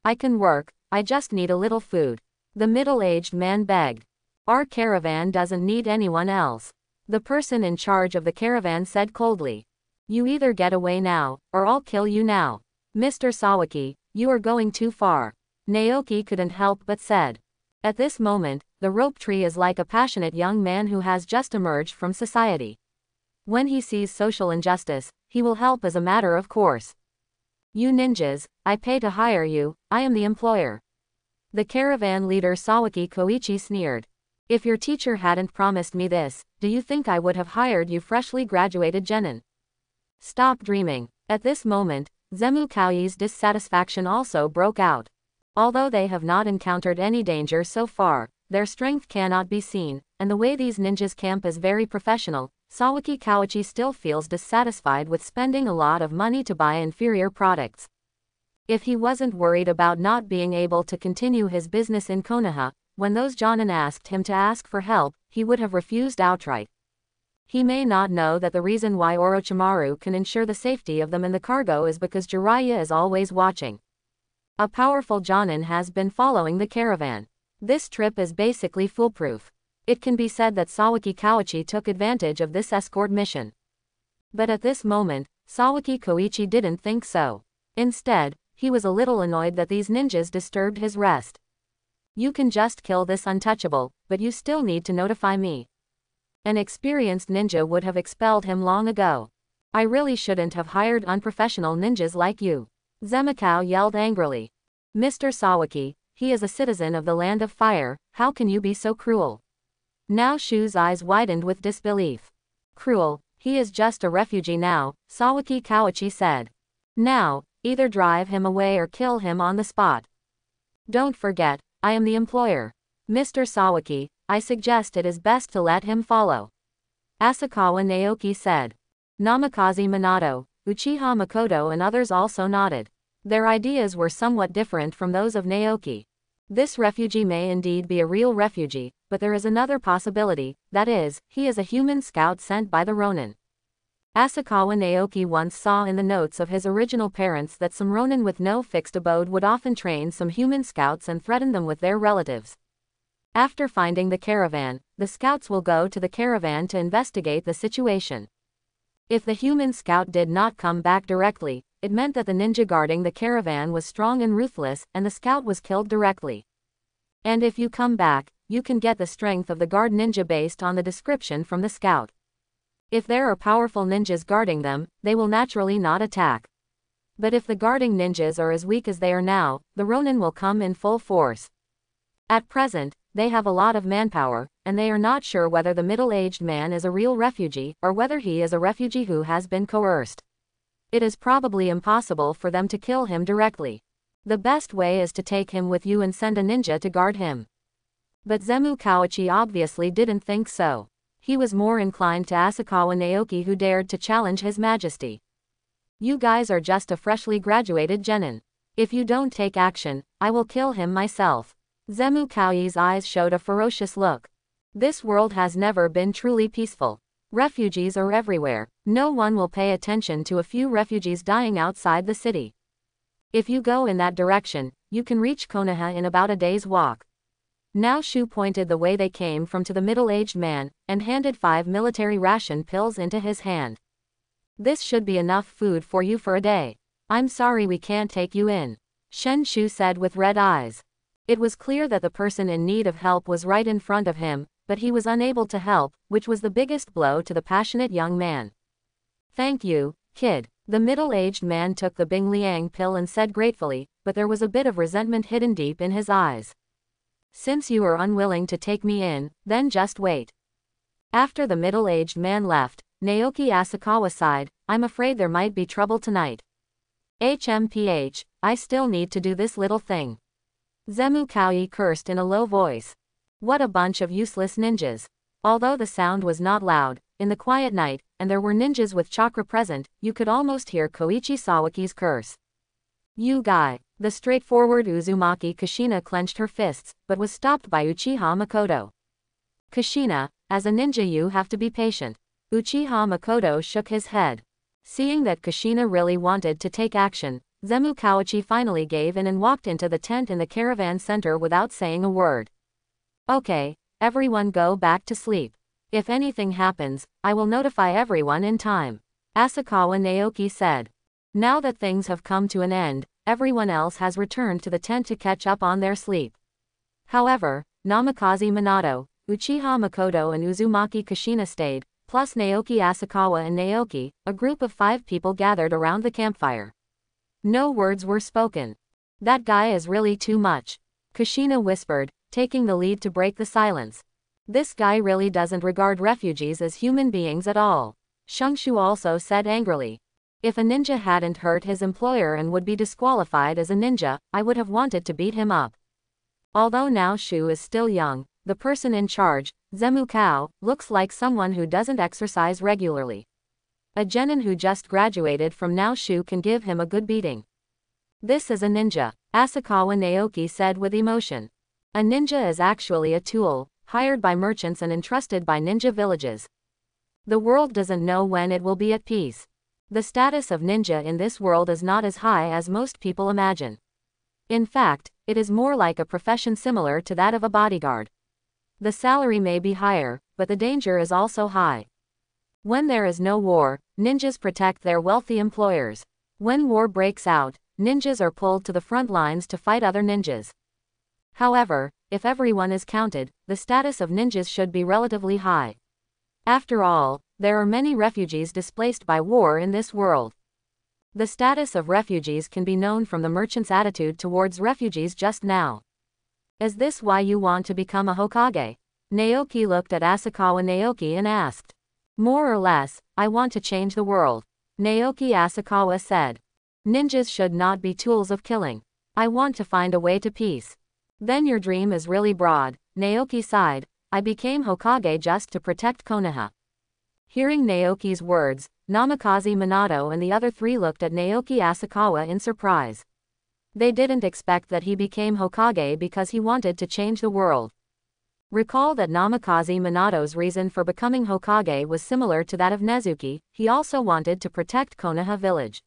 [SPEAKER 1] I can work, I just need a little food. The middle-aged man begged. Our caravan doesn't need anyone else. The person in charge of the caravan said coldly. You either get away now, or I'll kill you now. Mr. Sawaki, you are going too far. Naoki couldn't help but said. At this moment, the rope tree is like a passionate young man who has just emerged from society. When he sees social injustice, he will help as a matter of course. You ninjas, I pay to hire you, I am the employer. The caravan leader Sawaki Koichi sneered. If your teacher hadn't promised me this, do you think I would have hired you freshly graduated genin? Stop dreaming. At this moment, Zemu Kaoyi's dissatisfaction also broke out. Although they have not encountered any danger so far, their strength cannot be seen, and the way these ninjas camp is very professional. Sawaki Kawachi still feels dissatisfied with spending a lot of money to buy inferior products. If he wasn't worried about not being able to continue his business in Konoha, when those Jonin asked him to ask for help, he would have refused outright. He may not know that the reason why Orochimaru can ensure the safety of them in the cargo is because Jiraiya is always watching. A powerful Jonin has been following the caravan. This trip is basically foolproof. It can be said that Sawaki Kawachi took advantage of this escort mission. But at this moment, Sawaki Koichi didn't think so. Instead, he was a little annoyed that these ninjas disturbed his rest. You can just kill this untouchable, but you still need to notify me. An experienced ninja would have expelled him long ago. I really shouldn't have hired unprofessional ninjas like you. Zemikao yelled angrily. Mr. Sawaki, he is a citizen of the Land of Fire, how can you be so cruel? Now Shu's eyes widened with disbelief. Cruel, he is just a refugee now, Sawaki Kawachi said. Now, either drive him away or kill him on the spot. Don't forget, I am the employer. Mr. Sawaki, I suggest it is best to let him follow. Asakawa Naoki said. Namikaze Minato, Uchiha Makoto and others also nodded. Their ideas were somewhat different from those of Naoki. This refugee may indeed be a real refugee, but there is another possibility, that is, he is a human scout sent by the Ronin. Asakawa Naoki once saw in the notes of his original parents that some Ronin with no fixed abode would often train some human scouts and threaten them with their relatives. After finding the caravan, the scouts will go to the caravan to investigate the situation. If the human scout did not come back directly, it meant that the ninja guarding the caravan was strong and ruthless, and the scout was killed directly. And if you come back, you can get the strength of the guard ninja based on the description from the scout. If there are powerful ninjas guarding them, they will naturally not attack. But if the guarding ninjas are as weak as they are now, the Ronin will come in full force. At present, they have a lot of manpower, and they are not sure whether the middle-aged man is a real refugee, or whether he is a refugee who has been coerced. It is probably impossible for them to kill him directly. The best way is to take him with you and send a ninja to guard him. But Zemu Kawachi obviously didn't think so. He was more inclined to Asakawa Naoki, who dared to challenge his majesty. You guys are just a freshly graduated genin. If you don't take action, I will kill him myself. Zemu Kaoyi's eyes showed a ferocious look. This world has never been truly peaceful. Refugees are everywhere. No one will pay attention to a few refugees dying outside the city. If you go in that direction, you can reach Konoha in about a day's walk. Now Shu pointed the way they came from to the middle-aged man, and handed 5 military ration pills into his hand. This should be enough food for you for a day. I'm sorry we can't take you in. Shen Shu said with red eyes. It was clear that the person in need of help was right in front of him, but he was unable to help, which was the biggest blow to the passionate young man. Thank you, kid. The middle-aged man took the Bing Liang pill and said gratefully, but there was a bit of resentment hidden deep in his eyes. Since you are unwilling to take me in, then just wait. After the middle-aged man left, Naoki Asakawa sighed, I'm afraid there might be trouble tonight. HMPH, I still need to do this little thing. Zemu Kaoyi cursed in a low voice. What a bunch of useless ninjas. Although the sound was not loud, in the quiet night, and there were ninjas with chakra present, you could almost hear Koichi Sawaki's curse. You guy, The straightforward Uzumaki Kushina clenched her fists, but was stopped by Uchiha Makoto. Kushina, as a ninja you have to be patient. Uchiha Makoto shook his head. Seeing that Kushina really wanted to take action, Zemu Kawachi finally gave in and walked into the tent in the caravan center without saying a word. Okay, everyone go back to sleep. If anything happens, I will notify everyone in time, Asakawa Naoki said. Now that things have come to an end, everyone else has returned to the tent to catch up on their sleep. However, Namikaze Minato, Uchiha Makoto and Uzumaki Kushina stayed, plus Naoki Asakawa and Naoki, a group of 5 people gathered around the campfire. No words were spoken. That guy is really too much, Kushina whispered, taking the lead to break the silence. This guy really doesn't regard refugees as human beings at all, Shungshu also said angrily. If a ninja hadn't hurt his employer and would be disqualified as a ninja, I would have wanted to beat him up. Although now Shu is still young, the person in charge, Zemu Kao, looks like someone who doesn't exercise regularly. A genin who just graduated from Now Shu can give him a good beating. This is a ninja, Asakawa Naoki said with emotion. A ninja is actually a tool, hired by merchants and entrusted by ninja villages. The world doesn't know when it will be at peace. The status of ninja in this world is not as high as most people imagine. In fact, it is more like a profession similar to that of a bodyguard. The salary may be higher, but the danger is also high. When there is no war, ninjas protect their wealthy employers. When war breaks out, ninjas are pulled to the front lines to fight other ninjas. However, if everyone is counted, the status of ninjas should be relatively high. After all, there are many refugees displaced by war in this world. The status of refugees can be known from the merchant's attitude towards refugees just now. Is this why you want to become a Hokage? Naoki looked at Asakawa Naoki and asked. More or less, I want to change the world, Naoki Asakawa said. Ninjas should not be tools of killing. I want to find a way to peace. Then your dream is really broad, Naoki sighed. I became Hokage just to protect Konoha. Hearing Naoki's words, Namikaze Minato and the other 3 looked at Naoki Asakawa in surprise. They didn't expect that he became Hokage because he wanted to change the world. Recall that Namikaze Minato's reason for becoming Hokage was similar to that of Nezuki. He also wanted to protect Konoha village.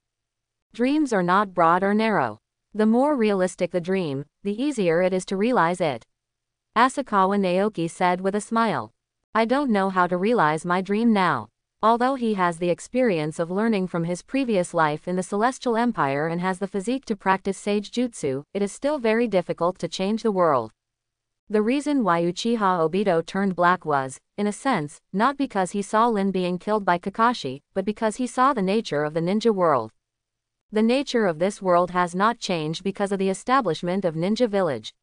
[SPEAKER 1] Dreams are not broad or narrow. The more realistic the dream, the easier it is to realize it, Asakawa Naoki said with a smile. I don't know how to realize my dream now. Although he has the experience of learning from his previous life in the Celestial Empire and has the physique to practice sage jutsu, it is still very difficult to change the world. The reason why Uchiha Obito turned black was, in a sense, not because he saw Lin being killed by Kakashi, but because he saw the nature of the ninja world. The nature of this world has not changed because of the establishment of Ninja Village.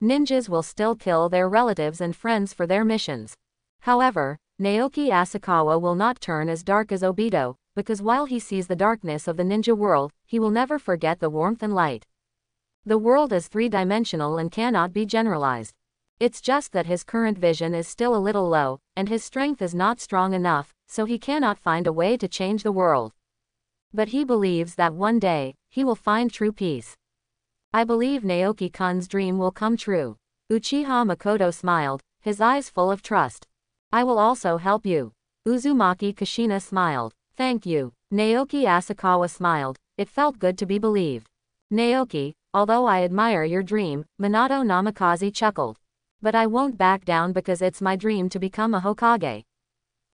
[SPEAKER 1] Ninjas will still kill their relatives and friends for their missions. However, Naoki Asakawa will not turn as dark as Obito, because while he sees the darkness of the ninja world, he will never forget the warmth and light. The world is 3-dimensional and cannot be generalized. It's just that his current vision is still a little low, and his strength is not strong enough, so he cannot find a way to change the world. But he believes that one day, he will find true peace. I believe Naoki-kun's dream will come true. Uchiha Makoto smiled, his eyes full of trust. I will also help you. Uzumaki Kushina smiled. Thank you. Naoki Asakawa smiled. It felt good to be believed. Naoki, although I admire your dream, Minato Namikaze chuckled. But I won't back down because it's my dream to become a Hokage.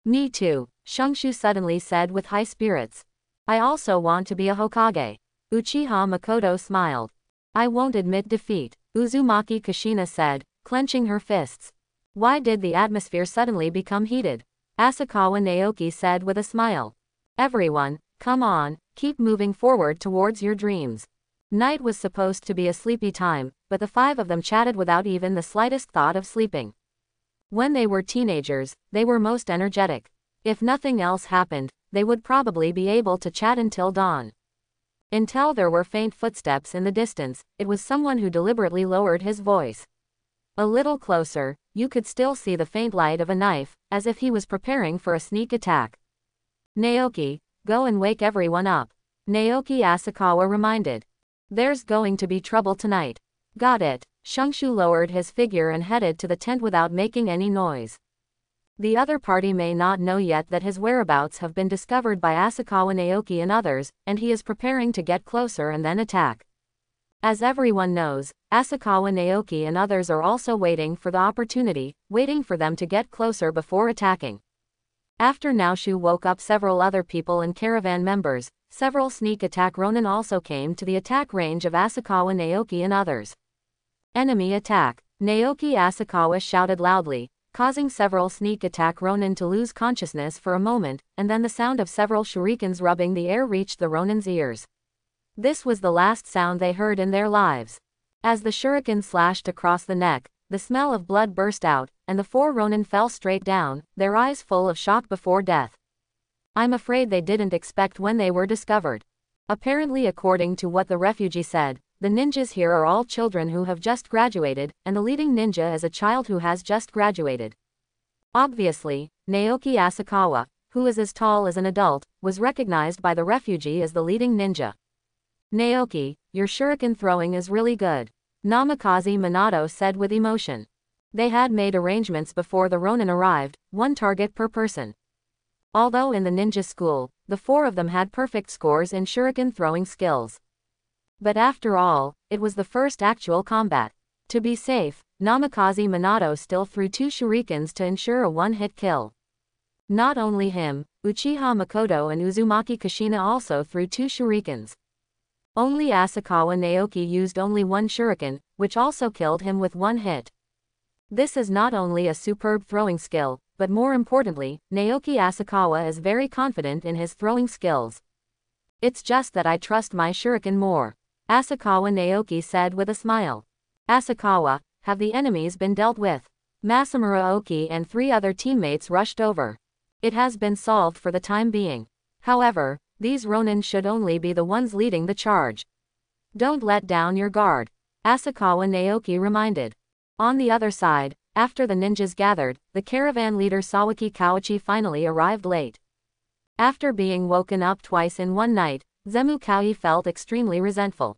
[SPEAKER 1] Me too, Shungshu suddenly said with high spirits. I also want to be a Hokage. Uchiha Makoto smiled. I won't admit defeat, Uzumaki Kushina said, clenching her fists. Why did the atmosphere suddenly become heated? Asakawa Naoki said with a smile. Everyone, come on, keep moving forward towards your dreams. Night was supposed to be a sleepy time, but the 5 of them chatted without even the slightest thought of sleeping. When they were teenagers, they were most energetic. If nothing else happened, they would probably be able to chat until dawn. Until there were faint footsteps in the distance, it was someone who deliberately lowered his voice. A little closer, you could still see the faint light of a knife, as if he was preparing for a sneak attack. Naoki, go and wake everyone up, Naoki Asakawa reminded. There's going to be trouble tonight. Got it. Shungshu lowered his figure and headed to the tent without making any noise. The other party may not know yet that his whereabouts have been discovered by Asakawa Naoki and others, and he is preparing to get closer and then attack. As everyone knows, Asakawa Naoki and others are also waiting for the opportunity, waiting for them to get closer before attacking. After Naoshu woke up several other people and caravan members, several sneak attack Ronin also came to the attack range of Asakawa Naoki and others. Enemy attack. Naoki Asakawa shouted loudly, causing several sneak attack Ronin to lose consciousness for a moment, and then the sound of several shurikens rubbing the air reached the Ronin's ears. This was the last sound they heard in their lives. As the shuriken slashed across the neck, the smell of blood burst out, and the 4 Ronin fell straight down, their eyes full of shock before death. I'm afraid they didn't expect when they were discovered. Apparently, according to what the refugee said, the ninjas here are all children who have just graduated, and the leading ninja is a child who has just graduated. Obviously, Naoki Asakawa, who is as tall as an adult, was recognized by the refugee as the leading ninja. Naoki, your shuriken throwing is really good, Namikaze Minato said with emotion. They had made arrangements before the Ronin arrived, 1 target per person. Although in the ninja school, the 4 of them had perfect scores in shuriken throwing skills. But after all, it was the first actual combat. To be safe, Namikaze Minato still threw 2 shurikens to ensure a 1-hit kill. Not only him, Uchiha Makoto and Uzumaki Kushina also threw 2 shurikens. Only Asakawa Naoki used only 1 shuriken, which also killed him with 1 hit. This is not only a superb throwing skill, but more importantly, Naoki Asakawa is very confident in his throwing skills. It's just that I trust my shuriken more, Asakawa Naoki said with a smile. Asakawa, have the enemies been dealt with? Masamura Oki and 3 other teammates rushed over. It has been solved for the time being. However, these Ronin should only be the ones leading the charge. Don't let down your guard, Asakawa Naoki reminded. On the other side, after the ninjas gathered, the caravan leader Sawaki Kawachi finally arrived late. After being woken up twice in one night, Zemu Kaui felt extremely resentful.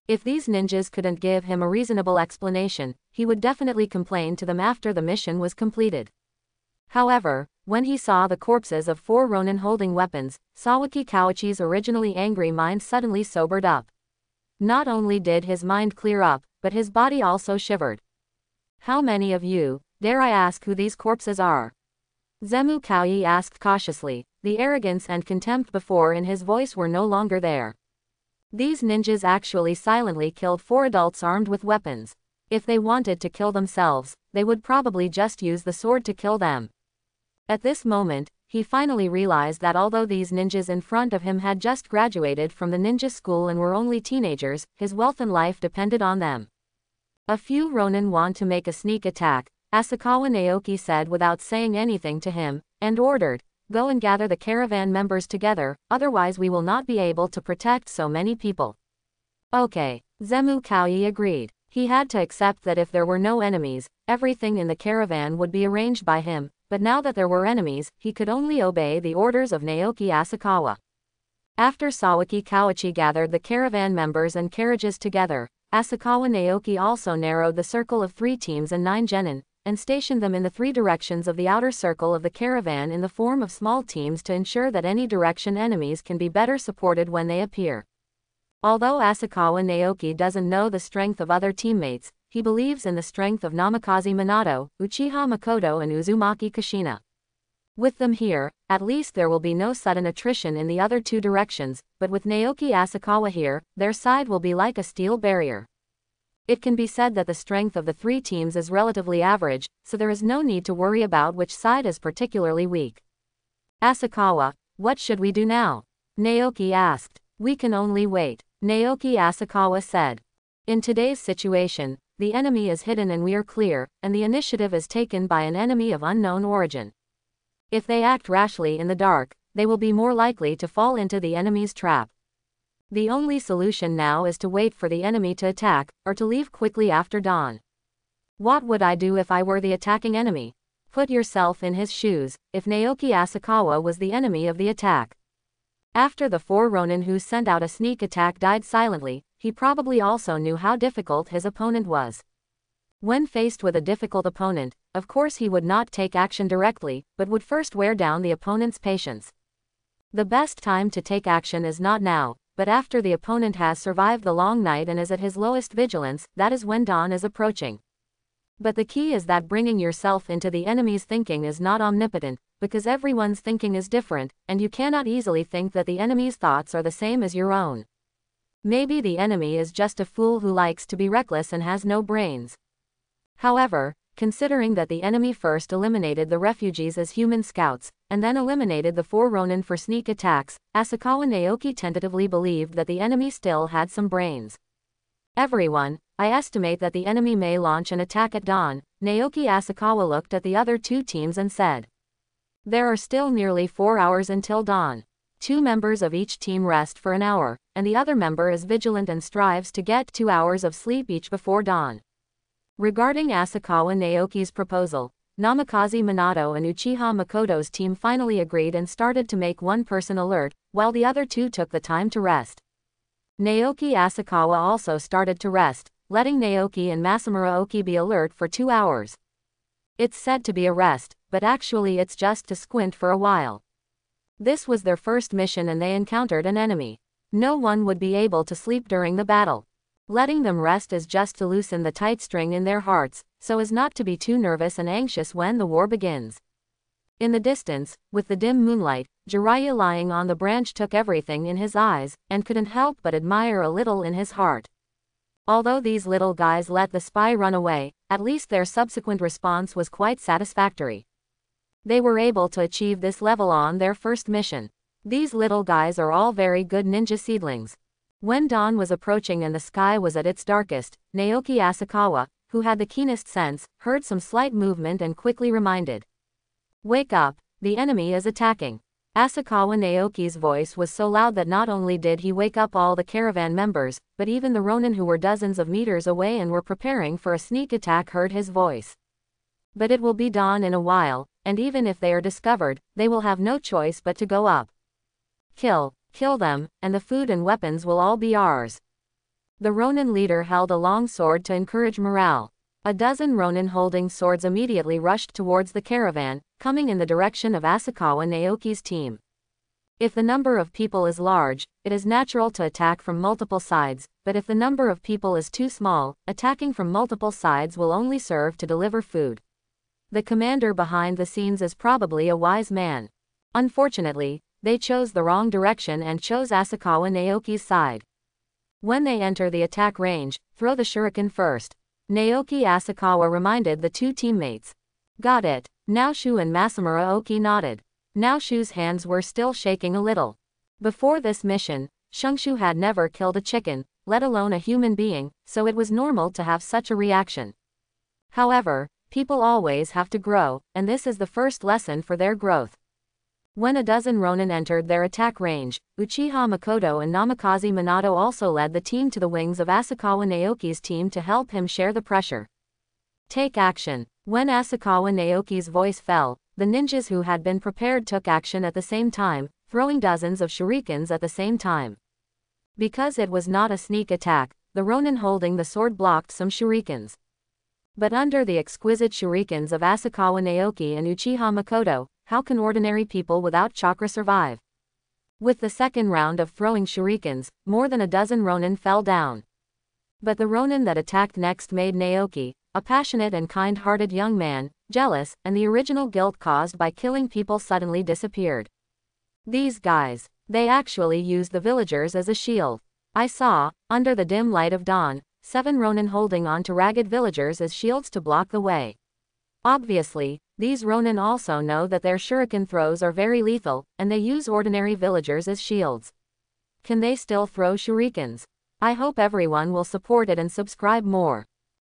[SPEAKER 1] If these ninjas couldn't give him a reasonable explanation, he would definitely complain to them after the mission was completed. However, when he saw the corpses of 4 Ronin holding weapons, Sawaki Kawachi's originally angry mind suddenly sobered up. Not only did his mind clear up, but his body also shivered. How many of you, dare I ask who these corpses are? Zemu Kaui asked cautiously, the arrogance and contempt before in his voice were no longer there. These ninjas actually silently killed 4 adults armed with weapons. If they wanted to kill themselves, they would probably just use the sword to kill them. At this moment, he finally realized that although these ninjas in front of him had just graduated from the ninja school and were only teenagers, his wealth and life depended on them. A few Ronin want to make a sneak attack, Asakawa Naoki said without saying anything to him, and ordered, go and gather the caravan members together, otherwise we will not be able to protect so many people. Okay, Zemu Kaui agreed. He had to accept that if there were no enemies, everything in the caravan would be arranged by him, but now that there were enemies, he could only obey the orders of Naoki Asakawa. After Sawaki Kawachi gathered the caravan members and carriages together, Asakawa Naoki also narrowed the circle of 3 teams and 9 genin, and stationed them in the 3 directions of the outer circle of the caravan in the form of small teams to ensure that any direction enemies can be better supported when they appear. Although Asakawa Naoki doesn't know the strength of other teammates, he believes in the strength of Namikaze Minato, Uchiha Makoto and Uzumaki Kushina. With them here, at least there will be no sudden attrition in the other 2 directions, but with Naoki Asakawa here, their side will be like a steel barrier. It can be said that the strength of the 3 teams is relatively average, so there is no need to worry about which side is particularly weak. Asakawa, what should we do now? Naoki asked. We can only wait, Naoki Asakawa said. In today's situation, the enemy is hidden and we are clear, and the initiative is taken by an enemy of unknown origin. If they act rashly in the dark, they will be more likely to fall into the enemy's trap. The only solution now is to wait for the enemy to attack, or to leave quickly after dawn. What would I do if I were the attacking enemy? Put yourself in his shoes, if Naoki Asakawa was the enemy of the attack. After the 4 Ronin who sent out a sneak attack died silently, he probably also knew how difficult his opponent was. When faced with a difficult opponent, of course he would not take action directly, but would first wear down the opponent's patience. The best time to take action is not now, but after the opponent has survived the long night and is at his lowest vigilance, that is when dawn is approaching. But the key is that bringing yourself into the enemy's thinking is not omnipotent, because everyone's thinking is different, and you cannot easily think that the enemy's thoughts are the same as your own. Maybe the enemy is just a fool who likes to be reckless and has no brains. However, considering that the enemy first eliminated the refugees as human scouts, and then eliminated the 4 Ronin for sneak attacks, Asakawa Naoki tentatively believed that the enemy still had some brains. Everyone, I estimate that the enemy may launch an attack at dawn. Naoki Asakawa looked at the other 2 teams and said. There are still nearly 4 hours until dawn. 2 members of each team rest for an hour, and the other member is vigilant and strives to get 2 hours of sleep each before dawn. Regarding Asakawa Naoki's proposal, Namikaze Minato and Uchiha Makoto's team finally agreed and started to make one person alert, while the other 2 took the time to rest. Naoki Asakawa also started to rest, letting Naoki and Masamura Oki be alert for 2 hours. It's said to be a rest, but actually it's just to squint for a while. This was their first mission and they encountered an enemy. No one would be able to sleep during the battle. Letting them rest is just to loosen the tight string in their hearts, so as not to be too nervous and anxious when the war begins. In the distance, with the dim moonlight, Jiraiya lying on the branch took everything in his eyes, and couldn't help but admire a little in his heart. Although these little guys let the spy run away, at least their subsequent response was quite satisfactory. They were able to achieve this level on their first mission. These little guys are all very good ninja seedlings. When dawn was approaching and the sky was at its darkest, Naoki Asakawa, who had the keenest sense, heard some slight movement and quickly reminded. Wake up, the enemy is attacking. Asakawa Naoki's voice was so loud that not only did he wake up all the caravan members, but even the Ronin who were dozens of meters away and were preparing for a sneak attack heard his voice. But it will be dawn in a while, and even if they are discovered, they will have no choice but to go up. Kill them, and the food and weapons will all be ours. The Ronin leader held a long sword to encourage morale. A dozen Ronin holding swords immediately rushed towards the caravan, coming in the direction of Asakawa Naoki's team. If the number of people is large, it is natural to attack from multiple sides, but if the number of people is too small, attacking from multiple sides will only serve to deliver food. The commander behind the scenes is probably a wise man. Unfortunately, they chose the wrong direction and chose Asakawa Naoki's side. When they enter the attack range, throw the shuriken first. Naoki Asakawa reminded the 2 teammates. Got it. Naoshu and Masamura Oki nodded. Naoshu's hands were still shaking a little. Before this mission, Shungshu had never killed a chicken, let alone a human being, so it was normal to have such a reaction. However, people always have to grow, and this is the first lesson for their growth. When a dozen Ronin entered their attack range, Uchiha Makoto and Namikaze Minato also led the team to the wings of Asakawa Naoki's team to help him share the pressure. Take action. When Asakawa Naoki's voice fell, the ninjas who had been prepared took action at the same time, throwing dozens of shurikens at the same time. Because it was not a sneak attack, the Ronin holding the sword blocked some shurikens. But under the exquisite shurikens of Asakawa Naoki and Uchiha Makoto, how can ordinary people without chakra survive? With the second round of throwing shurikens, more than a dozen Ronin fell down. But the Ronin that attacked next made Naoki, a passionate and kind-hearted young man, jealous, and the original guilt caused by killing people suddenly disappeared. These guys, they actually used the villagers as a shield. I saw, under the dim light of dawn, 7 Ronin holding on to ragged villagers as shields to block the way. Obviously, these Ronin also know that their shuriken throws are very lethal, and they use ordinary villagers as shields. Can they still throw shurikens? I hope everyone will support it and subscribe more.